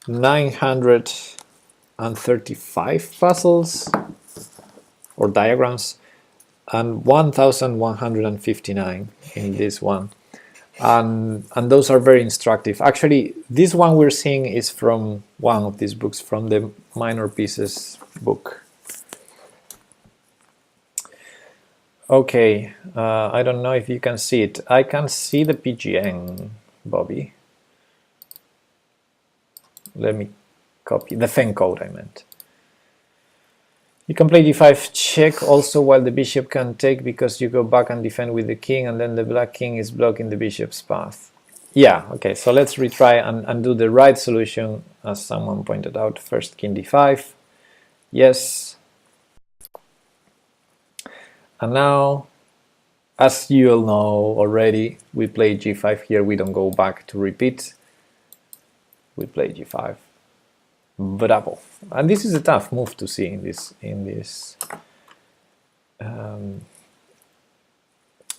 935 puzzles or diagrams and 1159 in this one, and those are very instructive. Actually, this one we're seeing is from one of these books, from the minor pieces book. Okay, I don't know if you can see it. I can see the PGN, Bobby. Let me copy the Fen code, I meant. You can play d5 check also while the bishop can take, because you go back and defend with the king, and then the black king is blocking the bishop's path. Yeah, okay, so let's retry and do the right solution, as someone pointed out. First king d5. Yes. And now, as you all know already, we play g5 here. We don't go back to repeat. We play g5. Bravo. And this is a tough move to see in this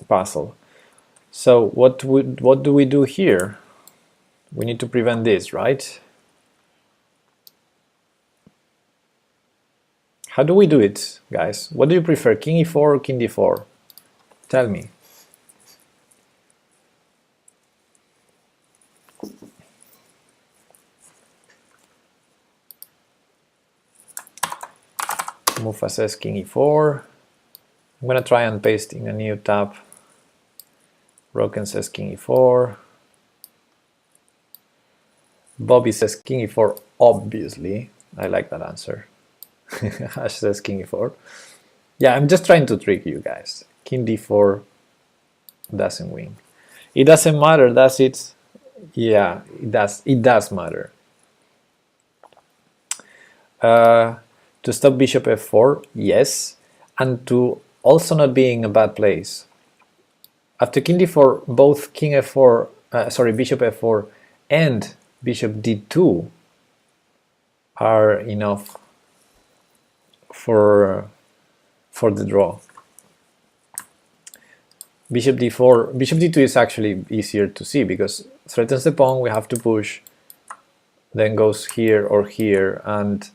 puzzle. So what do we do here? We need to prevent this, right? How do we do it, guys? What do you prefer, king e4 or king d4? Tell me. Mufa says king e4. I'm gonna try and paste in a new tab. Roken says king e4. Bobby says king e4, obviously. I like that answer. Ash says king e4. Yeah, I'm just trying to trick you guys. King d4 doesn't win. It doesn't matter, does it? Yeah, it does. It does matter. To stop bishop f4, yes, and to also not be in a bad place. After king d4, both king f4, bishop f4 and bishop d2 are enough for the draw. Bishop d4, bishop d2 is actually easier to see because threatens the pawn, we have to push, then goes here or here, and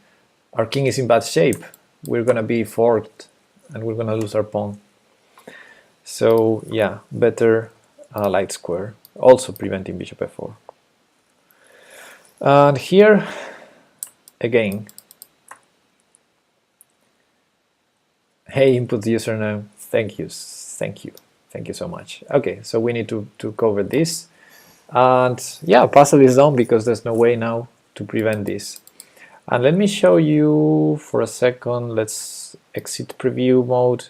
our king is in bad shape. We're gonna be forked and we're gonna lose our pawn. So yeah, better light square, also preventing bishop f4. And here, again, hey, input username, thank you so much. Okay, so we need to cover this. And yeah, puzzle is done because there's no way now to prevent this. And let me show you for a second. Let's exit preview mode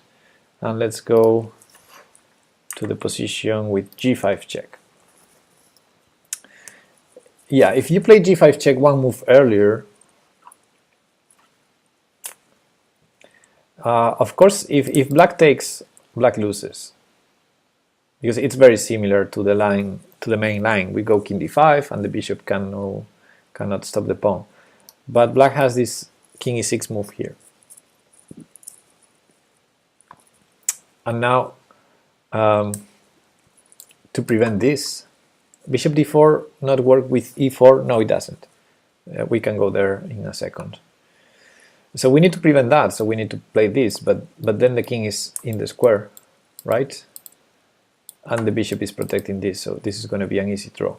and let's go to the position with g5 check. Yeah, if you play g5 check one move earlier, of course, if black takes, black loses, because it's very similar to the line, to the main line. We go king d5 and the bishop cannot stop the pawn. But black has this king e6 move here. And now, to prevent this, bishop d4 not work with e4? No, it doesn't. We can go there in a second. So we need to prevent that, so we need to play this, but then the king is in the square, right? And the bishop is protecting this, so this is going to be an easy draw.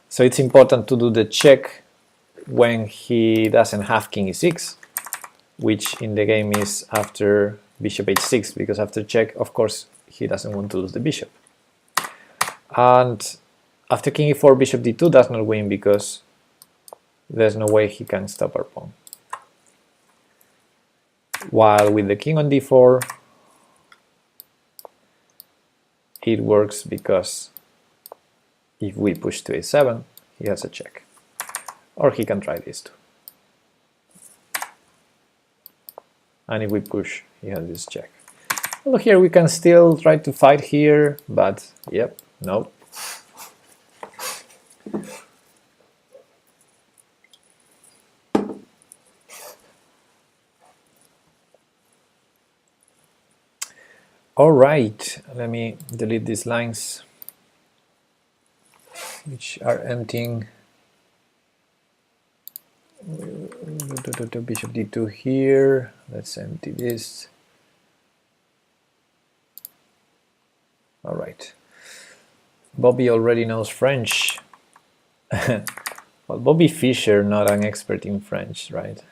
So it's important to do the check when he doesn't have king e6, which in the game is after bishop h6, because after check, of course, he doesn't want to lose the bishop. And after king e4, bishop d2 does not win because there's no way he can stop our pawn. While with the king on d4, it works because if we push to a7, he has a check. Or he can try this too. And if we push, he has this check. Well, here we can still try to fight here, but yep, no. All right, let me delete these lines which are emptying. Bishop d2 here. Let's empty this. All right. Bobby already knows French. Well, Bobby Fischer, not an expert in French, right?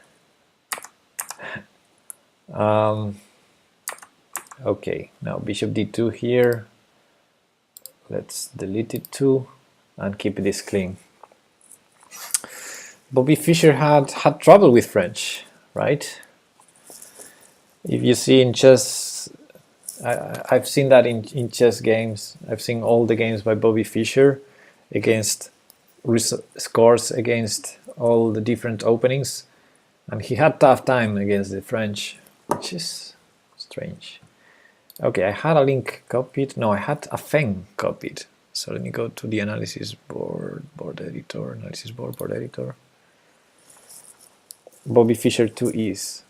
Okay, now bishop d2 here. Let's delete it too and keep this clean. Bobby Fischer had trouble with French, right? If you see in chess, I've seen that in chess games. I've seen all the games by Bobby Fischer against scores against all the different openings, and he had tough time against the French, which is strange. Okay, I had a link copied. No, I had a thing copied. So let me go to the analysis board editor, analysis board editor. Bobby Fischer 2Es.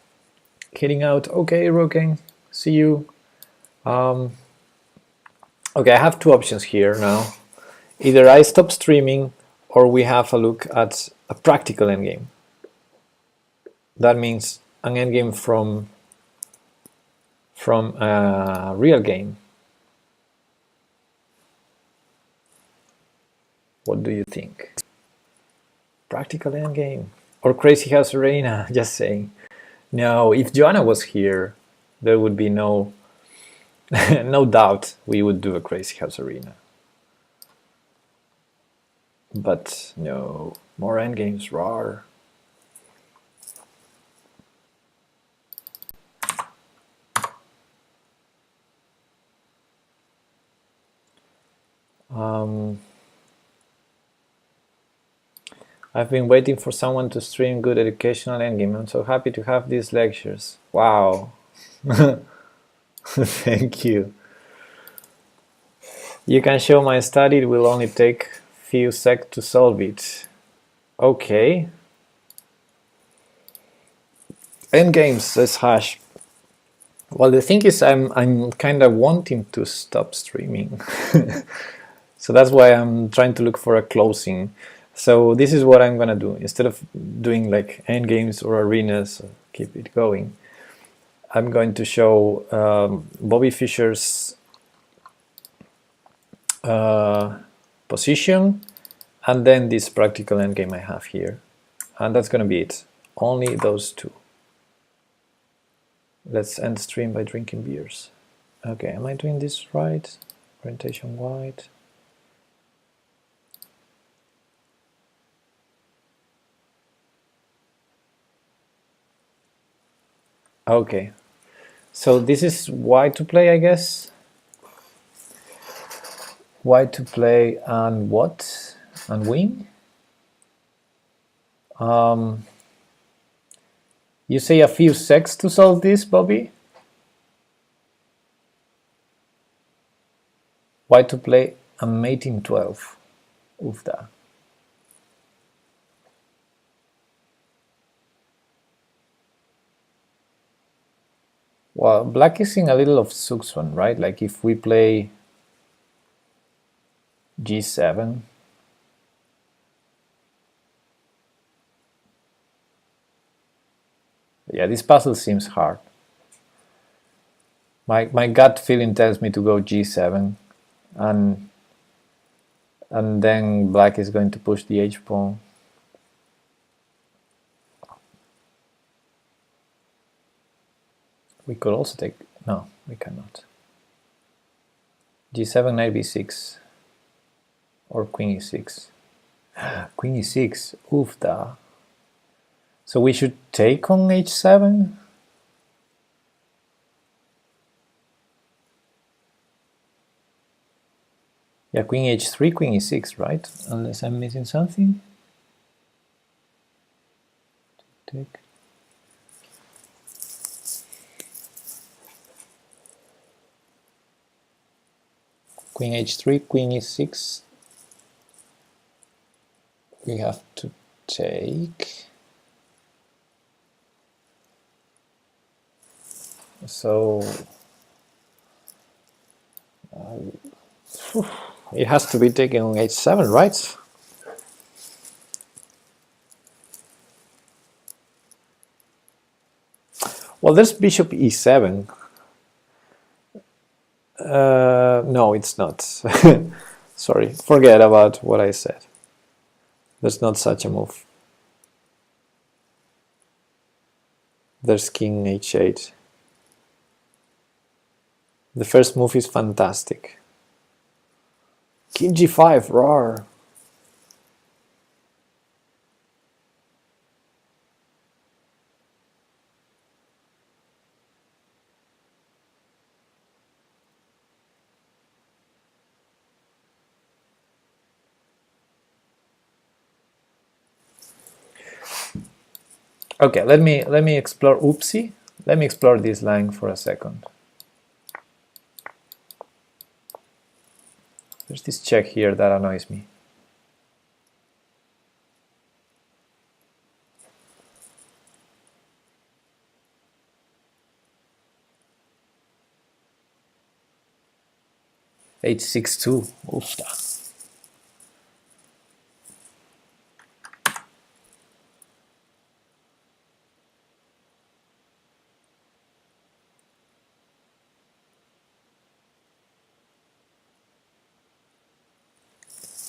Hitting out. Okay, Roken. See you. Okay, I have two options here now. Either I stop streaming or we have a look at a practical endgame. That means an endgame from a real game. What do you think? Practical endgame or Crazy House Arena? Just saying. No, if Joanna was here, there would be no no doubt we would do a Crazy House Arena. But no, more endgames, rawr. I've been waiting for someone to stream good educational endgame. I'm so happy to have these lectures. Wow. Thank you. You can show my study. It will only take few seconds to solve it. Okay. Endgames, let's hash. Well, the thing is, I'm kind of wanting to stop streaming, so that's why I'm trying to look for a closing. So this is what I'm gonna do instead of doing like endgames or arenas, keep it going. I'm going to show Bobby Fischer's position, and then this practical endgame I have here, and that's gonna be it. Only those two. Let's end stream by drinking beers. Okay, am I doing this right? Orientation white. Okay, so this is white to play, I guess. White to play and what? And wing? You say a few secs to solve this, Bobby? White to play and mate in 12. Oofda. Well, black is in a little of Suksun, right? Like if we play G7. Yeah, this puzzle seems hard. My gut feeling tells me to go G7, and then black is going to push the H pawn. We could also take... No, we cannot. G7, knight b6. Or queen e6. Queen e6. Oofda. So we should take on h7? Yeah, queen h3, queen e6, right? Unless I'm missing something. Take. Queen h3, queen e6. We have to take. So it has to be taken on h7, right? Well, there's bishop e7. No, it's not. Sorry, forget about what I said. There's not such a move. There's king h8. The first move is fantastic. King g5, roar. Okay, let me explore. Oopsie. Let me explore this line for a second. There's this check here that annoys me. H6-2. Oofda.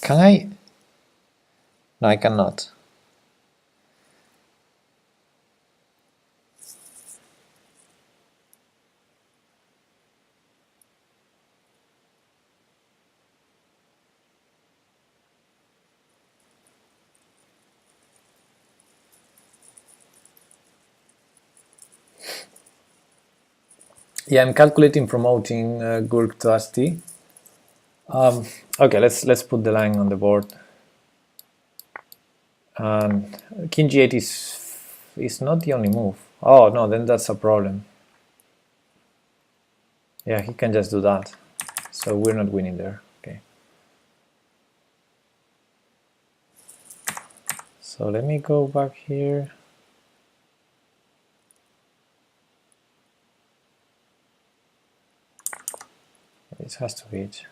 Can I? No, I cannot. Yeah, I'm calculating promoting Gurk to Asti. Okay, let's put the line on the board. King g8 is not the only move. Oh no, then that's a problem. Yeah, he can just do that. So we're not winning there. Okay. So let me go back here. This has to be it.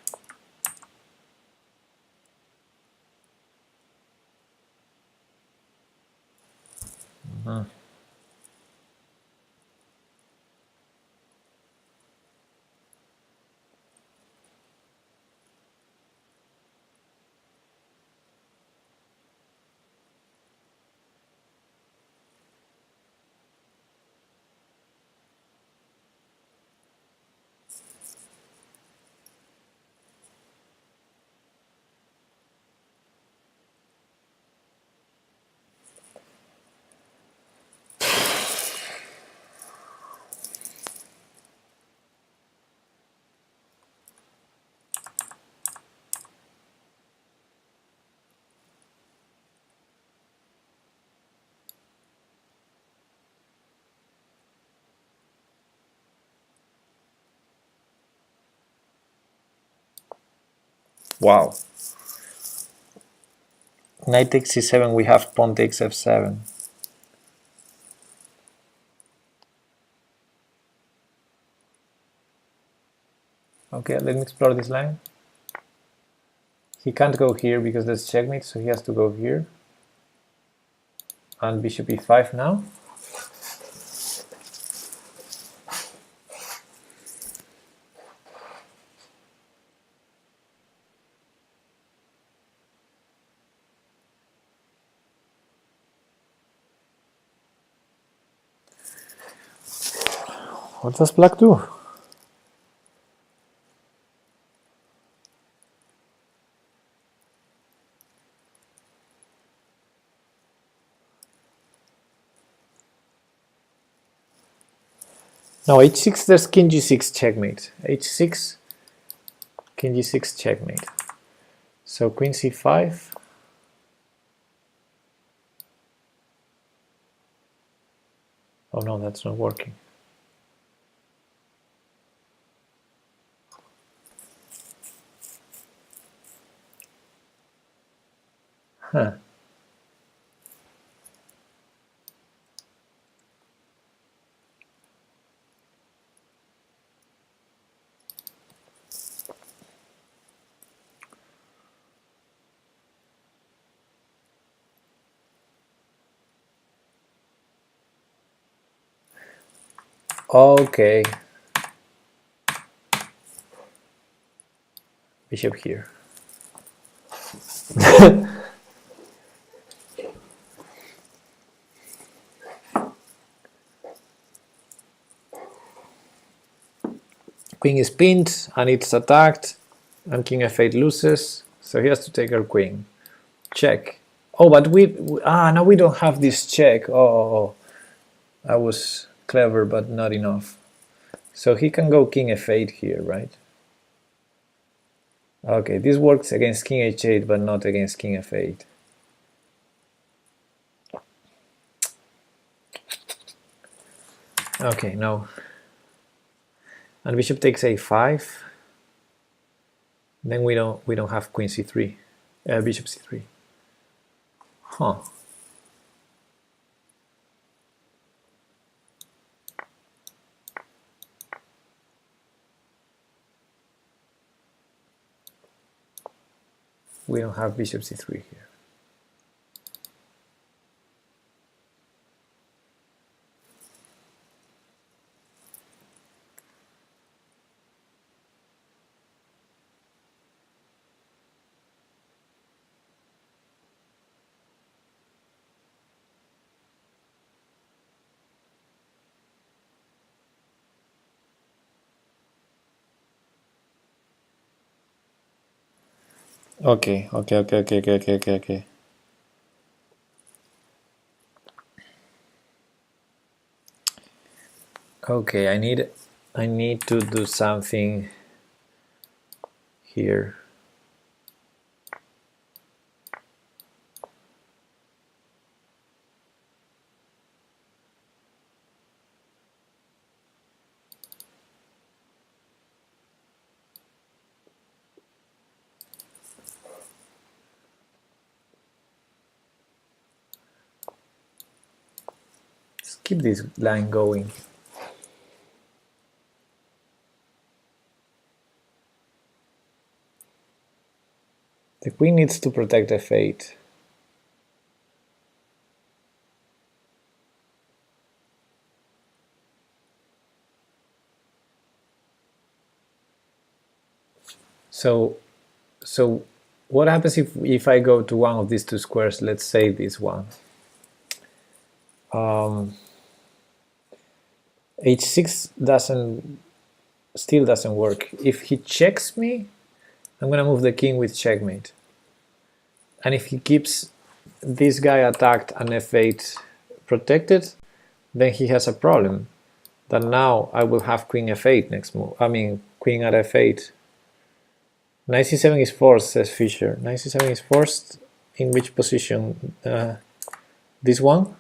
Wow. Knight takes c7, we have pawn takes f7. Okay, let me explore this line. He can't go here because there's checkmate, so he has to go here. And bishop e5 now. What does black do? No, h6, there's king g6 checkmate. h6, king g6 checkmate. So queen c5. Oh no, that's not working. Huh. Okay. Bishop here. Queen is pinned and it's attacked, and king f8 loses, so he has to take our queen. Check. Oh, but now we don't have this check. Oh, I was clever, but not enough. So he can go king f8 here, right? Okay, this works against king h8, but not against king f8. Okay, no. And bishop takes a5. Then we don't have queen c3, bishop c3. Huh. We don't have bishop c3 here. Okay. Okay, I need to do something here. Let's keep this line going. The queen needs to protect f8. So what happens if I go to one of these two squares? Let's say this one. H6 still doesn't work. If he checks me, I'm gonna move the king with checkmate. And if he keeps this guy attacked and f8 protected, then he has a problem. That now I will have queen f8 next move. I mean, queen at f8. Knight c7 is forced, says Fisher. Knight c7 is forced in which position? This one?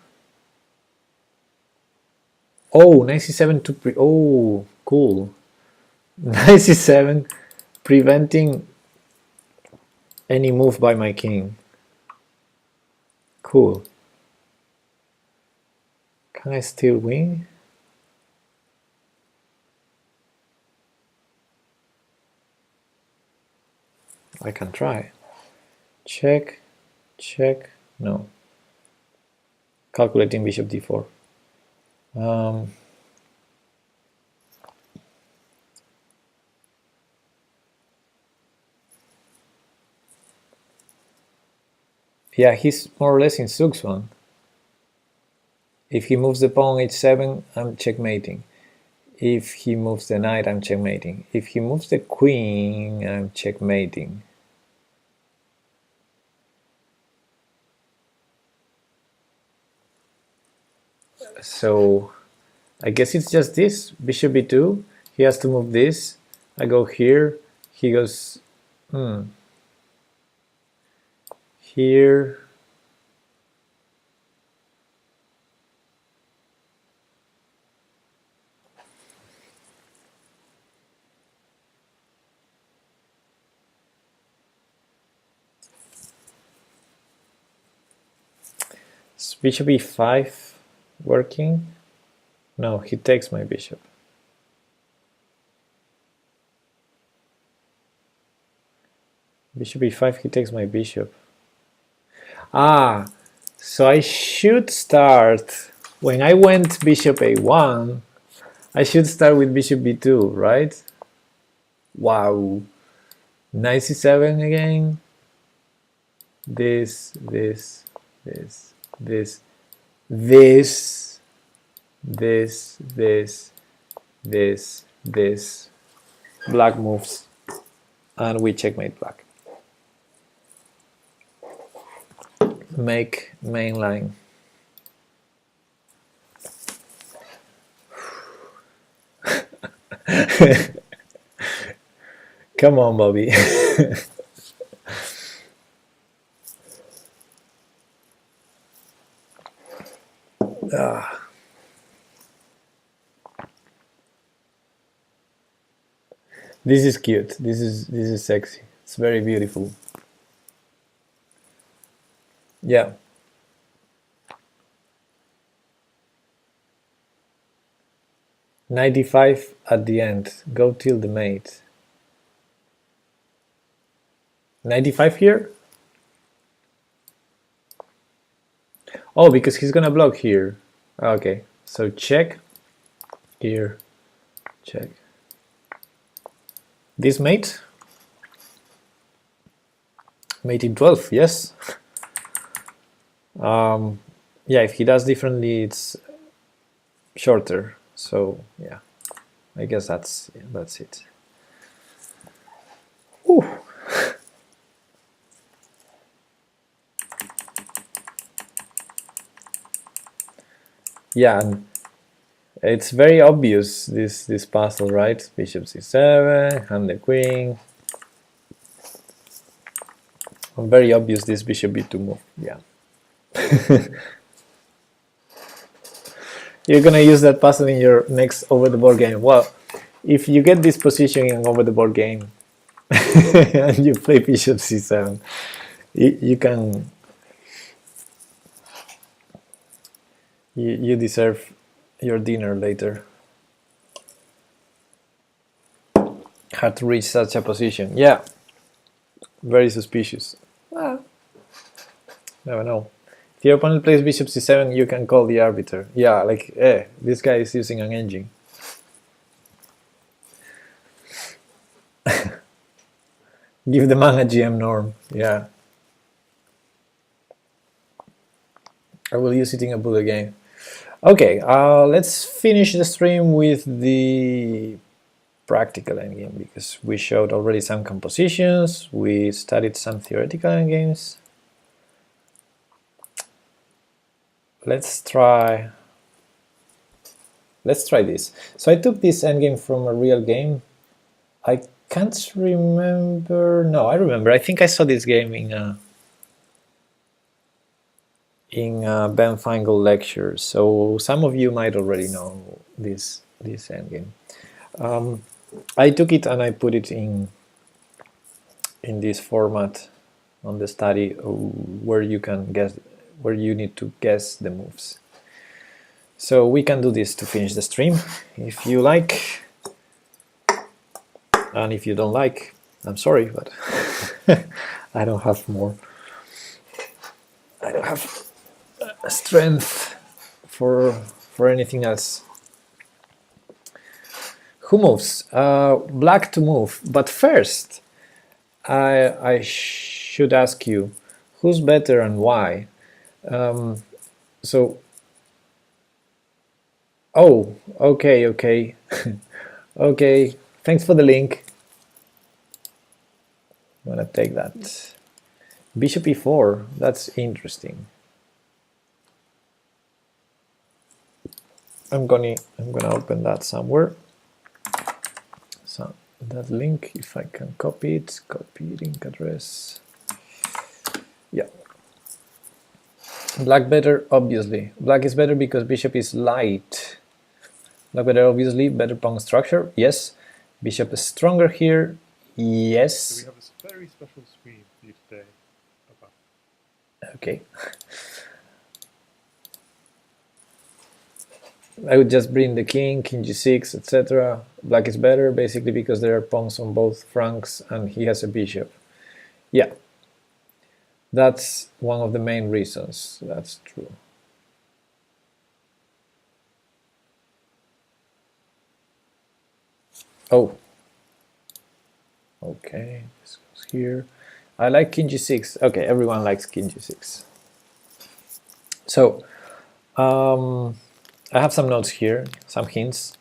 Oh, knight c7 to oh, cool. Knight c7 preventing any move by my king. Cool. Can I still win? I can try. Check, check, no. Calculating bishop d4. Yeah, he's more or less in Zugzwang. If he moves the pawn h7, I'm checkmating. If he moves the knight, I'm checkmating. If he moves the queen, I'm checkmating. So I guess it's just this. Bishop b2, he has to move this. I go here, he goes here. Is bishop e5 working? No, he takes my bishop. Bishop e5, he takes my bishop. Ah, so I should start, when I went bishop a1, I should start with bishop b2, right? Wow. Knight c7 again. This, this, this, this, this, this, this, this, this. Black moves, and we checkmate black. Make main line. Come on, Bobby. This is cute. This is sexy. It's very beautiful. Yeah. Knight d5 at the end. Go till the mate. Knight d5 here? Oh, because he's gonna block here. Okay, so check. Here. Check. This mate? Mate in 12, yes. Yeah, if he does differently, it's shorter. So yeah, I guess that's it. Whew. Yeah, and it's very obvious this puzzle, right? Bishop c7, and the queen. Very obvious this bishop b2 move. Yeah. You're gonna use that puzzle in your next over the board game. Well, if you get this position in over the board game and you play bishop c7, you can you deserve your dinner later. Hard to reach such a position. Yeah, Very suspicious. Ah, never know. If your opponent plays bishop c7, you can call the arbiter. Yeah, like, this guy is using an engine. Give the man a GM norm. Yeah. I will use it in a bullet game. Okay, let's finish the stream with the practical endgame, because we showed already some compositions, we studied some theoretical endgames. Let's try this. So I took this endgame from a real game. I can't remember. No, I remember. I think I saw this game in Ben Feingold lecture. So some of you might already know this endgame. I took it and I put it in this format on the study, where you can guess, where you need to guess the moves. So we can do this to finish the stream if you like, and if you don't like, I'm sorry, but I don't have more. I don't have strength for anything else. Who moves? Black to move, but first I should ask you, who's better and why? So, oh, okay, okay. Thanks for the link. I'm gonna take that. Bishop e4. That's interesting. I'm gonna open that somewhere. So that link, if I can copy it, link address. Yeah. Black better, obviously. Black is better because bishop is light. Black better, obviously. Better pawn structure, yes. Bishop is stronger here, yes. So we have a very special stream for you today. Okay. I would just bring the king g6, etc. Black is better, basically because there are pawns on both flanks and he has a bishop. Yeah. That's one of the main reasons. That's true. Oh. Okay, this goes here. I like king g6. Okay, everyone likes king g6. So, I have some notes here, some hints.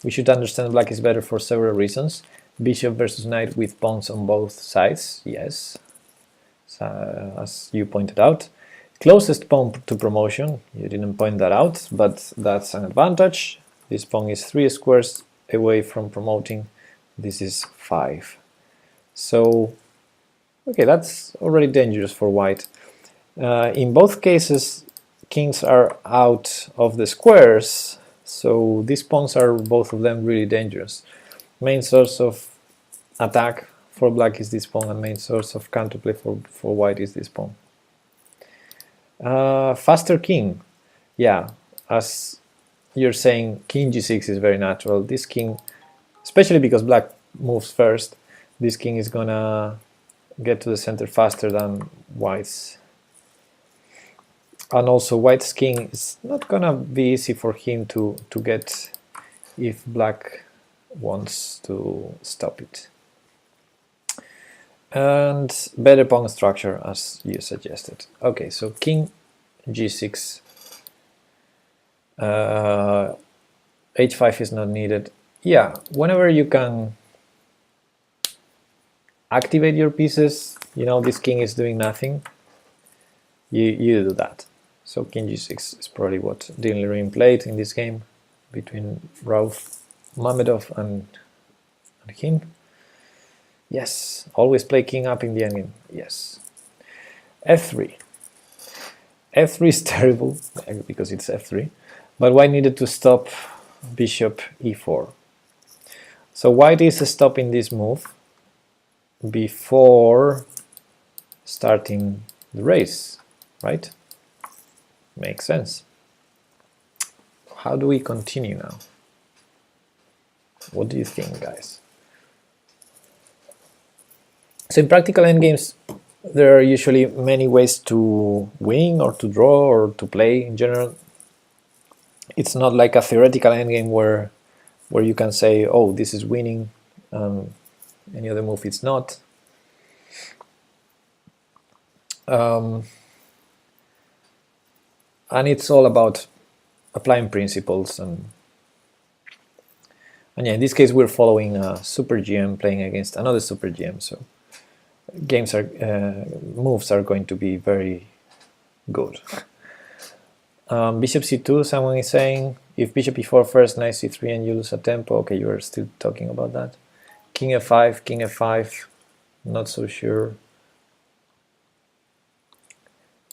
We should understand black is better for several reasons. Bishop versus knight with pawns on both sides, yes, so, as you pointed out. Closest pawn to promotion, you didn't point that out, but that's an advantage. This pawn is 3 squares away from promoting, this is 5. So, okay, that's already dangerous for white. In both cases, kings are out of the squares, so these pawns are, both of them, really dangerous. Main source of attack for black is this pawn, and main source of counterplay for white is this pawn. Faster king, yeah, as you're saying, king g6 is very natural. This king, especially because black moves first, this king is gonna get to the center faster than white's. And also white's king is not gonna be easy for him to get if black wants to stop it. And better pawn structure, as you suggested. Okay, so king g6, h5 is not needed. Yeah, whenever you can activate your pieces, you know this king is doing nothing, you do that. So king g6 is probably what Dean Loreen played in this game between Rauf Mamedov and him. Yes, always play king up in the endgame. Yes. f3. f3 is terrible because it's f3, but white needed to stop bishop e4. So white is stopping this move before starting the race, right? Makes sense. How do we continue now? What do you think, guys? So in practical endgames, there are usually many ways to win or to draw or to play in general. It's not like a theoretical endgame where you can say, oh, this is winning, any other move it's not. And it's all about applying principles, and yeah, in this case we're following a super GM playing against another super GM, so games are moves are going to be very good. Bishop c2, someone is saying, if bishop e4 first, knight c3 and you lose a tempo. Okay, you are still talking about that. King f5, king f5, not so sure.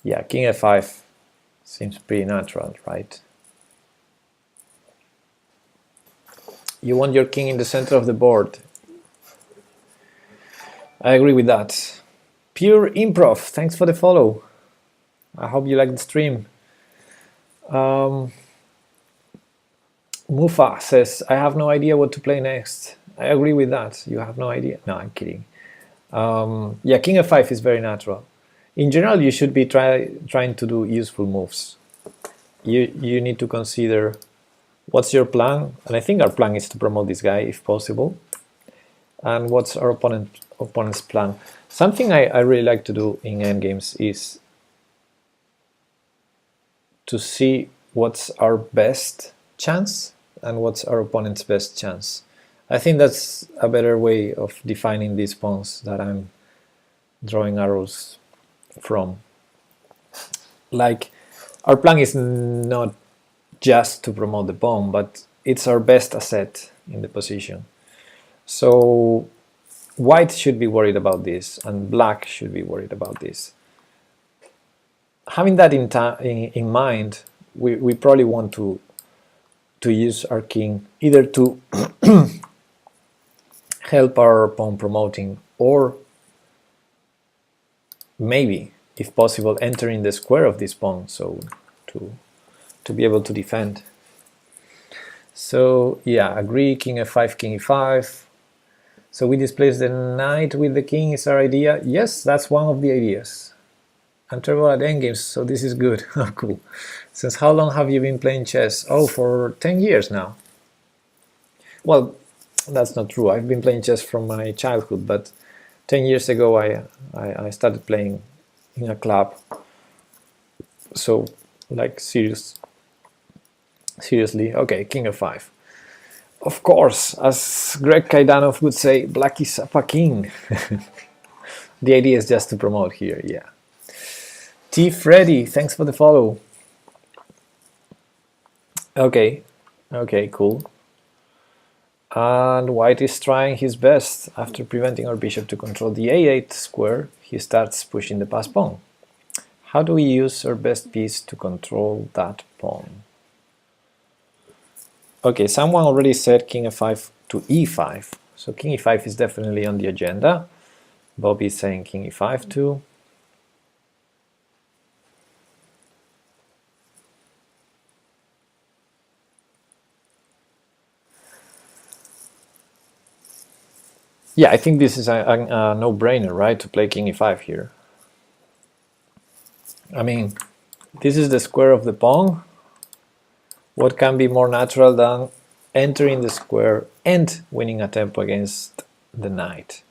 Yeah, king f5 seems pretty natural, right? You want your king in the center of the board. I agree with that. Pure Improv, thanks for the follow. I hope you like the stream. Mufa says, I have no idea what to play next. I agree with that. You have no idea. No, I'm kidding. Yeah, king f5 is very natural. In general, you should be trying to do useful moves. You need to consider what's your plan, and I think our plan is to promote this guy if possible. And what's our opponent's plan? Something I really like to do in endgames is to see what's our best chance and what's our opponent's best chance. I think that's a better way of defining these pawns that I'm drawing arrows from. Like, our plan is not just to promote the pawn, but it's our best asset in the position. So white should be worried about this, and black should be worried about this. Having that in mind, we probably want to use our king either to help our pawn promoting, or maybe, if possible, entering the square of this pawn, so to be able to defend. So yeah, agree, king f5, king e5. So we displace the knight with the king is our idea. Yes, that's one of the ideas. I'm terrible at endgames, so this is good. Oh, cool. Since how long have you been playing chess? Oh, for 10 years now. Well, that's not true. I've been playing chess from my childhood, but 10 years ago I started playing in a club. So, like, seriously. Okay, king f5. Of course, as Greg Kaidanov would say, black is a king. The idea is just to promote here, yeah. T. Freddy, thanks for the follow. Okay, cool. And white is trying his best. After preventing our bishop to control the a8 square, he starts pushing the pass pawn. How do we use our best piece to control that pawn? Okay, someone already said king f5 to e5. So king e5 is definitely on the agenda. Bobby is saying king e5 too. Yeah, I think this is a no-brainer, right, to play king e5 here. I mean, this is the square of the pawn. What can be more natural than entering the square and winning a tempo against the knight?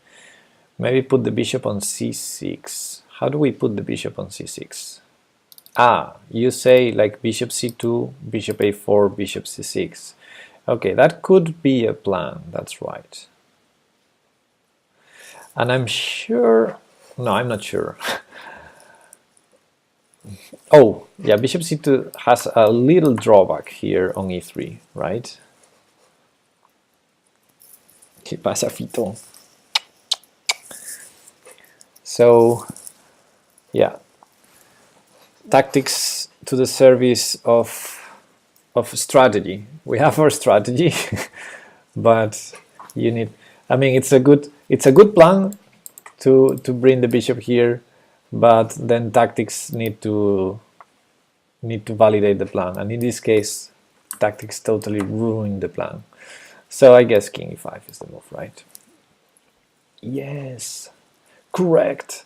Maybe put the bishop on c6. How do we put the bishop on c6? Ah, you say like bishop c2, bishop a4, bishop c6. Okay, that could be a plan, that's right. And I'm sure... No, I'm not sure. Oh, yeah, bishop c2 has a little drawback here on e3, right? ¿Qué pasa, Fito? So, yeah, tactics to the service of strategy. We have our strategy, but you need... I mean, it's a good plan to bring the bishop here, but then tactics need to validate the plan, and in this case, tactics totally ruin the plan. So I guess king e5 is the move, right? Yes. Correct.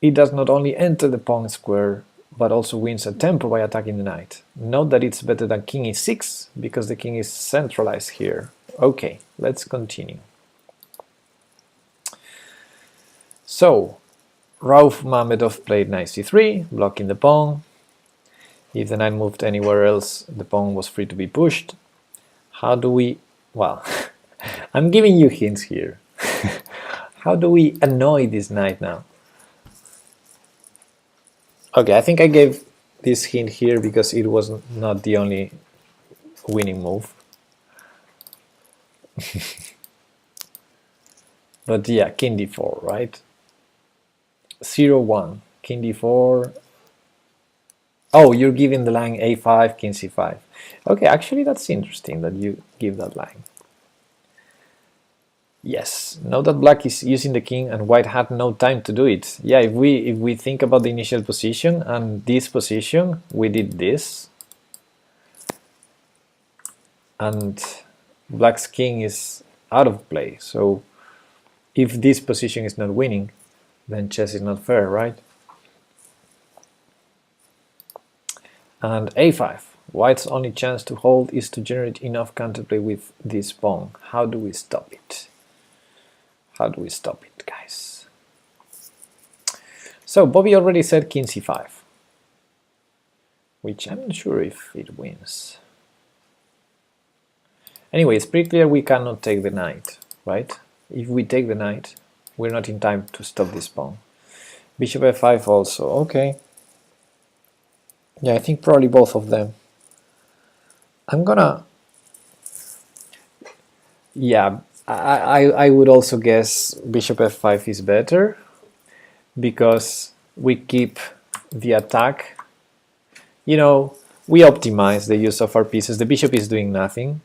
It does not only enter the pawn square, but also wins a tempo by attacking the knight. Note that it's better than king e6, because the king is centralized here. Okay, let's continue. So, Rauf Mamedov played knight c3, blocking the pawn. If the knight moved anywhere else, the pawn was free to be pushed. How do we... well, I'm giving you hints here. How do we annoy this knight now? Okay, I think I gave this hint here because it was not the only winning move. But yeah, king d4, right? 0-1, king d4. Oh, you're giving the line a5, king c5. Okay, actually that's interesting that you give that line. Yes, note that black is using the king and white had no time to do it. Yeah, if we think about the initial position and this position, we did this. And black's king is out of play. So if this position is not winning, then chess is not fair, right? And a5. White's only chance to hold is to generate enough counterplay with this pawn. How do we stop it? How do we stop it, guys? So Bobby already said king c5, which I'm not sure if it wins. Anyway, it's pretty clear we cannot take the knight, right? If we take the knight, we're not in time to stop this pawn. Bishop f5 also, okay. Yeah, I think probably both of them. I'm gonna... yeah, I would also guess bishop f5 is better, because we keep the attack. You know, we optimize the use of our pieces. The bishop is doing nothing.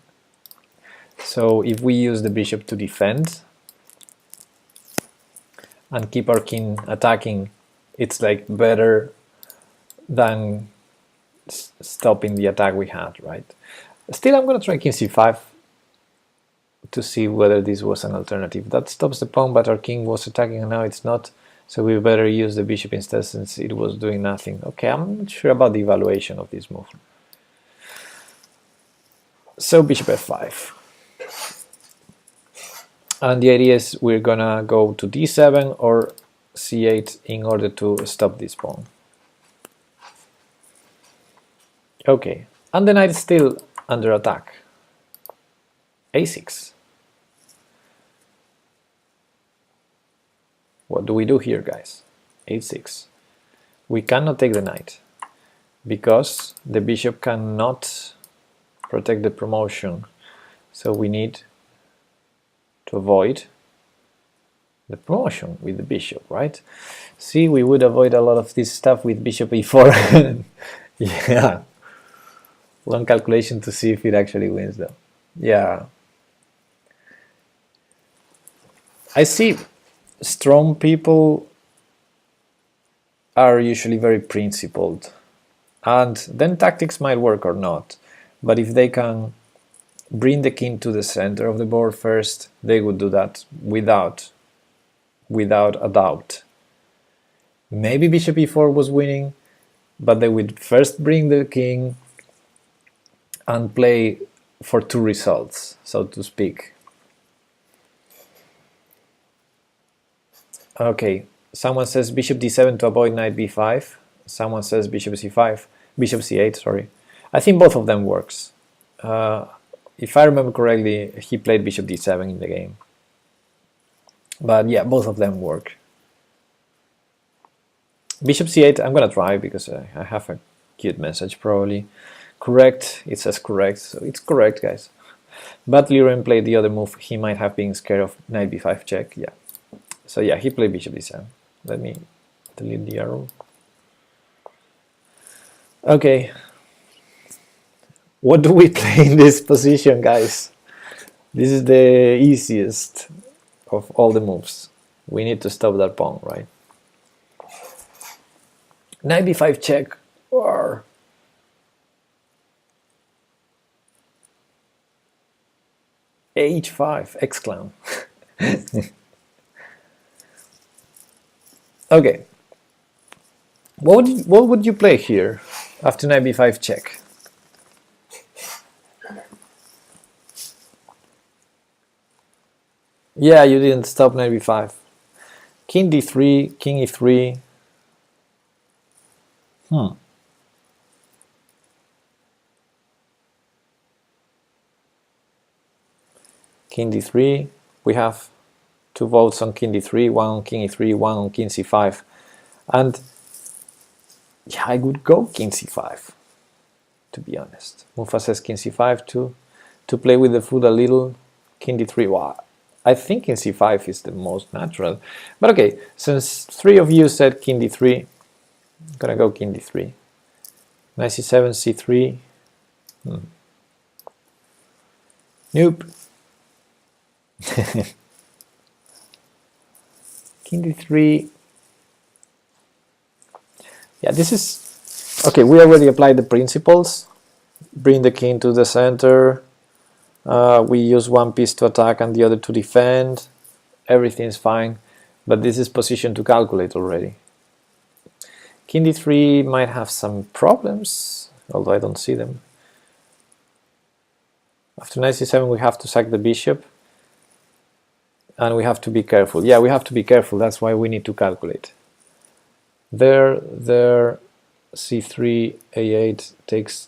So if we use the bishop to defend and keep our king attacking, it's like better than stopping the attack we had, right? Still, I'm going to try king c5 to see whether this was an alternative. That stops the pawn, but our king was attacking and now it's not. So we better use the bishop instead, since it was doing nothing. Okay, I'm not sure about the evaluation of this move. So bishop f5. And the idea is we're gonna go to d7 or c8 in order to stop this pawn. Okay, and the knight is still under attack. a6. What do we do here, guys? a6. We cannot take the knight because the bishop cannot protect the promotion. So we need to avoid the promotion with the bishop, right? See, we would avoid a lot of this stuff with bishop e4. Yeah. Long calculation to see if it actually wins, though. Yeah. I see strong people are usually very principled, and then tactics might work or not, but if they can bring the king to the center of the board first, they would do that without a doubt. Maybe bishop e4 was winning, but they would first bring the king and play for two results, so to speak. Okay, someone says bishop d7 to avoid knight b5. Someone says bishop c5, bishop c8, sorry. I think both of them works. If I remember correctly, he played bishop d7 in the game. But yeah, both of them work. Bishop c8, I'm gonna try because I have a cute message probably. Correct, it says correct, so it's correct, guys. But Liren played the other move. He might have been scared of knight b5 check, yeah. So yeah, he played bishop d7. Let me delete the arrow. Okay. What do we play in this position, guys? This is the easiest of all the moves. We need to stop that pawn, right? Knight b5 check or h5 exclam. Okay. What would you play here after knight b5 check? Yeah, you didn't stop knight b5. King d3, king e3. King d3. We have 2 votes on king d3, 1 on king e3, 1 on king c5. And yeah, I would go king c5, to be honest. Mufa says king c5 to play with the foot a little. King d3, wow. I think king c5 is the most natural. But okay, since 3 of you said king d3, I'm gonna go king d3. Knight c7, c3. Nope. King d3. Yeah, this is... Okay, we already applied the principles. Bring the king to the center. We use one piece to attack and the other to defend. Everything's fine. But this is position to calculate already. King d3 might have some problems, although I don't see them. After knight c7 we have to sack the bishop. And we have to be careful. Yeah, we have to be careful. That's why we need to calculate. There, c3, a8, takes,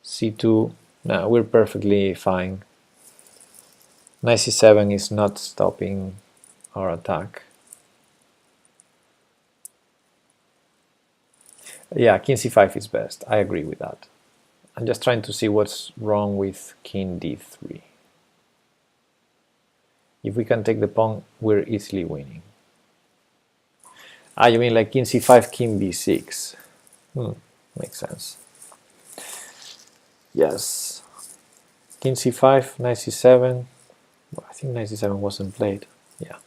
c2. No, we're perfectly fine. Knight c7 is not stopping our attack. Yeah, king c5 is best. I agree with that. I'm just trying to see what's wrong with king d3. If we can take the pawn, we're easily winning. Ah, you mean like king c5, king b6. Makes sense. Yes. King c5, knight c7. Well, I think knight c7 wasn't played. Yeah.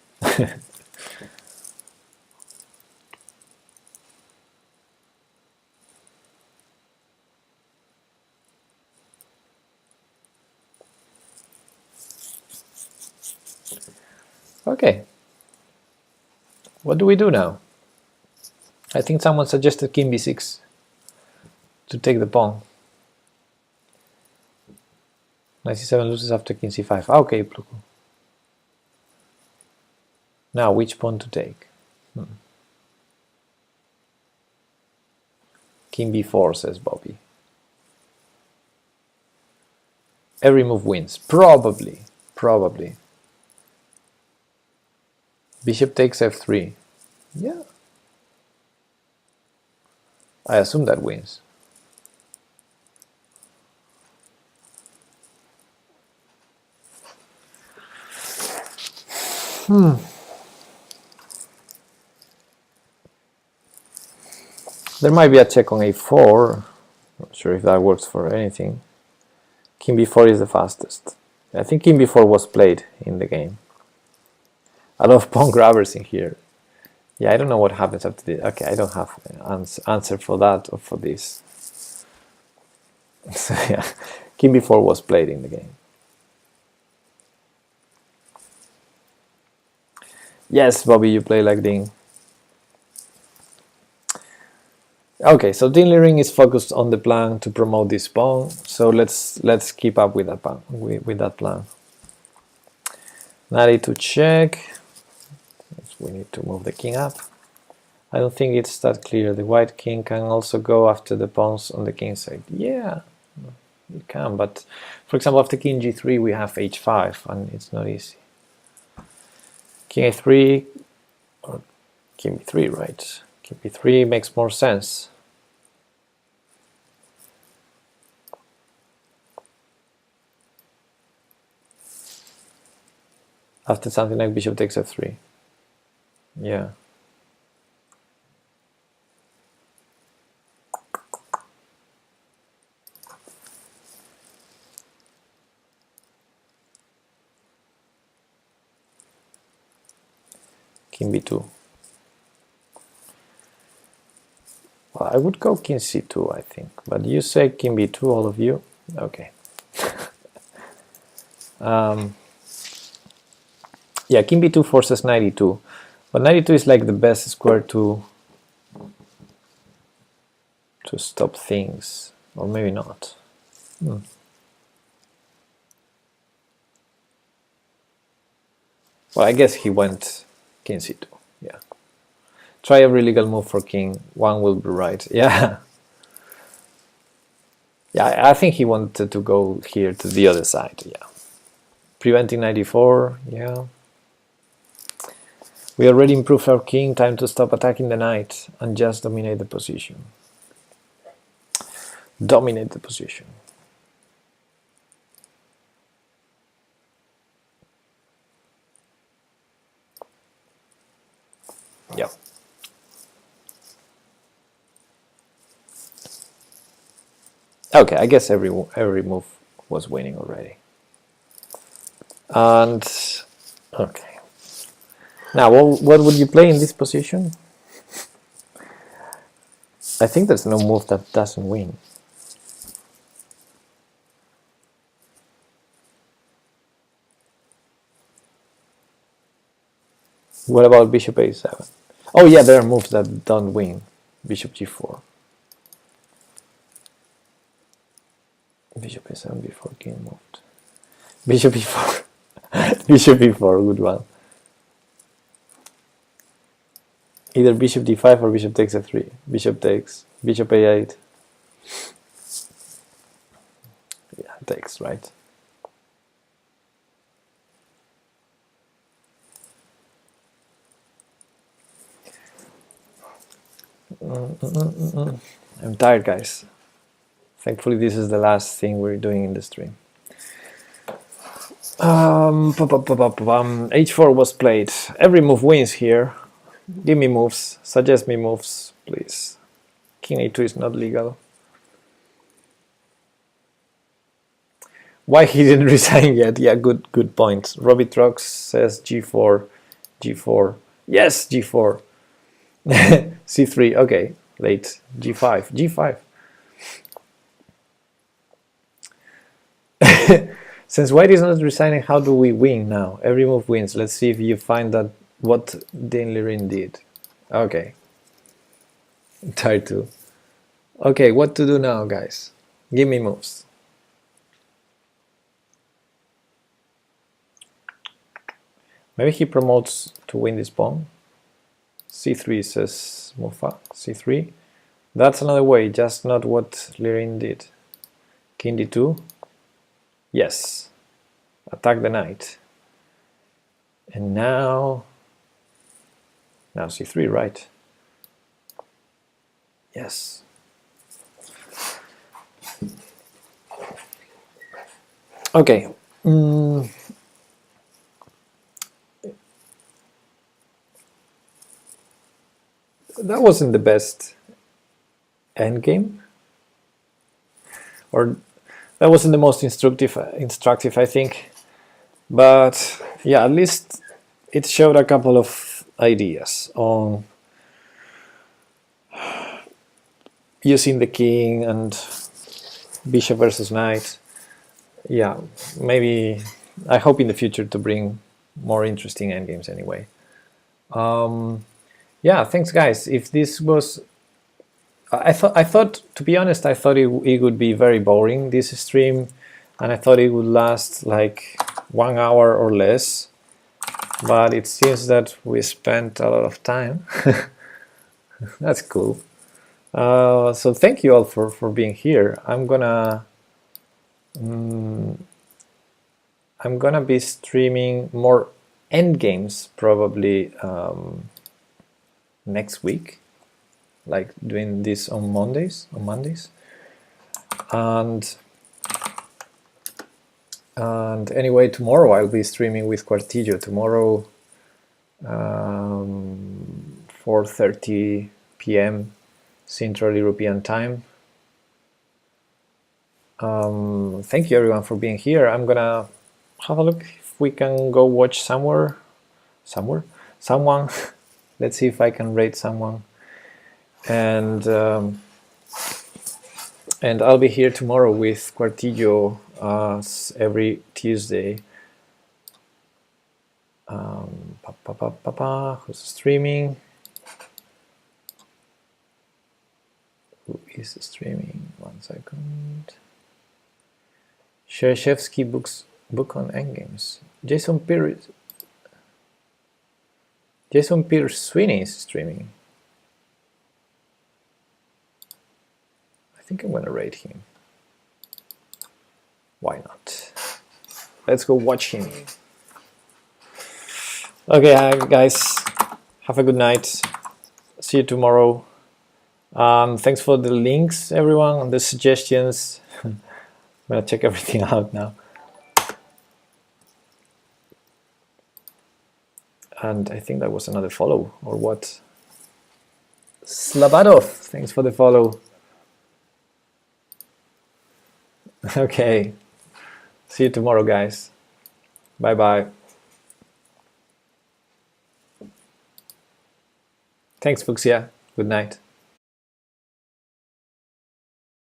Okay. What do we do now? I think someone suggested king b6 to take the pawn. Knight c7 loses after king c5. Okay, Pluko. Now, which pawn to take? King b4, says Bobby. Every move wins. Probably. Probably. Bishop takes f3. Yeah. I assume that wins. There might be a check on a4. Not sure if that works for anything. King b4 is the fastest. I think king b4 was played in the game. A lot of pawn grabbers in here. Yeah, I don't know what happens after this. Okay, I don't have an answer for that or for this. So yeah, king b4 was played in the game. Yes, Bobby, you play like Ding. Okay, so Dean Leering is focused on the plan to promote this pawn. So let's keep up with that plan. With that plan. Knight to check. We need to move the king up. I don't think it's that clear. The white king can also go after the pawns on the king side. Yeah, it can. But for example, after king g3, we have h5, and it's not easy. King a3 or king b3, right? King b3 makes more sense. After something like bishop takes f3. Yeah. King b2. Well, I would go king c2, I think. But you say king b2, all of you? Okay. Yeah, king b2 forces knight e2. But 92 is like the best square to stop things, or maybe not. Well, I guess he went king c2. Yeah. Try every legal move for king. One will be right. Yeah. Yeah, I think he wanted to go here to the other side. Yeah. Preventing 94. Yeah. We already improved our king. Time to stop attacking the knight and just dominate the position. Dominate the position. Yeah. Okay, I guess every move was winning already. And okay. Now, what would you play in this position? I think there's no move that doesn't win. What about bishop a7? Oh yeah, there are moves that don't win. Bishop g4. Bishop a7 before king moved. Bishop e4. Bishop e4, good one. Either bishop d5 or bishop takes f3. Bishop takes. Bishop a8. Yeah, takes, right? I'm tired, guys. Thankfully, this is the last thing we're doing in the stream. H4 was played. Every move wins here. Give me moves. Suggest me moves, please. King a2 is not legal. Why he didn't resign yet? Yeah, good point. Robbie Trox says g4, g4. Yes, g4. c3. Okay, late. g5, g5. Since white is not resigning, how do we win now? Every move wins. Let's see if you find that what Dean Lirin did. Okay. Tired too. Okay, what to do now, guys? Give me moves. Maybe he promotes to win this pawn. c3 says Mufa. c3. That's another way, just not what Lirin did. King d2. Yes. Attack the knight. And now c3, right? Yes. Okay. That wasn't the best endgame, or that wasn't the most instructive, I think. But yeah, at least it showed a couple of ideas on using the king and bishop versus knight. Yeah, maybe I hope in the future to bring more interesting endgames anyway. Yeah, thanks guys. If this was, I thought to be honest, I thought it would be very boring, this stream, and I thought it would last like 1 hour or less, but it seems that we spent a lot of time. That's cool. So thank you all for being here. I'm gonna be streaming more endgames probably next week, like doing this on Mondays. And anyway, tomorrow I'll be streaming with Quartillo. Tomorrow, 4:30 p.m. Central European Time. Thank you everyone for being here. I'm gonna have a look if we can go watch someone. Let's see if I can rate someone. And I'll be here tomorrow with Quartillo every Tuesday. Who's streaming? Who is streaming? 1 second. Shershevsky book on Endgames. Jason Pierce Sweeney is streaming. I think I'm gonna rate him. Why not? Let's go watch him. Okay, guys, have a good night. See you tomorrow. Thanks for the links, everyone, and the suggestions. I'm gonna check everything out now. And I think that was another follow, or what? Slavadov, thanks for the follow. Okay, see you tomorrow, guys. Bye-bye. Thanks, Fuxia. Good night.